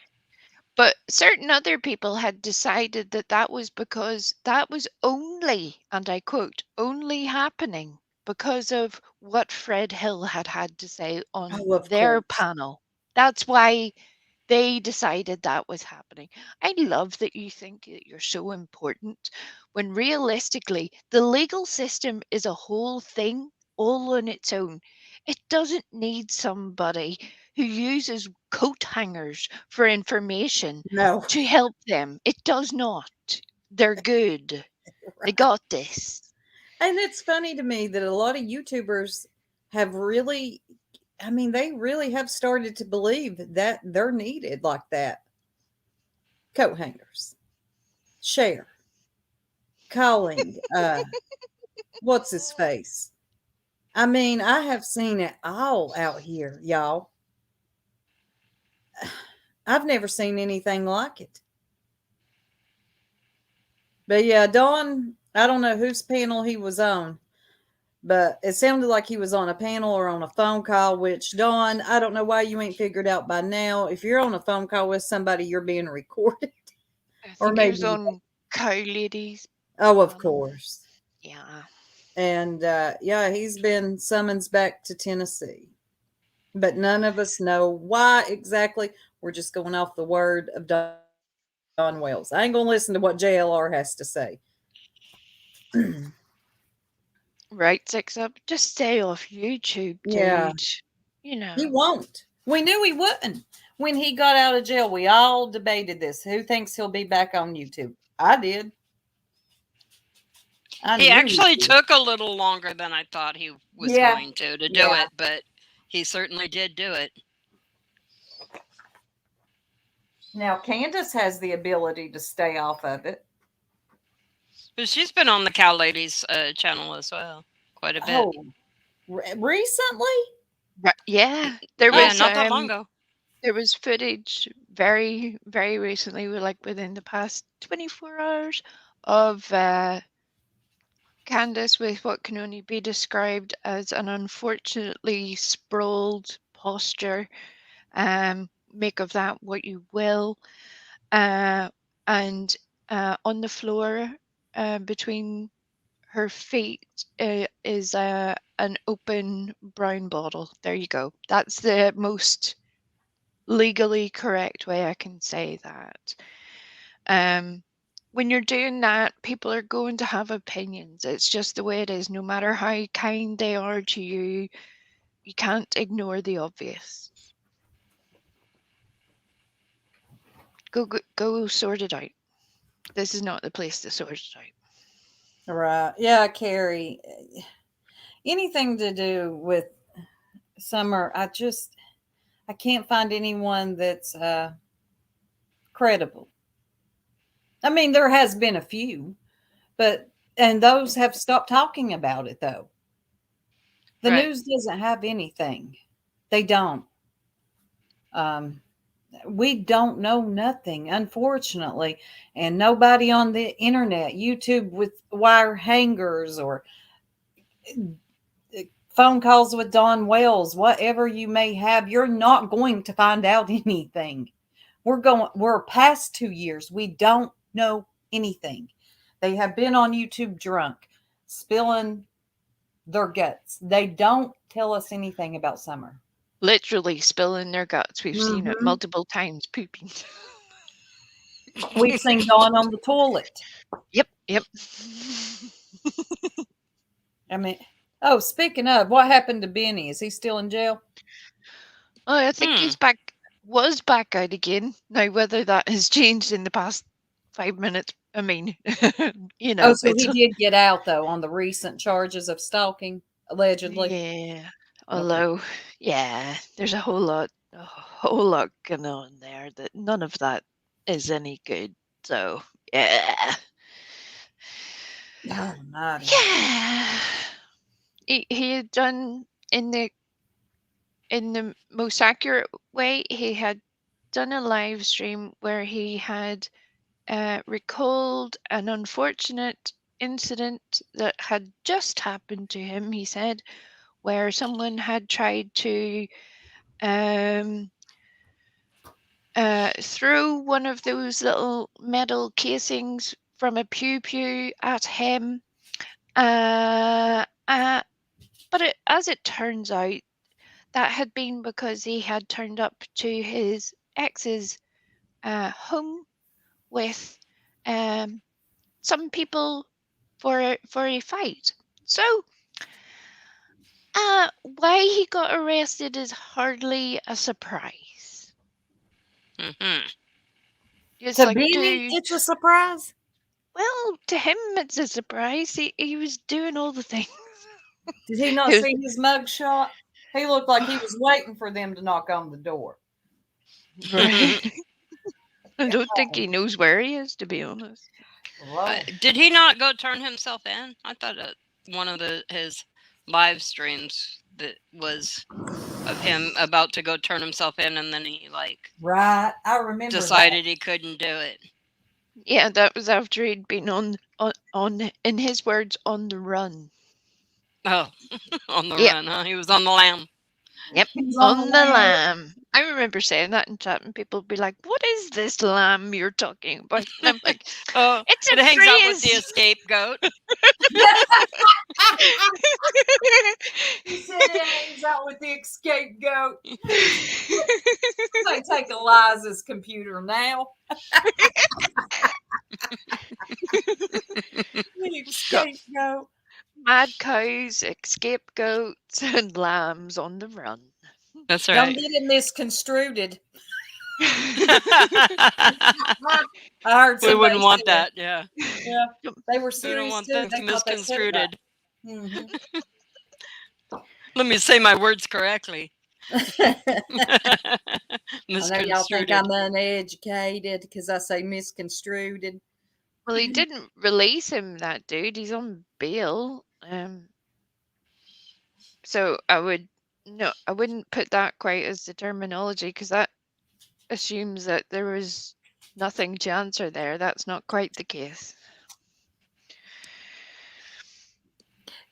But certain other people had decided that that was because that was only, and I quote, only happening because of what Fred Hill had had to say on Oh, of their course. panel. That's why they decided that was happening. I love that you think that you're so important when realistically the legal system is a whole thing all on its own. It doesn't need somebody who uses coat hangers for information No. to help them. It does not. They're good. They got this. And it's funny to me that a lot of YouTubers have really, I mean, they really have started to believe that they're needed like that. Coat hangers, share, calling, what's his face? I mean, I have seen it all out here, y'all. I've never seen anything like it. But yeah, Don, I don't know whose panel he was on, but it sounded like he was on a panel or on a phone call, which, Don, I don't know why you ain't figured out by now. If you're on a phone call with somebody, you're being recorded. I think Or he maybe. was on Cow Ladies. Oh, of course. Yeah. And yeah, he's been summoned back to Tennessee. But none of us know why exactly. We're just going off the word of Don Wells. I ain't going to listen to what JLR has to say. Right, Six Up. Just stay off YouTube, dude. Yeah. You know. He won't. We knew he wouldn't. When he got out of jail, we all debated this. Who thinks he'll be back on YouTube? I did. He actually took a little longer than I thought he was going to do it, but he certainly did do it. Now, Candace has the ability to stay off of it. But she's been on the Cow Ladies channel as well, quite a bit. Oh, recently? Right, yeah. There was not that long ago. There was footage very, very recently, like within the past 24 hours, of Candace with what can only be described as an unfortunately sprawled posture. Make of that what you will. And on the floor between her feet is an open brown bottle. There you go. That's the most legally correct way I can say that. When you're doing that, people are going to have opinions. It's just the way it is. No matter how kind they are to you, you can't ignore the obvious. Go sort it out. This is not the place to sort it out. Right. Yeah, Carrie. Anything to do with Summer, I can't find anyone that's credible. I mean, there has been a few, and those have stopped talking about it, though. The news doesn't have anything. They don't. We don't know nothing, unfortunately. And nobody on the internet, YouTube with wire hangers or phone calls with Don Wells, whatever you may have, you're not going to find out anything. We're past 2 years. We don't know anything. They have been on YouTube drunk, spilling their guts. They don't tell us anything about Summer. Literally spilling their guts. We've seen it multiple times, pooping. We've seen Dawn on the toilet. Yep. I mean, speaking of, what happened to Benny? Is he still in jail? Oh, I think he's was back out again. Now, whether that has changed in the past 5 minutes, I mean, you know. Oh, so he did get out, though, on the recent charges of stalking, allegedly. Yeah. Although, yeah, there's a whole lot going on there that none of that is any good. So, yeah. Oh, naughty. Yeah. He had done in the most accurate way, he had done a live stream where he had recalled an unfortunate incident that had just happened to him, he said, where someone had tried to throw one of those little metal casings from a pew at him. But as it turns out, that had been because he had turned up to his ex's home with some people for a fight. So why he got arrested is hardly a surprise. Mhm. It's To like, Benny, dude, it's a surprise. well, to him it's a surprise. He was doing all the things. Did he not He was- see his mugshot? He looked like he was waiting for them to knock on the door. Right. I don't think he knows where he is, to be honest. Whoa. Did he not go turn himself in? I thought one of his live streams that was of him about to go turn himself in, and then he Right. I remember decided he couldn't do it. Yeah, that was after he'd been on in his words, on the run. Oh, on the Yep. run, huh? He was on the lam. Yep, that. He was on the lamb. lamb. I remember saying that in chat, and people would be like, "What is this lamb you're talking about?" And I'm like, Oh, "It's a it hangs out with the phrase." scapegoat. He said it hangs out with the scapegoat. I take Eliza's computer now. The scapegoat. Mad cows, scapegoats, and lambs on the run. That's Don't right. get it misconstrued. We I heard somebody wouldn't want say, that. Yeah, Yeah, they were we don't serious want too. things They thought they said it right. misconstrued. Let me say my words correctly. I know y'all think Misconstrued. I'm uneducated because I say misconstrued. Well, he didn't release him, that dude. He's on bail. So I wouldn't put that quite as the terminology, because that assumes that there was nothing to answer there. That's not quite the case.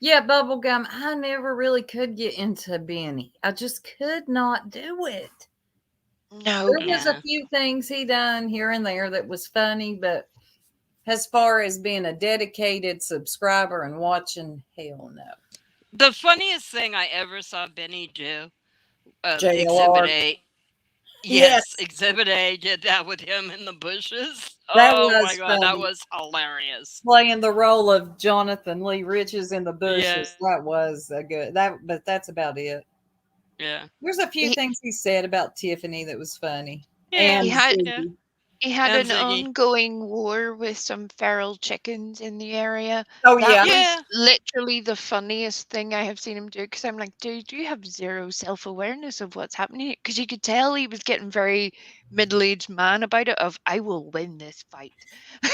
Yeah, bubblegum. I never really could get into Benny. I just could not do it. No. There was a Yeah. few things he done here and there that was funny, but as far as being a dedicated subscriber and watching, hell no. The funniest thing I ever saw Benny do, JLR. Exhibit A. Yes. Exhibit A did that with him in the bushes. That Oh my was god, that funny. was hilarious. Playing the role of Jonathan Lee Riches in the bushes. Yeah. That was a good but that's about it. Yeah. There's a few He- things he said about Tiffany that was funny. Yeah. And He had- Ziggy. He had And an Ziggy. ongoing war with some feral chickens in the area. Oh That yeah. was literally the funniest thing I have seen him do, because I'm like, dude, you have zero self-awareness of what's happening. Because you could tell he was getting very middle-aged man about it, of, I will win this fight.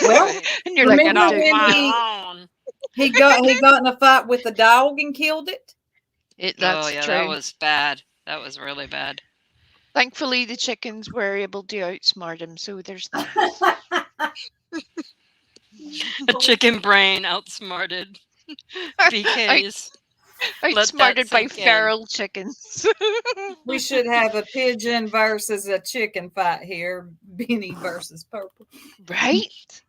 Well, Right. And you're like, remember I'm Not when doing my own. he got in a fight with a dog and killed it? That's Oh yeah, true. that was bad. That was really bad. Thankfully, the chickens were able to outsmart him, so there's that. A chicken brain outsmarted BK's. Outsmarted by sink in. feral chickens. We should have a pigeon versus a chicken fight here. Benny versus Purple. Right?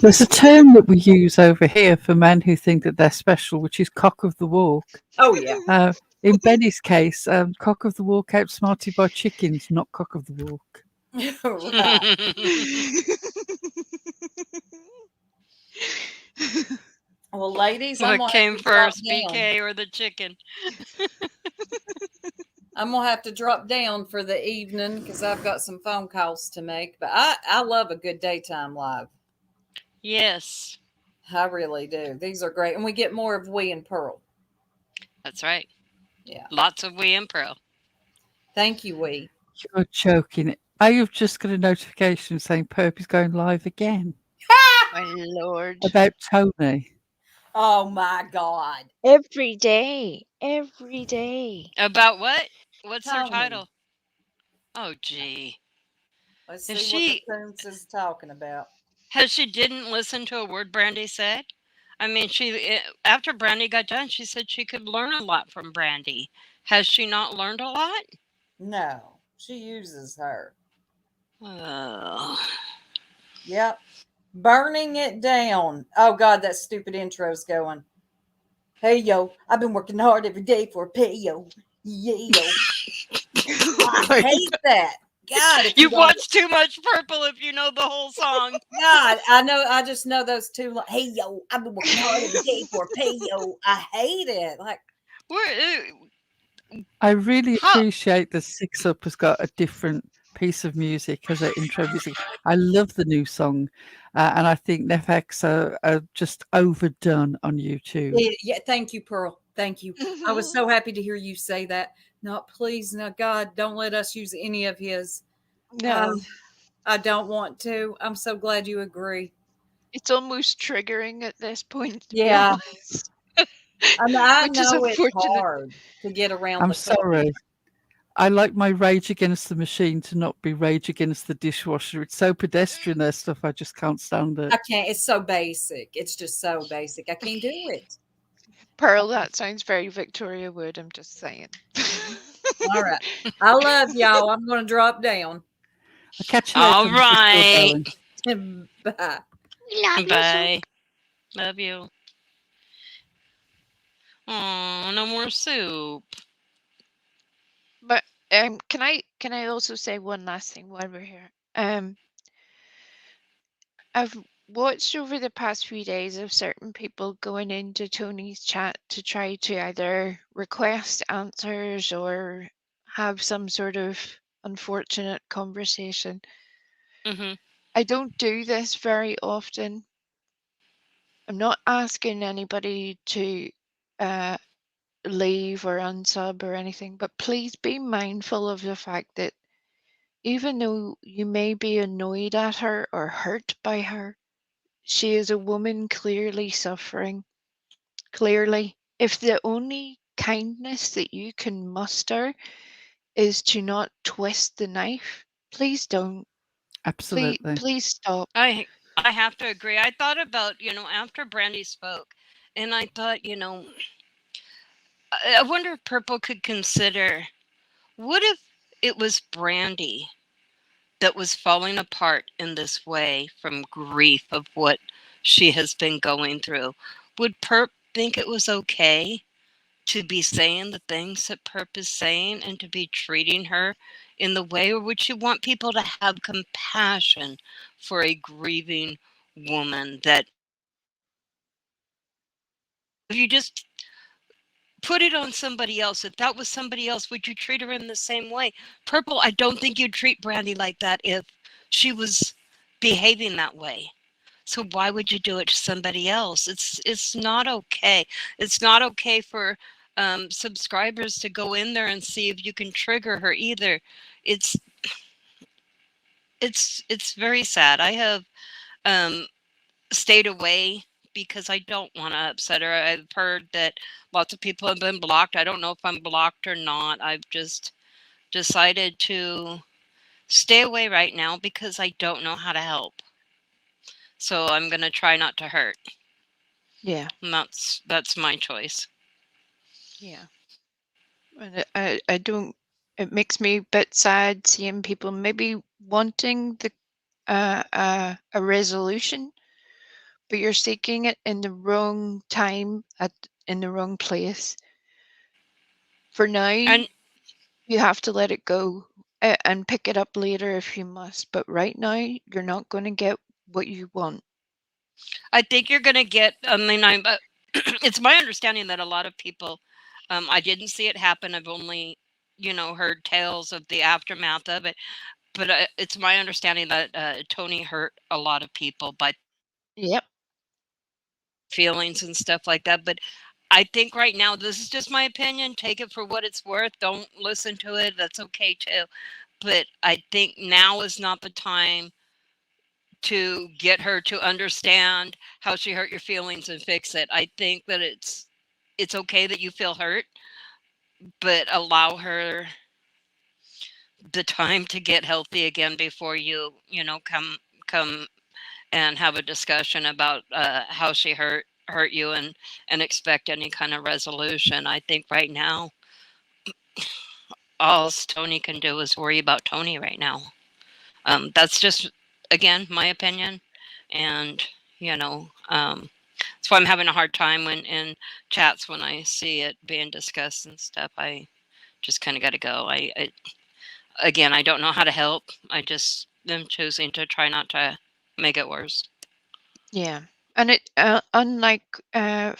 There's a term that we use over here for men who think that they're special, which is cock of the walk. Oh yeah. In Benny's case, cock of the walk outsmarted by chickens, not cock of the walk. Right. Well, ladies, I'm What gonna came have to drop first, down. BK or the chicken? I'm gonna have to drop down for the evening because I've got some phone calls to make. But I love a good daytime live. Yes, I really do. These are great, and we get more of We and Pearl. that's right. Yeah. Lots of We and Pearl. Thank you, We. You're joking. You've just got a notification saying Perp is going live again My lord. about Tony. Oh my God. Every day. Every day. About what? What's her Tony. title? Oh, gee. Let's Is see what the Coons is talking about. Has she didn't listen to a word Brandy said? I mean, after Brandy got done, she said she could learn a lot from Brandy. Has she not learned a lot? No, she uses her. Oh. Yep. Burning it down. Oh God, that stupid intro's going. Hey yo, I've been working hard every day for a pay yo. Yeah yo. I hate that. God, if you You've don't, watched too much Purple if you know the whole song. God, I know. I just know those two. Hey yo, I've been working hard every day for a pay yo. I hate it. Like, I really How? appreciate the Six Up has got a different piece of music as an intro music. I love the new song, and I think NFX are just overdone on YouTube. yeah. Thank you, Pearl. Thank you. I was so happy to hear you say that. No, please, no, God, don't let us use any of his. No, I don't want to. I'm so glad you agree. it's almost triggering at this point, to be Yeah. honest. I Which is know it's unfortunate. hard to get around I'm the sorry. I like my Rage Against the Machine to not be Rage Against the Dishwasher. It's so pedestrian, their stuff. I just can't stand it. I can't. It's so basic. It's just so basic. I can't do it. Pearl, that sounds very Victoria Wood, I'm just saying. All right. I love y'all. I'm going to drop down. I'll catch you later. All I'm just still right. going. Bye. Love you. Bye. Love you. Oh, no more soup. But can I also say one last thing while we're here? I've watched over the past few days of certain people going into Tony's chat to try to either request answers or have some sort of unfortunate conversation. Mm-hmm. I don't do this very often. I'm not asking anybody to leave or unsub or anything, but please be mindful of the fact that even though you may be annoyed at her or hurt by her, she is a woman clearly suffering. Clearly. If the only kindness that you can muster is to not twist the knife, please don't. Absolutely. Please stop. I have to agree. I thought about, after Brandy spoke, and I thought, I wonder if Purple could consider, what if it was Brandy that was falling apart in this way from grief of what she has been going through? Would Perp think it was okay to be saying the things that Perp is saying and to be treating her in the way, or would you want people to have compassion for a grieving woman? That if you just put it on somebody else, if that was somebody else, would you treat her in the same way? Purple, I don't think you'd treat Brandy like that if she was behaving that way. So why would you do it to somebody else? It's not okay. It's not okay for subscribers to go in there and see if you can trigger her either. It's very sad. I have stayed away because I don't want to upset her. I've heard that lots of people have been blocked. I don't know if I'm blocked or not. I've just decided to stay away right now because I don't know how to help. So I'm going to try not to hurt. Yeah. And that's my choice. Yeah. And I don't, it makes me a bit sad seeing people maybe wanting the a resolution, but you're seeking it in the wrong time in the wrong place. For now, And you have to let it go and pick it up later if you must. But right now, you're not going to get what you want. I think you're going to get, it's my understanding that a lot of people, I didn't see it happen. I've only, heard tales of the aftermath of it. But it's my understanding that Tony hurt a lot of people by Yep. feelings and stuff like that. But I think right now, this is just my opinion. Take it for what it's worth. Don't listen to it. That's okay too. But I think now is not the time to get her to understand how she hurt your feelings and fix it. I think that it's okay that you feel hurt, but allow her the time to get healthy again before you come and have a discussion about how she hurt you and expect any kind of resolution. I think right now all Tony can do is worry about Tony right now. That's just, again, my opinion. And, that's why I'm having a hard time when in chats when I see it being discussed and stuff. I just kind of got to go. Again, I don't know how to help. I just am choosing to try not to make it worse. Yeah, and it unlike a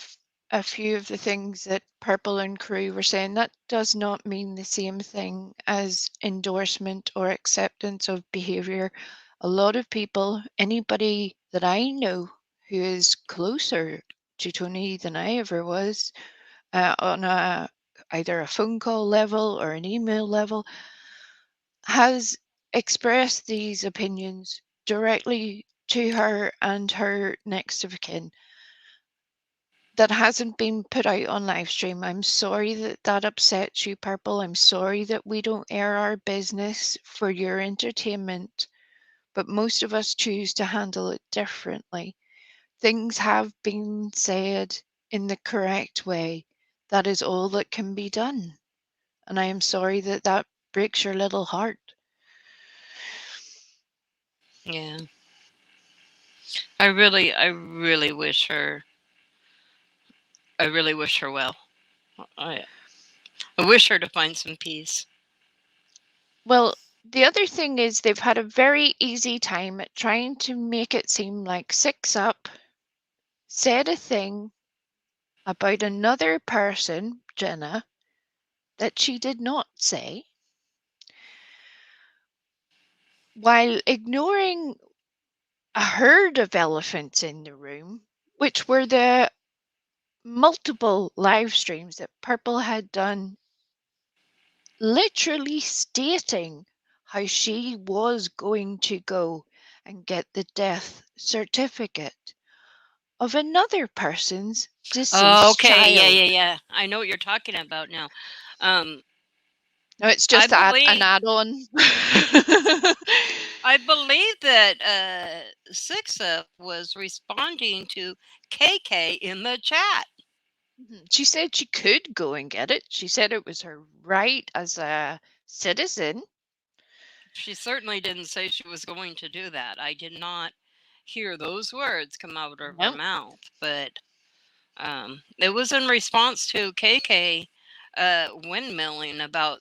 few of the things that Purple and crew were saying, that does not mean the same thing as endorsement or acceptance of behavior. A lot of people, anybody that I know who is closer to Tony than I ever was, on either a phone call level or an email level, has expressed these opinions directly to her and her next of kin. That hasn't been put out on live stream. I'm sorry that that upsets you, Purple. I'm sorry that we don't air our business for your entertainment, but most of us choose to handle it differently. Things have been said in the correct way. That is all that can be done. And I am sorry that that breaks your little heart. Yeah. I really wish her well. I wish her to find some peace. Well, the other thing is they've had a very easy time at trying to make it seem like Six Up said a thing about another person, Jenna, that she did not say, while ignoring a herd of elephants in the room, which were the multiple live streams that Purple had done, literally stating how she was going to go and get the death certificate of another person's deceased Okay, child. yeah. I know what you're talking about now. Um, No, it's just an believe- add-on. I believe that Sixa was responding to KK in the chat. She said she could go and get it. She said it was her right as a citizen. She certainly didn't say she was going to do that. I did not hear those words come out of her Nope. mouth, but it was in response to KK windmilling about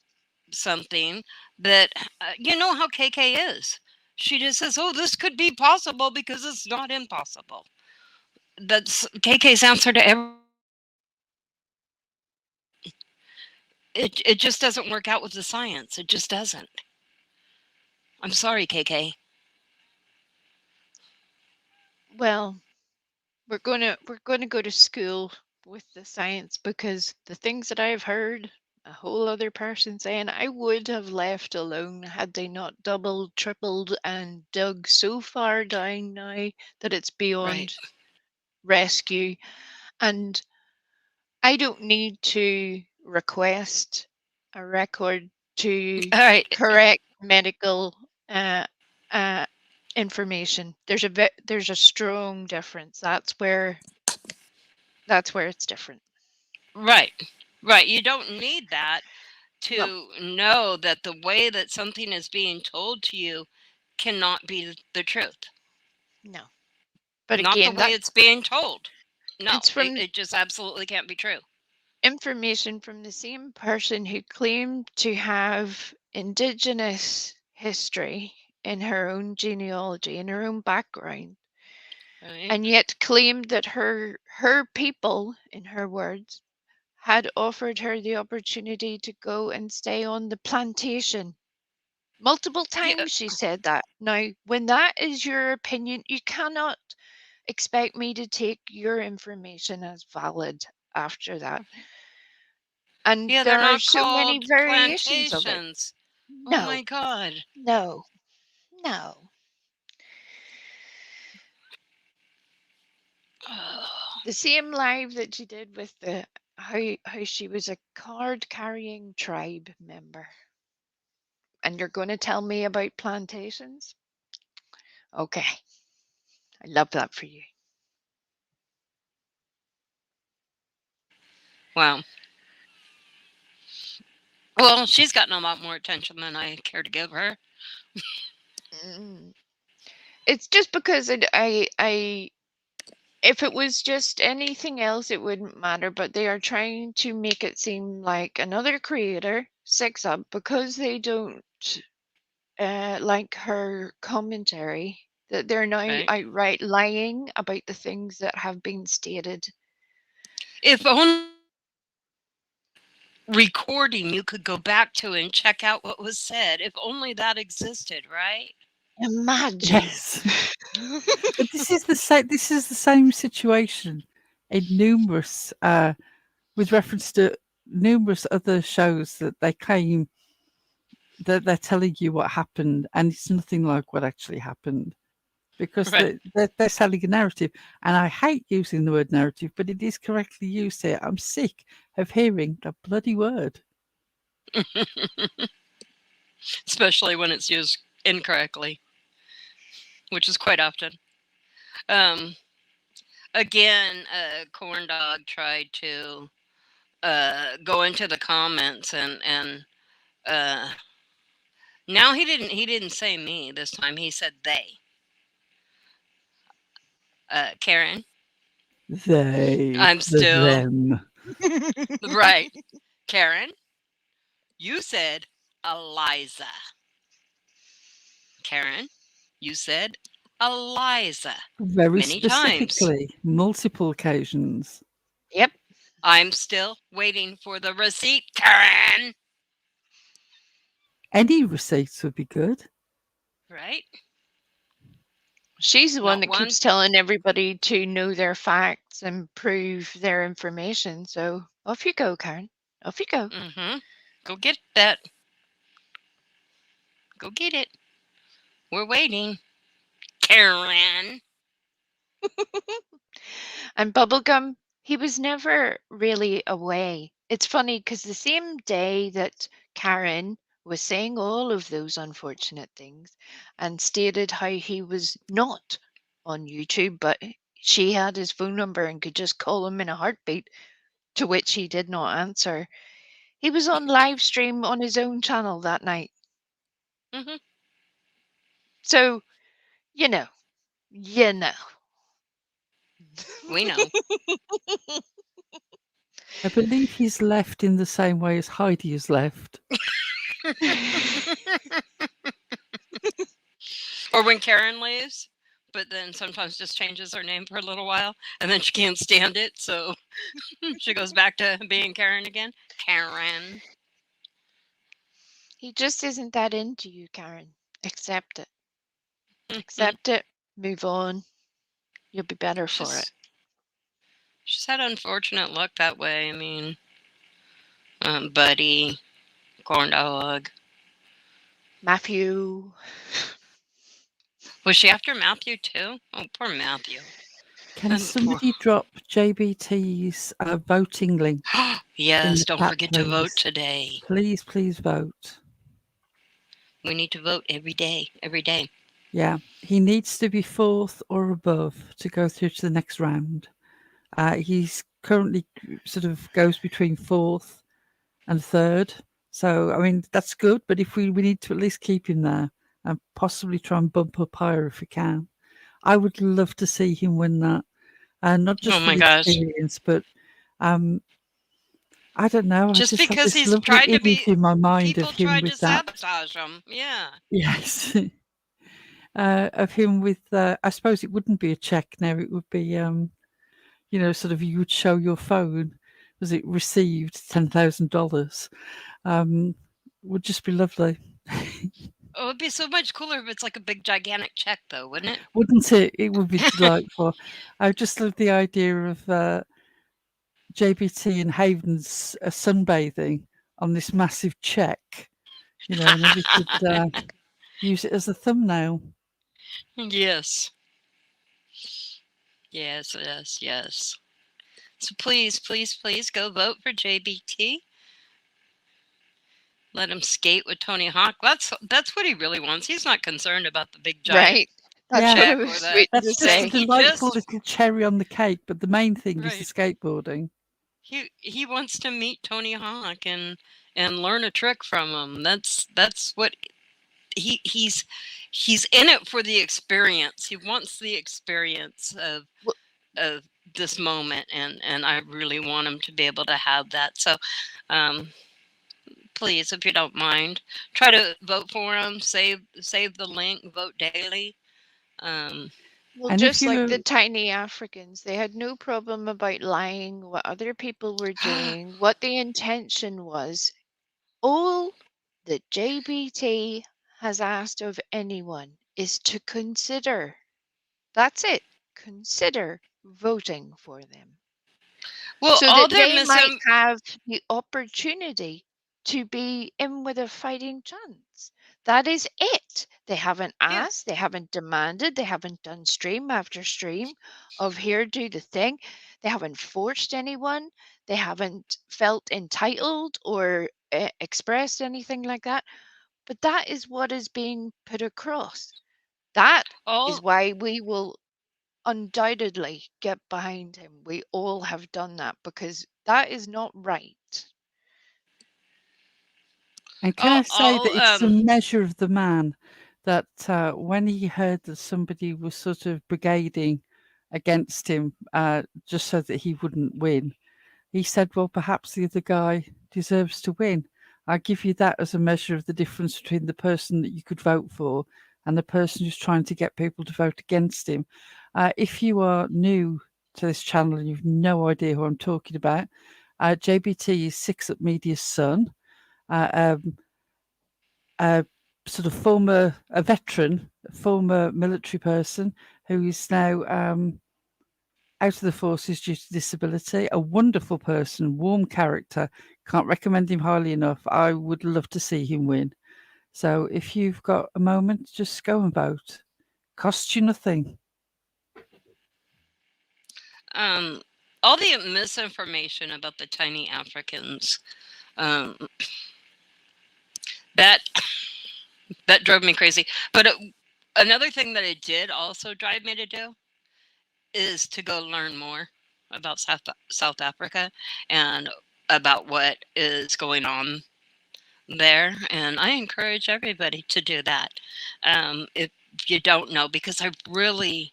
something that, you know how KK is. She just says, oh, this could be possible because it's not impossible. That's KK's answer to every. It just doesn't work out with the science. It just doesn't. I'm sorry, KK. Well, we're gonna go to school with the science, because the things that I've heard a whole other person saying, I would have left alone had they not doubled, tripled, and dug so far down now that it's beyond rescue. And I don't need to request a record to All right. correct medical information. There's a strong difference. That's where it's different. Right. You don't need that to know that the way that something is being told to you cannot be the truth. No. But not again, the way it's being told. No, it's from it just absolutely can't be true. Information from the same person who claimed to have Indigenous history in her own genealogy, in her own background, Right? and yet claimed that her people, in her words, had offered her the opportunity to go and stay on the plantation. Multiple times she said that. Now, when that is your opinion, you cannot expect me to take your information as valid after that. And yeah, there they're are not so many called variations of it. plantations. No. Oh my God. No. The same live that she did with the how she was a card carrying tribe member. And you're going to tell me about plantations? Okay. I love that for you. Wow. Well, she's gotten a lot more attention than I care to give her. It's just because if it was just anything else, it wouldn't matter. But they are trying to make it seem like another creator six up because they don't like her commentary. That they're now Right. outright lying about the things that have been stated. If only recording you could go back to and check out what was said. If only that existed, right? Imagine. Yes. But this is the same situation in numerous with reference to numerous other shows that they claim that they're telling you what happened, and it's nothing like what actually happened, because Right. they're selling a narrative. And I hate using the word narrative, but it is correctly used here. I'm sick of hearing that bloody word. Especially when it's used incorrectly, which is quite often. Again, Corn Dog tried to go into the comments and now he didn't say me this time. He said they. Karen, They, I'm still them. right. Karen, you said Eliza. Karen, you said Eliza. Very Many times. specifically, multiple occasions. Yep. I'm still waiting for the receipt, Karen. Any receipts would be good. Right? She's the one Not that keeps telling everybody to know their facts and prove their information. So off you go, Karen. Off you go. Mm-hmm. Go get that. Go get it. We're waiting. Karen. And Bubblegum, he was never really away. It's funny because the same day that Karen was saying all of those unfortunate things and stated how he was not on YouTube, but she had his phone number and could just call him in a heartbeat, to which he did not answer. He was on live stream on his own channel that night. Mm-hmm. So, you know. We know. I believe he's left in the same way as Heidi has left. Or when Karen leaves, but then sometimes just changes her name for a little while, and then she can't stand it, so she goes back to being Karen again. Karen. He just isn't that into you, Karen. Accept it. Accept it. Move on. You'll be better for it. She's had unfortunate luck that way. I mean, Buddy, Corn Dog. Matthew. Was she after Matthew too? Oh, poor Matthew. Can somebody drop JBT's voting link? Yes, don't chat, forget please. to vote today. Please, please vote. We need to vote every day. Every day. Yeah, he needs to be 4th or above to go through to the next round. He's currently sort of goes between 4th and 3rd. So, I mean, that's good. But if we need to at least keep him there and possibly try and bump up higher if we can. I would love to see him win that. Not just for the experience, but I don't know. Just I just because have this he's lovely tried to image be, in my mind people of him tried with to that. sabotage him. Yeah. Yes. Of him with, I suppose it wouldn't be a check now. It would be, sort of you would show your phone. Was it received $10,000? Would just be lovely. It would be so much cooler if it's like a big gigantic check, though, wouldn't it? Wouldn't it? It would be delightful. I just love the idea of JBT and Haven's sunbathing on this massive check, and then we could use it as a thumbnail. Yes. Yes. So please, please, please go vote for JBT. Let him skate with Tony Hawk. That's what he really wants. He's not concerned about the big giant That's Yeah. what I check was or that waiting to That's just a say. He delightful just little cherry on the cake, but the main thing is right. the skateboarding. He wants to meet Tony Hawk and learn a trick from him. That's what he's in it for the experience. He wants the experience Well, of this moment, and I really want him to be able to have that. So please, if you don't mind, try to vote for him. Save the link. Vote daily. Um, well, And if just like the you, tiny Africans, they had no problem about lying, what other people were doing, what the intention was. All that JBT has asked of anyone is to consider. That's it. Consider voting for them. well, So all that their they might have the opportunity to be in with a fighting chance. That is it. They haven't yeah. asked, they haven't demanded, they haven't done stream after stream of here, do the thing. They haven't forced anyone, they haven't felt entitled or expressed anything like that. But that is what is being put across. That is All why we will undoubtedly get behind him. We all have done that because that is not right. and can I say that all it's a measure of the man that when he heard that somebody was sort of brigading against him just so that he wouldn't win, he said, well, perhaps the other guy deserves to win. I give you that as a measure of the difference between the person that you could vote for and the person who's trying to get people to vote against him. If you are new to this channel and you've no idea who I'm talking about, JBT is Six Up Media's son, a sort of a veteran, former military person who is now out of the forces due to disability, a wonderful person, warm character. Can't recommend him highly enough. I would love to see him win. So if you've got a moment, just go and vote. Costs you nothing. all the misinformation about the tiny Africans, um, that drove me crazy. But another thing that it did also drive me to do is to go learn more about South Africa and about what is going on there. And I encourage everybody to do that. If you don't know, because I really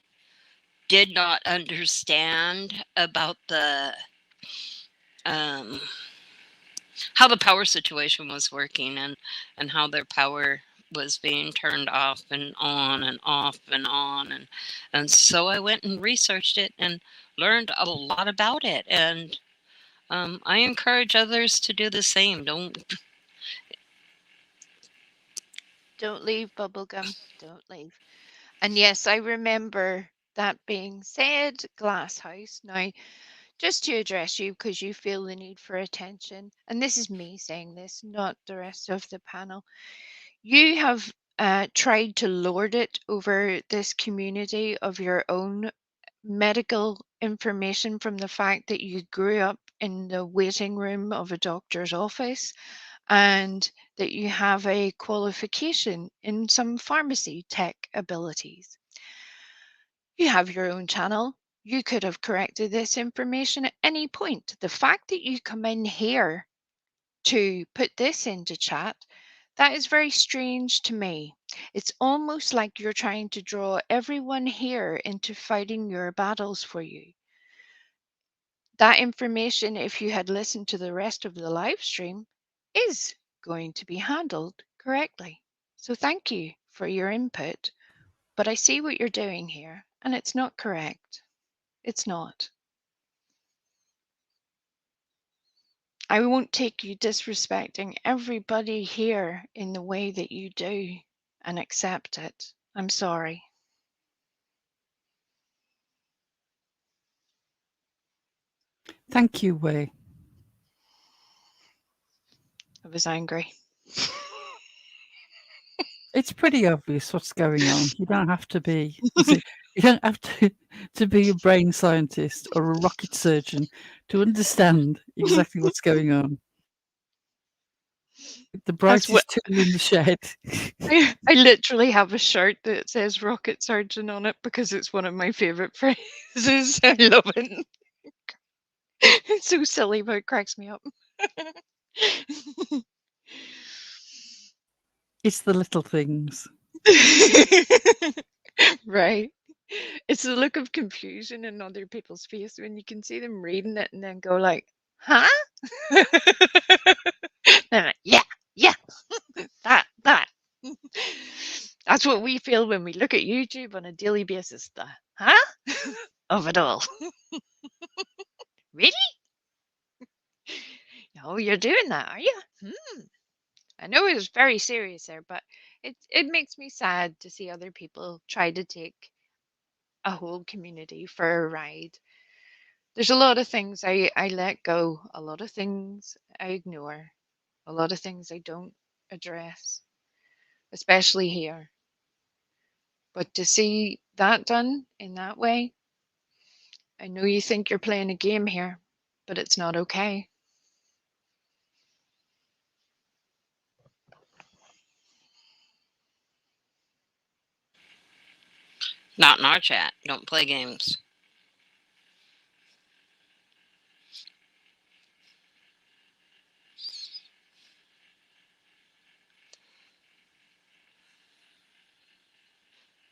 did not understand about the how the power situation was working and how their power was being turned off and on and off and on, and so I went and researched it and learned a lot about it, and I encourage others to do the same. Don't leave, bubblegum. Don't leave. And yes, I remember that being said, Glasshouse. Now, just to address you because you feel the need for attention, and this is me saying this, not the rest of the panel. You have tried to lord it over this community of your own medical information from the fact that you grew up in the waiting room of a doctor's office and that you have a qualification in some pharmacy tech abilities. You have your own channel. You could have corrected this information at any point. The fact that you come in here to put this into chat, that is very strange to me. It's almost like you're trying to draw everyone here into fighting your battles for you. That information, if you had listened to the rest of the live stream, is going to be handled correctly. So thank you for your input. But I see what you're doing here, and it's not correct. It's not. I won't take you disrespecting everybody here in the way that you do and accept it. I'm sorry. Thank you, Way. I was angry. It's pretty obvious what's going on. You don't have to be you don't have to be a brain scientist or a rocket surgeon to understand exactly what's going on. The That's what- brightest tool in the shed. I literally have a shirt that says Rocket Surgeon on it because it's one of my favorite phrases. I love it. It's so silly, but it cracks me up. It's the little things. Right. It's the look of confusion in other people's face when you can see them reading it and then go like, huh? They're like, yeah, that. That's what we feel when we look at YouTube on a daily basis. The huh? Of it all. Really? No, you're doing that, are you? I know it was very serious there, but it makes me sad to see other people try to take a whole community for a ride. There's a lot of things I let go, a lot of things I ignore, a lot of things I don't address, especially here. But to see that done in that way, I know you think you're playing a game here, but it's not okay. Not in our chat. Don't play games.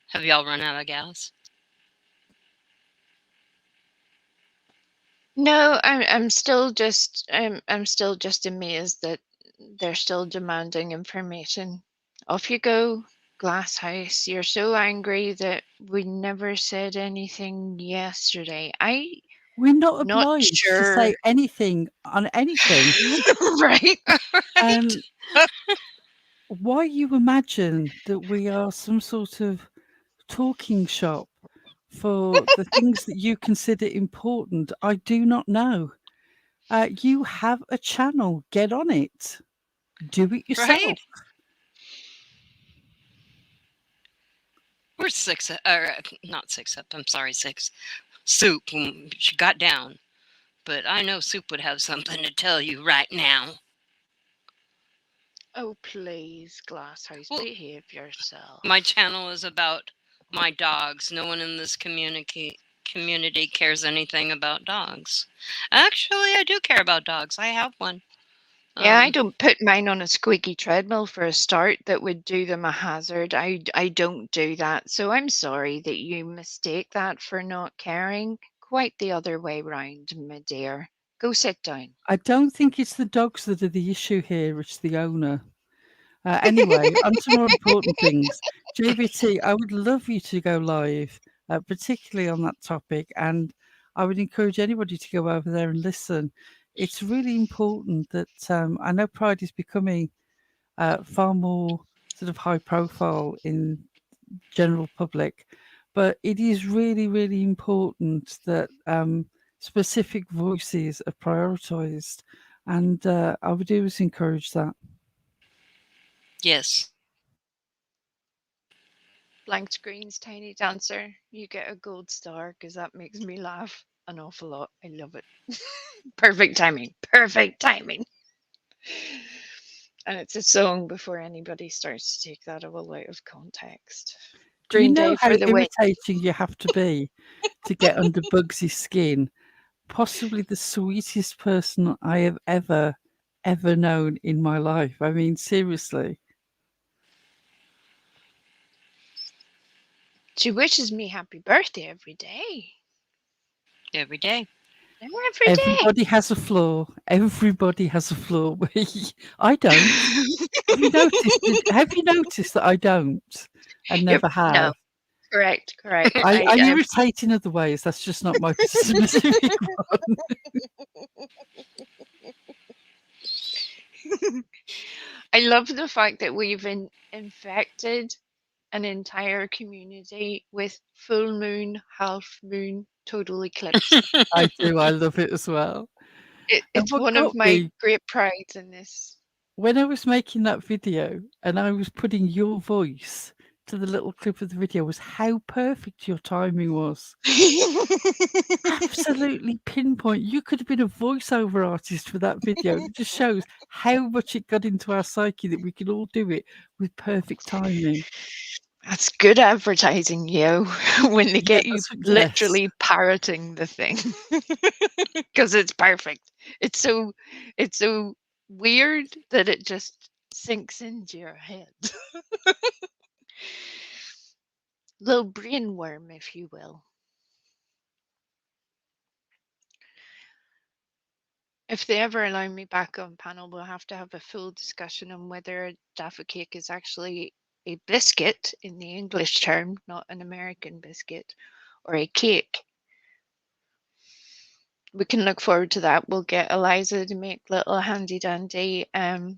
Have y'all run out of gas? No, I'm still just amazed that they're still demanding information. Off you go, Glass House. You're so angry that we never said anything yesterday. We're not Not obliged to sure. say anything on anything. Right. Why you imagine that we are some sort of talking shop for the things that you consider important, I do not know. You have a channel. Get on it. Do it yourself. Right? We're not 6 up. I'm sorry, 6. Soup. She got down. But I know Soup would have something to tell you right now. Oh, please, Glasshouse, Well, behave yourself. My channel is about my dogs. No one in this community cares anything about dogs. Actually, I do care about dogs. I have one. Yeah, I don't put mine on a squeaky treadmill for a start that would do them a hazard. I don't do that. So I'm sorry that you mistake that for not caring. Quite the other way round, my dear. Go sit down. I don't think it's the dogs that are the issue here, it's the owner. Anyway, on to more important things. JVT, I would love you to go live, particularly on that topic, and I would encourage anybody to go over there and listen. It's really important that I know Pride is becoming far more sort of high profile in general public, but it is really, really important that specific voices are prioritized, and I would always encourage that. Yes. Blank Screens, Tiny Dancer, you get a gold star because that makes me laugh an awful lot. I love it. Perfect timing. Perfect timing. And it's a song before anybody starts to take that all out of context. Do you Green know Day how for the win. irritating you have to be to get under Bugsy's skin? Possibly the sweetest person I have ever known in my life. I mean, seriously. She wishes me happy birthday every day. Every day. Every day. Everybody has a flaw. Everybody has a flaw. I don't. Have you noticed that I don't? And never have. No. Correct. I irritate in other ways. That's just not my specific one. I love the fact that we've infected an entire community with full moon, half moon, total eclipse. I do. I love it as well. It's one of my great prides in this. When I was making that video and I was putting your voice to the little clip of the video was how perfect your timing was. Absolutely pinpoint. You could have been a voiceover artist for that video. It just shows how much it got into our psyche that we could all do it with perfect timing. That's good advertising, yo, when they get you that's what- yes. literally parroting the thing. Because it's perfect. It's so weird that it just sinks into your head. Little brainworm, if you will. If they ever allow me back on panel, we'll have to have a full discussion on whether a Jaffa cake is actually a biscuit in the English term, not an American biscuit, or a cake. We can look forward to that. We'll get Eliza to make little handy dandy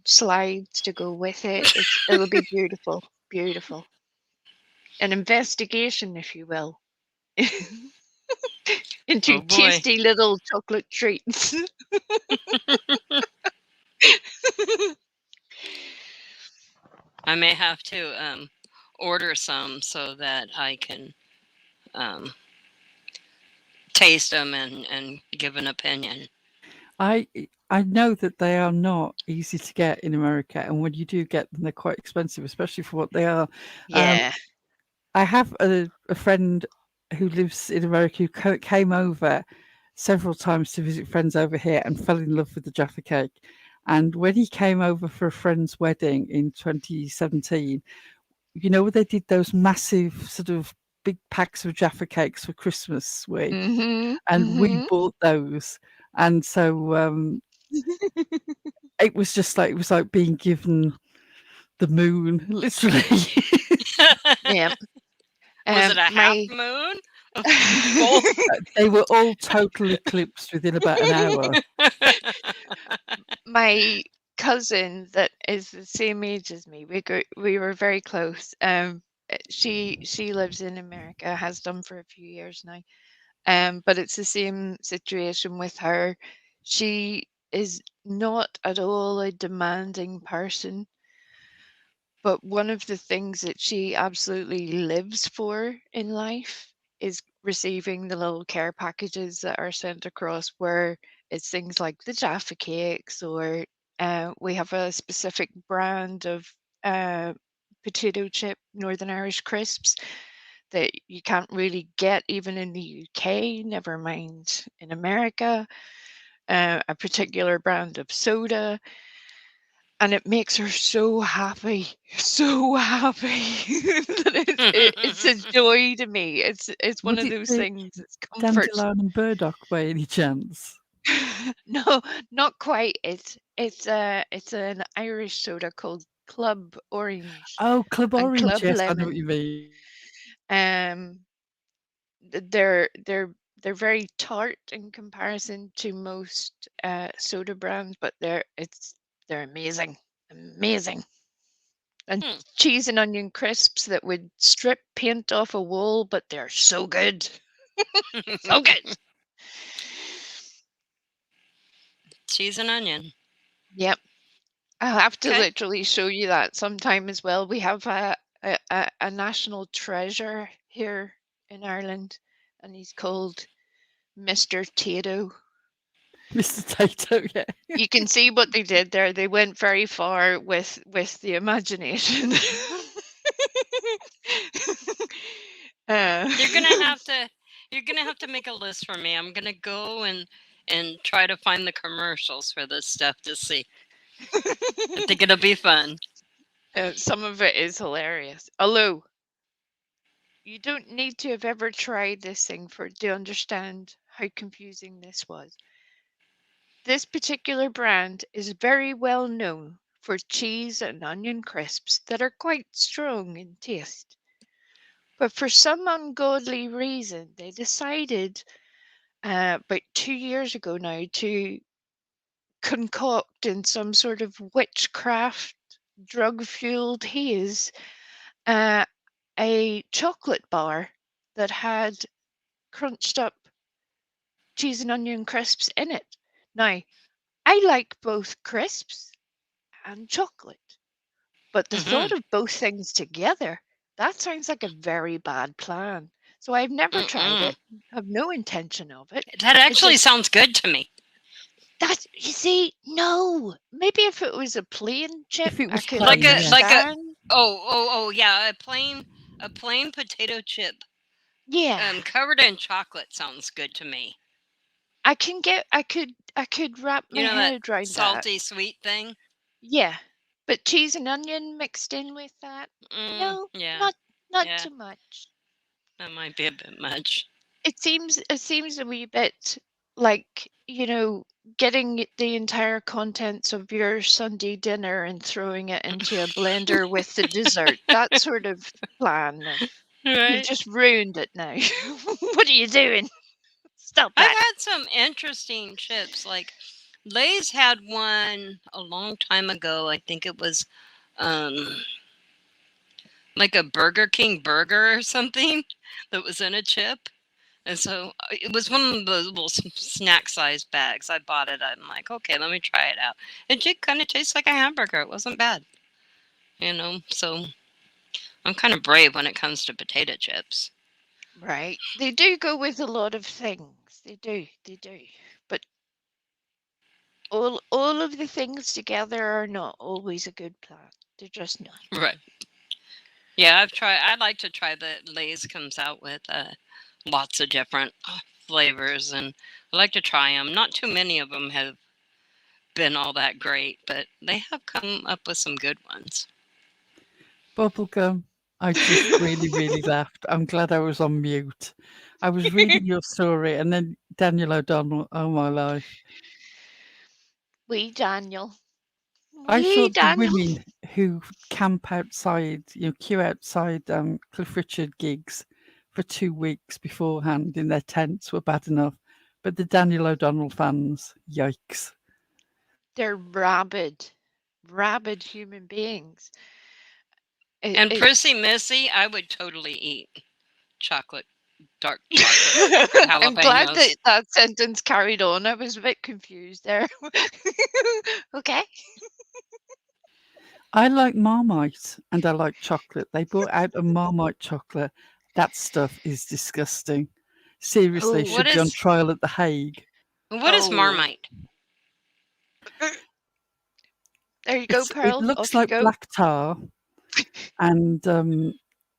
slides to go with it. It'll be beautiful, beautiful. An investigation, if you will, into Oh, boy. tasty little chocolate treats. I may have to order some so that I can taste them and give an opinion. I know that they are not easy to get in America, and when you do get them, they're quite expensive, especially for what they are. Yeah. I have a friend who lives in America who came over several times to visit friends over here and fell in love with the Jaffa cake. And when he came over for a friend's wedding in 2017, you know, they did those massive sort of big packs of Jaffa cakes for Christmas week, and we bought those. And so it was just like, it was like being given the moon, literally. Yeah. Was it a half moon? Full? They were all total eclipsed within about an hour. My cousin that is the same age as me, we were very close. She lives in America, has done for a few years now. But it's the same situation with her. She is not at all a demanding person. But one of the things that she absolutely lives for in life is receiving the little care packages that are sent across, where it's things like the Jaffa cakes, or we have a specific brand of potato chip Northern Irish crisps that you can't really get even in the UK, never mind in America, a particular brand of soda. And it makes her so happy, that it's a joy to me. It's one Would of it those be things. It's comfort. Dandelion and burdock by any chance? No, not quite. It's an Irish soda called Club Orange Oh, Club and Orange. Club Yes, I know what Lemon. you mean. They're very tart in comparison to most soda brands, but they're amazing, amazing. And cheese and onion crisps that would strip paint off a wall, but they're so good. So good. Cheese and onion. Yep. I'll have to Okay. literally show you that sometime as well. We have a national treasure here in Ireland, and he's called Mr. Tato. Mr. Tato, yeah. You can see what they did there. They went very far with the imagination. You're gonna have to make a list for me. I'm gonna go and try to find the commercials for this stuff to see. I think it'll be fun. Some of it is hilarious. Although, you don't need to have ever tried this thing to understand how confusing this was. This particular brand is very well known for cheese and onion crisps that are quite strong in taste. But for some ungodly reason, they decided about 2 years ago now to concoct in some sort of witchcraft, drug-fueled haze, a chocolate bar that had crunched up cheese and onion crisps in it. Now, I like both crisps and chocolate, but the thought of both things together That sounds like a very bad plan. So I've never tried Mm-mm. it. Have no intention of it. That actually just- sounds good to me. That you see, no. Maybe if it was a plain chip, If it I was could plain, yeah. understand. Oh yeah, a plain potato chip Yeah. covered in chocolate sounds good to me. I could wrap my You know that head around that. salty sweet thing? Yeah. But cheese and onion mixed in with that? No, Yeah. not Yeah. too much. That might be a bit much. It seems a wee bit like, getting the entire contents of your Sunday dinner and throwing it into a blender with the dessert. That sort of plan of you've Right. just ruined it now. What are you doing? Stop I've that. had some interesting chips. Like Lay's had one a long time ago. I think it was like a Burger King burger or something that was in a chip. And so it was one of those little snack size bags. I bought it. I'm like, okay, let me try it out. It did kind of taste like a hamburger. It wasn't bad. So I'm kind of brave when it comes to potato chips. Right. They do go with a lot of things. They do. But all of the things together are not always a good plan. They're just not. Right. Yeah, I'd like to try the Lay's comes out with lots of different flavors, and I like to try them. Not too many of them have been all that great, but they have come up with some good ones. Bubblegum. I just really, really laughed. I'm glad I was on mute. I was reading your story, and then Daniel O'Donnell. Oh my life! Wee Daniel. I Wee thought the Daniel. women who camp outside, queue outside Cliff Richard gigs for 2 weeks beforehand in their tents were bad enough, but the Daniel O'Donnell fans, yikes! They're rabid human beings. And Prissy Missy, I would totally eat dark chocolate with I'm glad jalapenos. that sentence carried on. I was a bit confused there. Okay. I like Marmite and I like chocolate. They brought out a Marmite chocolate. That stuff is disgusting. Seriously, Oh. should be on trial at The Hague. What is Oh. Marmite? There you go, It Pearl. looks Off you like go. black tar, and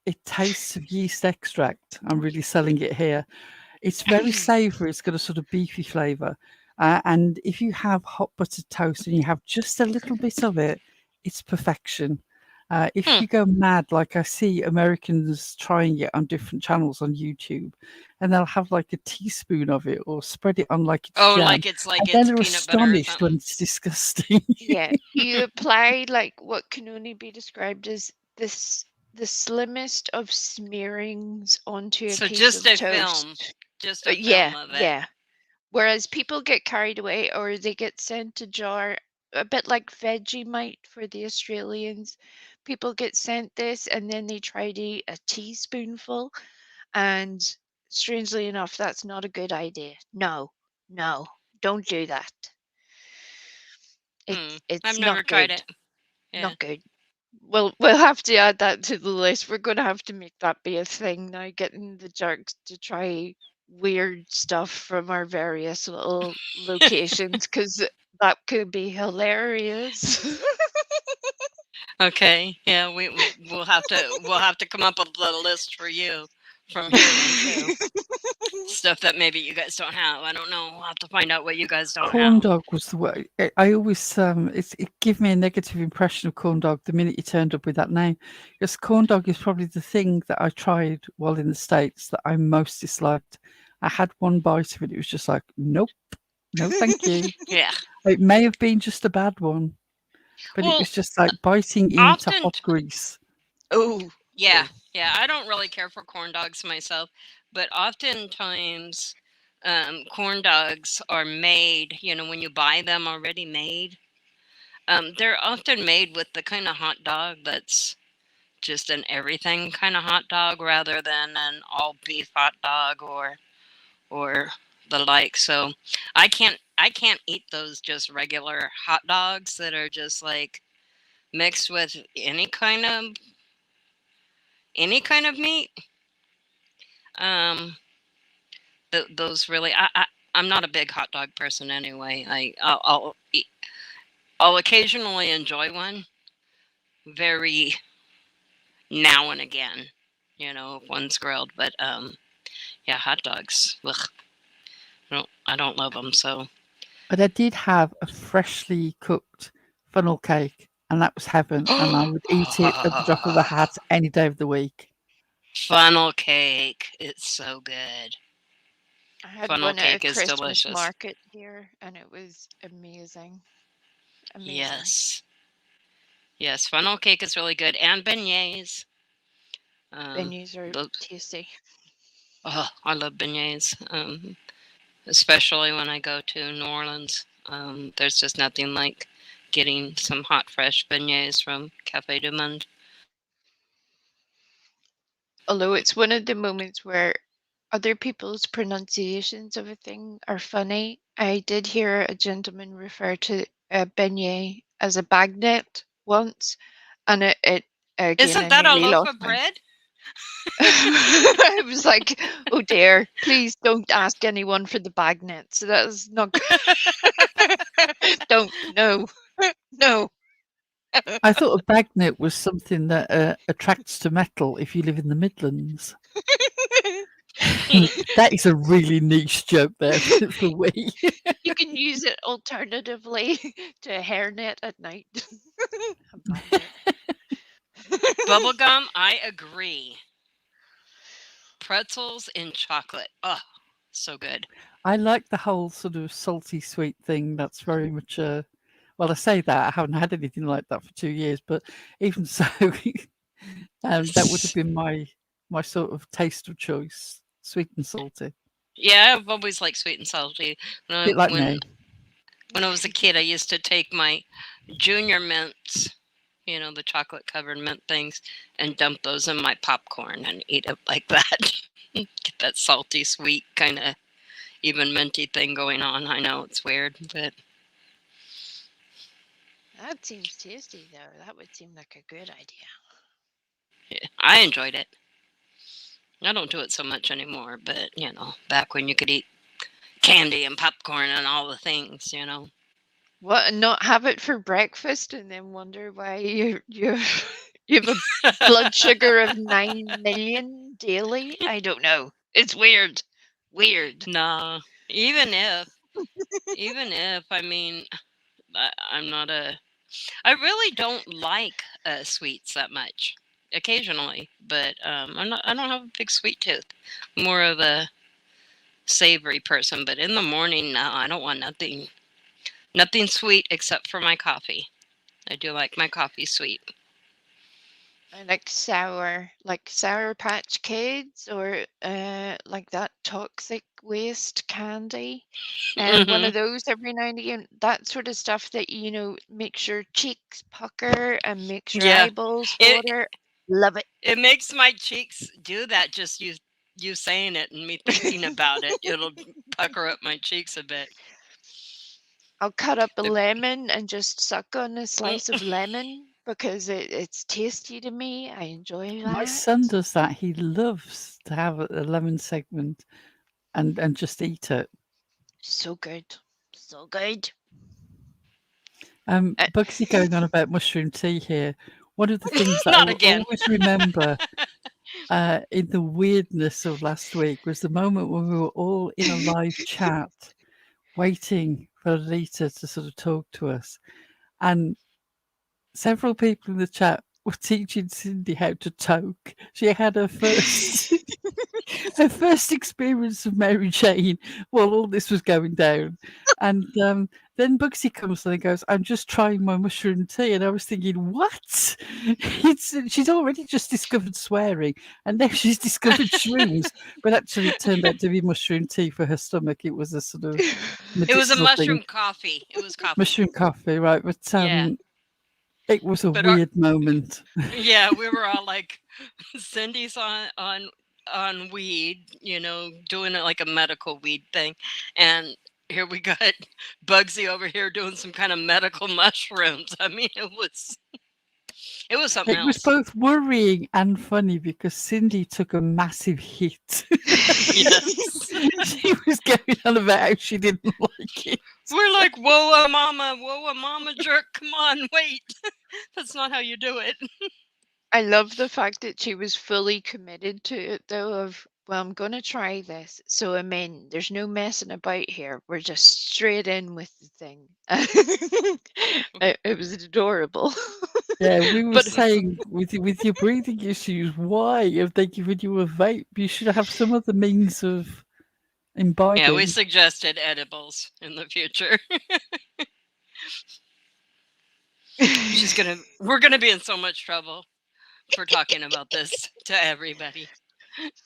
it tastes of yeast extract. I'm really selling it here. It's very savoury. It's got a sort of beefy flavour. And if you have hot buttered toast and you have just a little bit of it, it's perfection. If you go mad, like I see Americans trying it on different channels on YouTube, and they'll have like a teaspoon of it or spread it on like it's jam. Like it's and then they're peanut butter or astonished something. when it's disgusting. Yeah, you apply like what can only be described as the slimmest of smearings onto a So piece just of a toast. film. Just a film Yeah, of it. yeah. Whereas people get carried away or they get sent a jar, a bit like Vegemite for the Australians. People get sent this and then they try to eat a teaspoonful. And strangely enough, that's not a good idea. No, don't do that. It's I've never not tried good. it. Yeah. Not good. Well, we'll have to add that to the list. We're going to have to make that be a thing now, getting the jerks to try weird stuff from our various little locations, because that could be hilarious. Okay. Yeah, we'll have to come up with a list for you from here then too. Stuff that maybe you guys don't have. I don't know. We'll have to find out what you guys don't Corn have. dog was the way. I always it gave me a negative impression of corn dog the minute you turned up with that name, because corn dog is probably the thing that I tried while in the States that I most disliked. I had one bite of it. It was just like, nope, no, thank you. Yeah. It may have been just a bad one, but it was just like biting into hot grease. Oh. Yeah. Yeah. I don't really care for corn dogs myself, but oftentimes corn dogs are made, when you buy them already made. They're often made with the kind of hot dog that's just an everything kind of hot dog rather than an all beef hot dog or the like. So I can't eat those just regular hot dogs that are just like mixed with any kind of any kind of meat. Those really, I'm not a big hot dog person anyway. I'll occasionally enjoy one, very now and again, if one's grilled. But yeah, hot dogs. Ugh. I don't love them. So. But I did have a freshly cooked funnel cake, and that was heaven. And I would eat it at the drop of a hat any day of the week. Funnel cake. It's so good. I had Funnel one at cake a is Christmas delicious. market here, and it was amazing. Amazing. Yes, funnel cake is really good, and beignets. Beignets are tasty. Oh, I love beignets, especially when I go to New Orleans. There's just nothing like getting some hot, fresh beignets from Café du Monde. Although it's one of the moments where other people's pronunciations of a thing are funny. I did hear a gentleman refer to a beignet as a bagnet once, and it again, Isn't that a loaf of bread? I was like, oh dear, please don't ask anyone for the bagnet. So that's not don't no. I thought a bagnet was something that attracts to metal if you live in the Midlands. That is a really niche joke there for we. You can use it alternatively to a hairnet at night. Bubblegum, I agree. Pretzels in chocolate. Oh, so good. I like the whole sort of salty sweet thing. That's very much well, I say that I haven't had anything like that for 2 years, but even so, that would have been my sort of taste of choice, sweet and salty. Yeah, I've always liked sweet and salty. A bit like me. When I was a kid, I used to take my Junior Mints, the chocolate covered mint things, and dump those in my popcorn and eat it like that. Get that salty, sweet, kind of even minty thing going on. I know it's weird, but that seems tasty, though. That would seem like a good idea. Yeah, I enjoyed it. I don't do it so much anymore, but back when you could eat candy and popcorn and all the things, What, and not have it for breakfast and then wonder why you have a blood sugar of 9 million daily? I don't know. It's weird. No, even if, I mean, I'm not I really don't like sweets that much. Occasionally, but I don't have a big sweet tooth. More of a savory person, but in the morning, no, I don't want nothing sweet except for my coffee. I do like my coffee sweet. I like Sour Patch Kids, or like that toxic waste candy, and one of those every now and again. That sort of stuff that makes your cheeks pucker and makes your eyeballs water. Love it. It makes my cheeks do that. Just you saying it and me thinking about it, it'll pucker up my cheeks a bit. I'll cut up a lemon and just suck on a slice of lemon because it's tasty to me. I enjoy that. My son does that. He loves to have a lemon segment and just eat it. So good. So good. Bugsy going on about mushroom tea here. One of the things that I will always remember in the weirdness of last week was the moment when we were all in a live chat waiting for Rita to sort of talk to us. And several people in the chat were teaching Cindy how to toke. She had her first her first experience of Mary Jane while all this was going down. And then Bugsy comes and goes, I'm just trying my mushroom tea. And I was thinking, what? She's already just discovered swearing, and now she's discovered shrooms. But actually, it turned out to be mushroom tea for her stomach. It was a sort of it was a mushroom coffee. It was coffee. Mushroom coffee, right? But it was a weird moment. Yeah, we were all like, Cindy's on weed, doing it like a medical weed thing, and here we got Bugsy over here doing some kind of medical mushrooms. I mean, it was It was something It was else. both worrying and funny because Cindy took a massive hit. Yes. She was going on about how she didn't like it. We're like, whoa, mama jerk. Come on, wait. That's not how you do it. I love the fact that she was fully committed to it, though, of, well, I'm going to try this. So, I mean, there's no messing about here. We're just straight in with the thing. It was adorable. Yeah, we were But saying with your breathing issues, why have they given you a vape? You should have some other means of imbibing. Yeah, we suggested edibles in the future. We're gonna be in so much trouble for talking about this to everybody.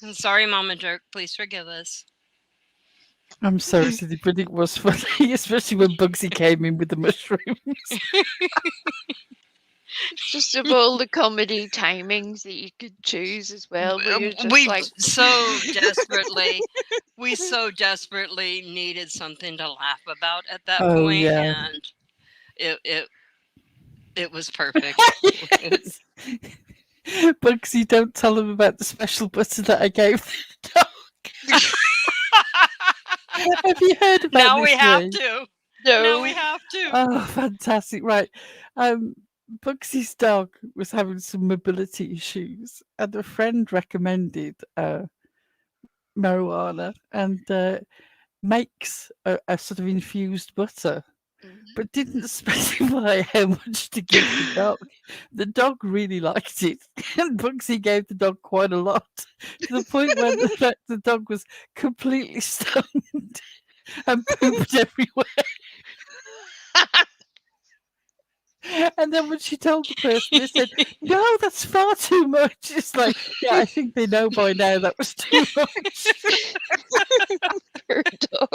I'm sorry, Mama Jerk. Please forgive us. I'm sorry, Cindy, but it was funny, especially when Bugsy came in with the mushrooms. just of all the comedy timings that you could choose as well, where you're just We like, so desperately needed something to laugh about at that Oh, point, yeah. and it was perfect. Yes. Bugsy, don't tell them about the special butter that I gave the dog. Have you heard about Now this? we have Lee? to. no. Now we have to. Oh, fantastic. Right. Bugsy's dog was having some mobility issues, and a friend recommended marijuana and makes a sort of infused butter, but didn't specify how much to give the dog. The dog really liked it, and Bugsy gave the dog quite a lot, to the point where the dog was completely stoned and pooped everywhere. And then when she told the person, they said, "No, that's far too much." It's like, yeah, I think they know by now that was too much. Poor dog.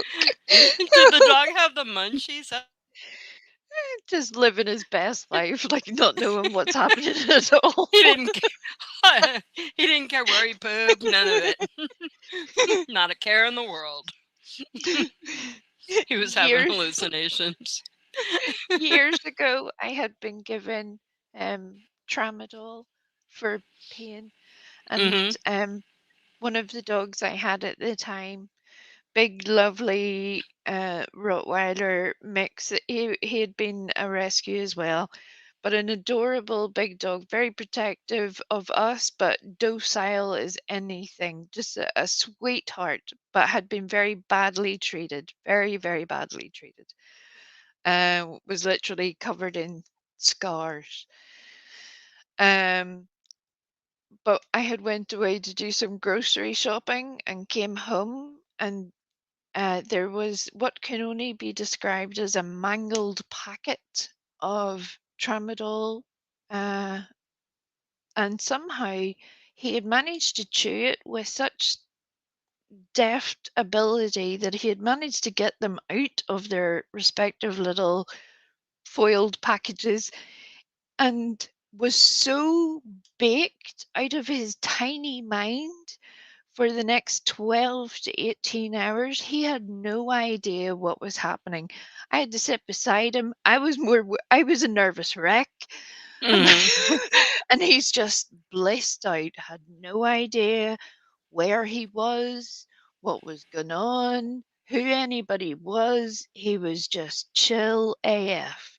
Did the dog have the munchies? Just living his best life, like not knowing what's happening at all. He didn't care. He didn't care where he pooped. None of it. Not a care in the world. He was having hallucinations. Years ago, I had been given tramadol for pain, and one of the dogs I had at the time, big lovely Rottweiler mix. He had been a rescue as well, but an adorable big dog, very protective of us, but docile as anything, just a sweetheart, but had been very badly treated, very, very badly treated. Was literally covered in scars. But I had went away to do some grocery shopping and came home, and there was what can only be described as a mangled packet of tramadol, and somehow he had managed to chew it with such deft ability that he had managed to get them out of their respective little foiled packages, and was so baked out of his tiny mind for the next 12 to 18 hours. He had no idea what was happening. I had to sit beside him. I was a nervous wreck. And he's just blissed out, had no idea where he was, what was going on, who anybody was. He was just chill AF.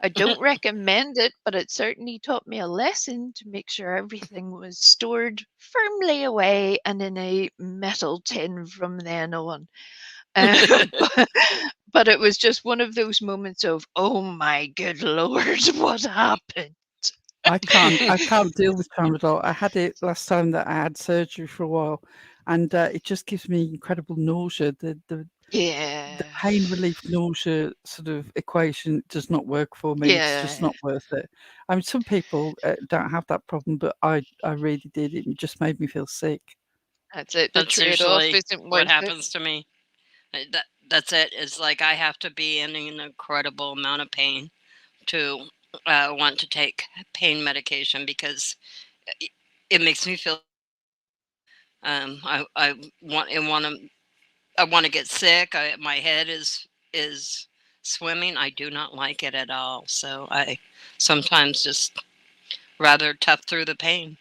I don't recommend it, but it certainly taught me a lesson to make sure everything was stored firmly away and in a metal tin from then on. But it was just one of those moments of, oh my good Lord, what happened? I can't deal with tramadol. I had it last time that I had surgery for a while, and it just gives me incredible nausea. The pain relief nausea sort of equation does not work for me. It's just not worth it. I mean, some people don't have that problem, but I really did. It just made me feel sick. That's it. The trade-off isn't worth what happens to me. That's it. It's like I have to be in an incredible amount of pain to want to take pain medication, because it makes me feel I want to get sick. My head is swimming. I do not like it at all. So I sometimes just rather tough through the pain.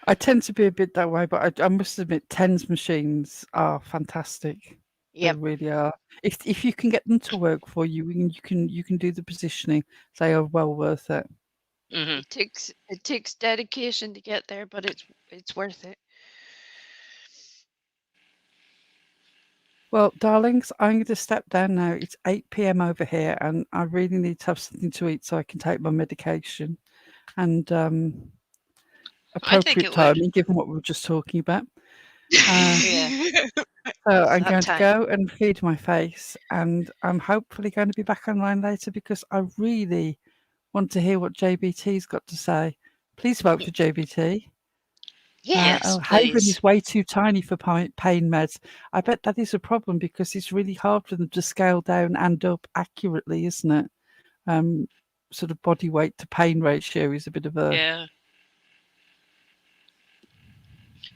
I tend to be a bit that way, but I must admit, TENS machines are fantastic. Yep. They really are. If you can get them to work for you, and you can do the positioning, they are well worth it. Hmm. It takes dedication to get there, but it's worth it. Well, darlings, I'm going to step down now. It's 8 p.m. over here, and I really need to have something to eat so I can take my medication. And appropriate it would. timing, given what we were just talking about. Yeah. So I'm That going to time. go and feed my face, and I'm hopefully going to be back online later because I really want to hear what JBT's got to say. Please vote for JBT. Yes, Haven please. is way too tiny for pain meds. I bet that is a problem because it's really hard for them to scale down and up accurately, isn't it? Sort of body weight to pain ratio is a bit of a... Yeah.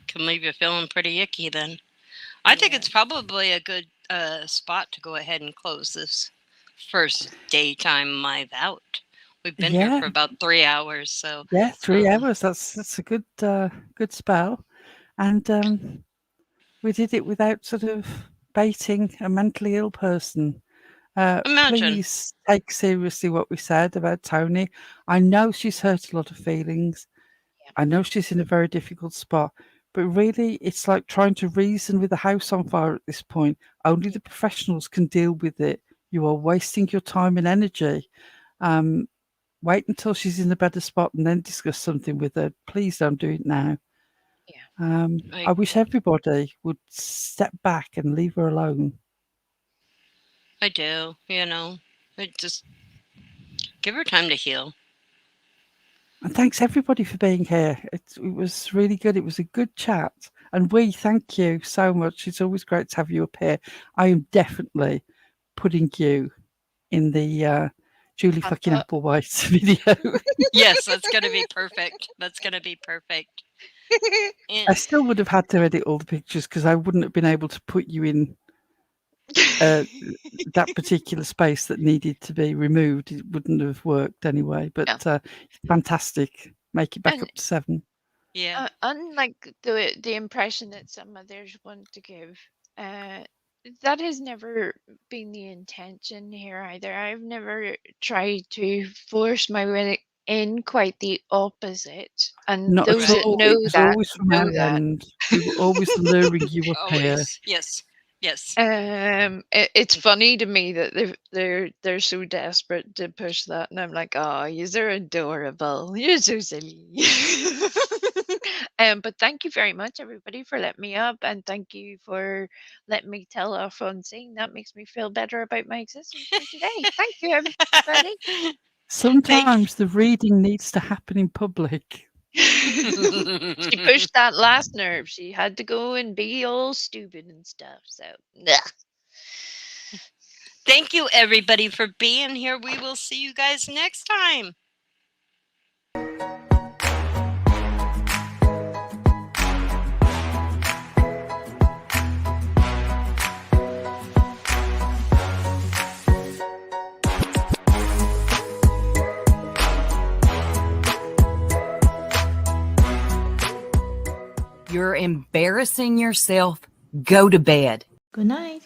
Can leave you feeling pretty icky then. I think it's probably a good spot to go ahead and close this first daytime live out. We've been here for about 3 hours, so yeah, 3 hours. That's a good good spell, and we did it without sort of baiting a mentally ill person. imagine. Please take seriously what we said about Tony. I know she's hurt a lot of feelings. I know she's in a very difficult spot, but really, it's like trying to reason with a house on fire at this point. Only the professionals can deal with it. You are wasting your time and energy. Wait until she's in a better spot and then discuss something with her. Please don't do it now. Yeah. I wish everybody would step back and leave her alone. I do, just give her time to heal. And thanks everybody for being here. It was really good. It was a good chat. And we thank you so much. It's always great to have you up here. I am definitely putting you in the Julie fucking Applewhite video. Yes, that's going to be perfect. That's going to be perfect. I still would have had to edit all the pictures because I wouldn't have been able to put you in that particular space that needed to be removed. It wouldn't have worked anyway, but fantastic. Make it back up to 7. Yeah. Unlike the impression that some others want to give, that has never been the intention here either. I've never tried to force my way in, quite the opposite. And Not those at that all. know It was that always from know our that. end. We were always luring you up here. Always. Yes. Yes. It's funny to me that they're so desperate to push that, and I'm like, oh, you're adorable. You're so silly. But thank you very much, everybody, for letting me up, and thank you for letting me tell off on scene. That makes me feel better about my existence for today. Thank you, everybody. Sometimes the reading needs to happen in public. She pushed that last nerve. She had to go and be all stupid and stuff. So, thank you, everybody, for being here. We will see you guys next time. You're embarrassing yourself. Go to bed. Good night.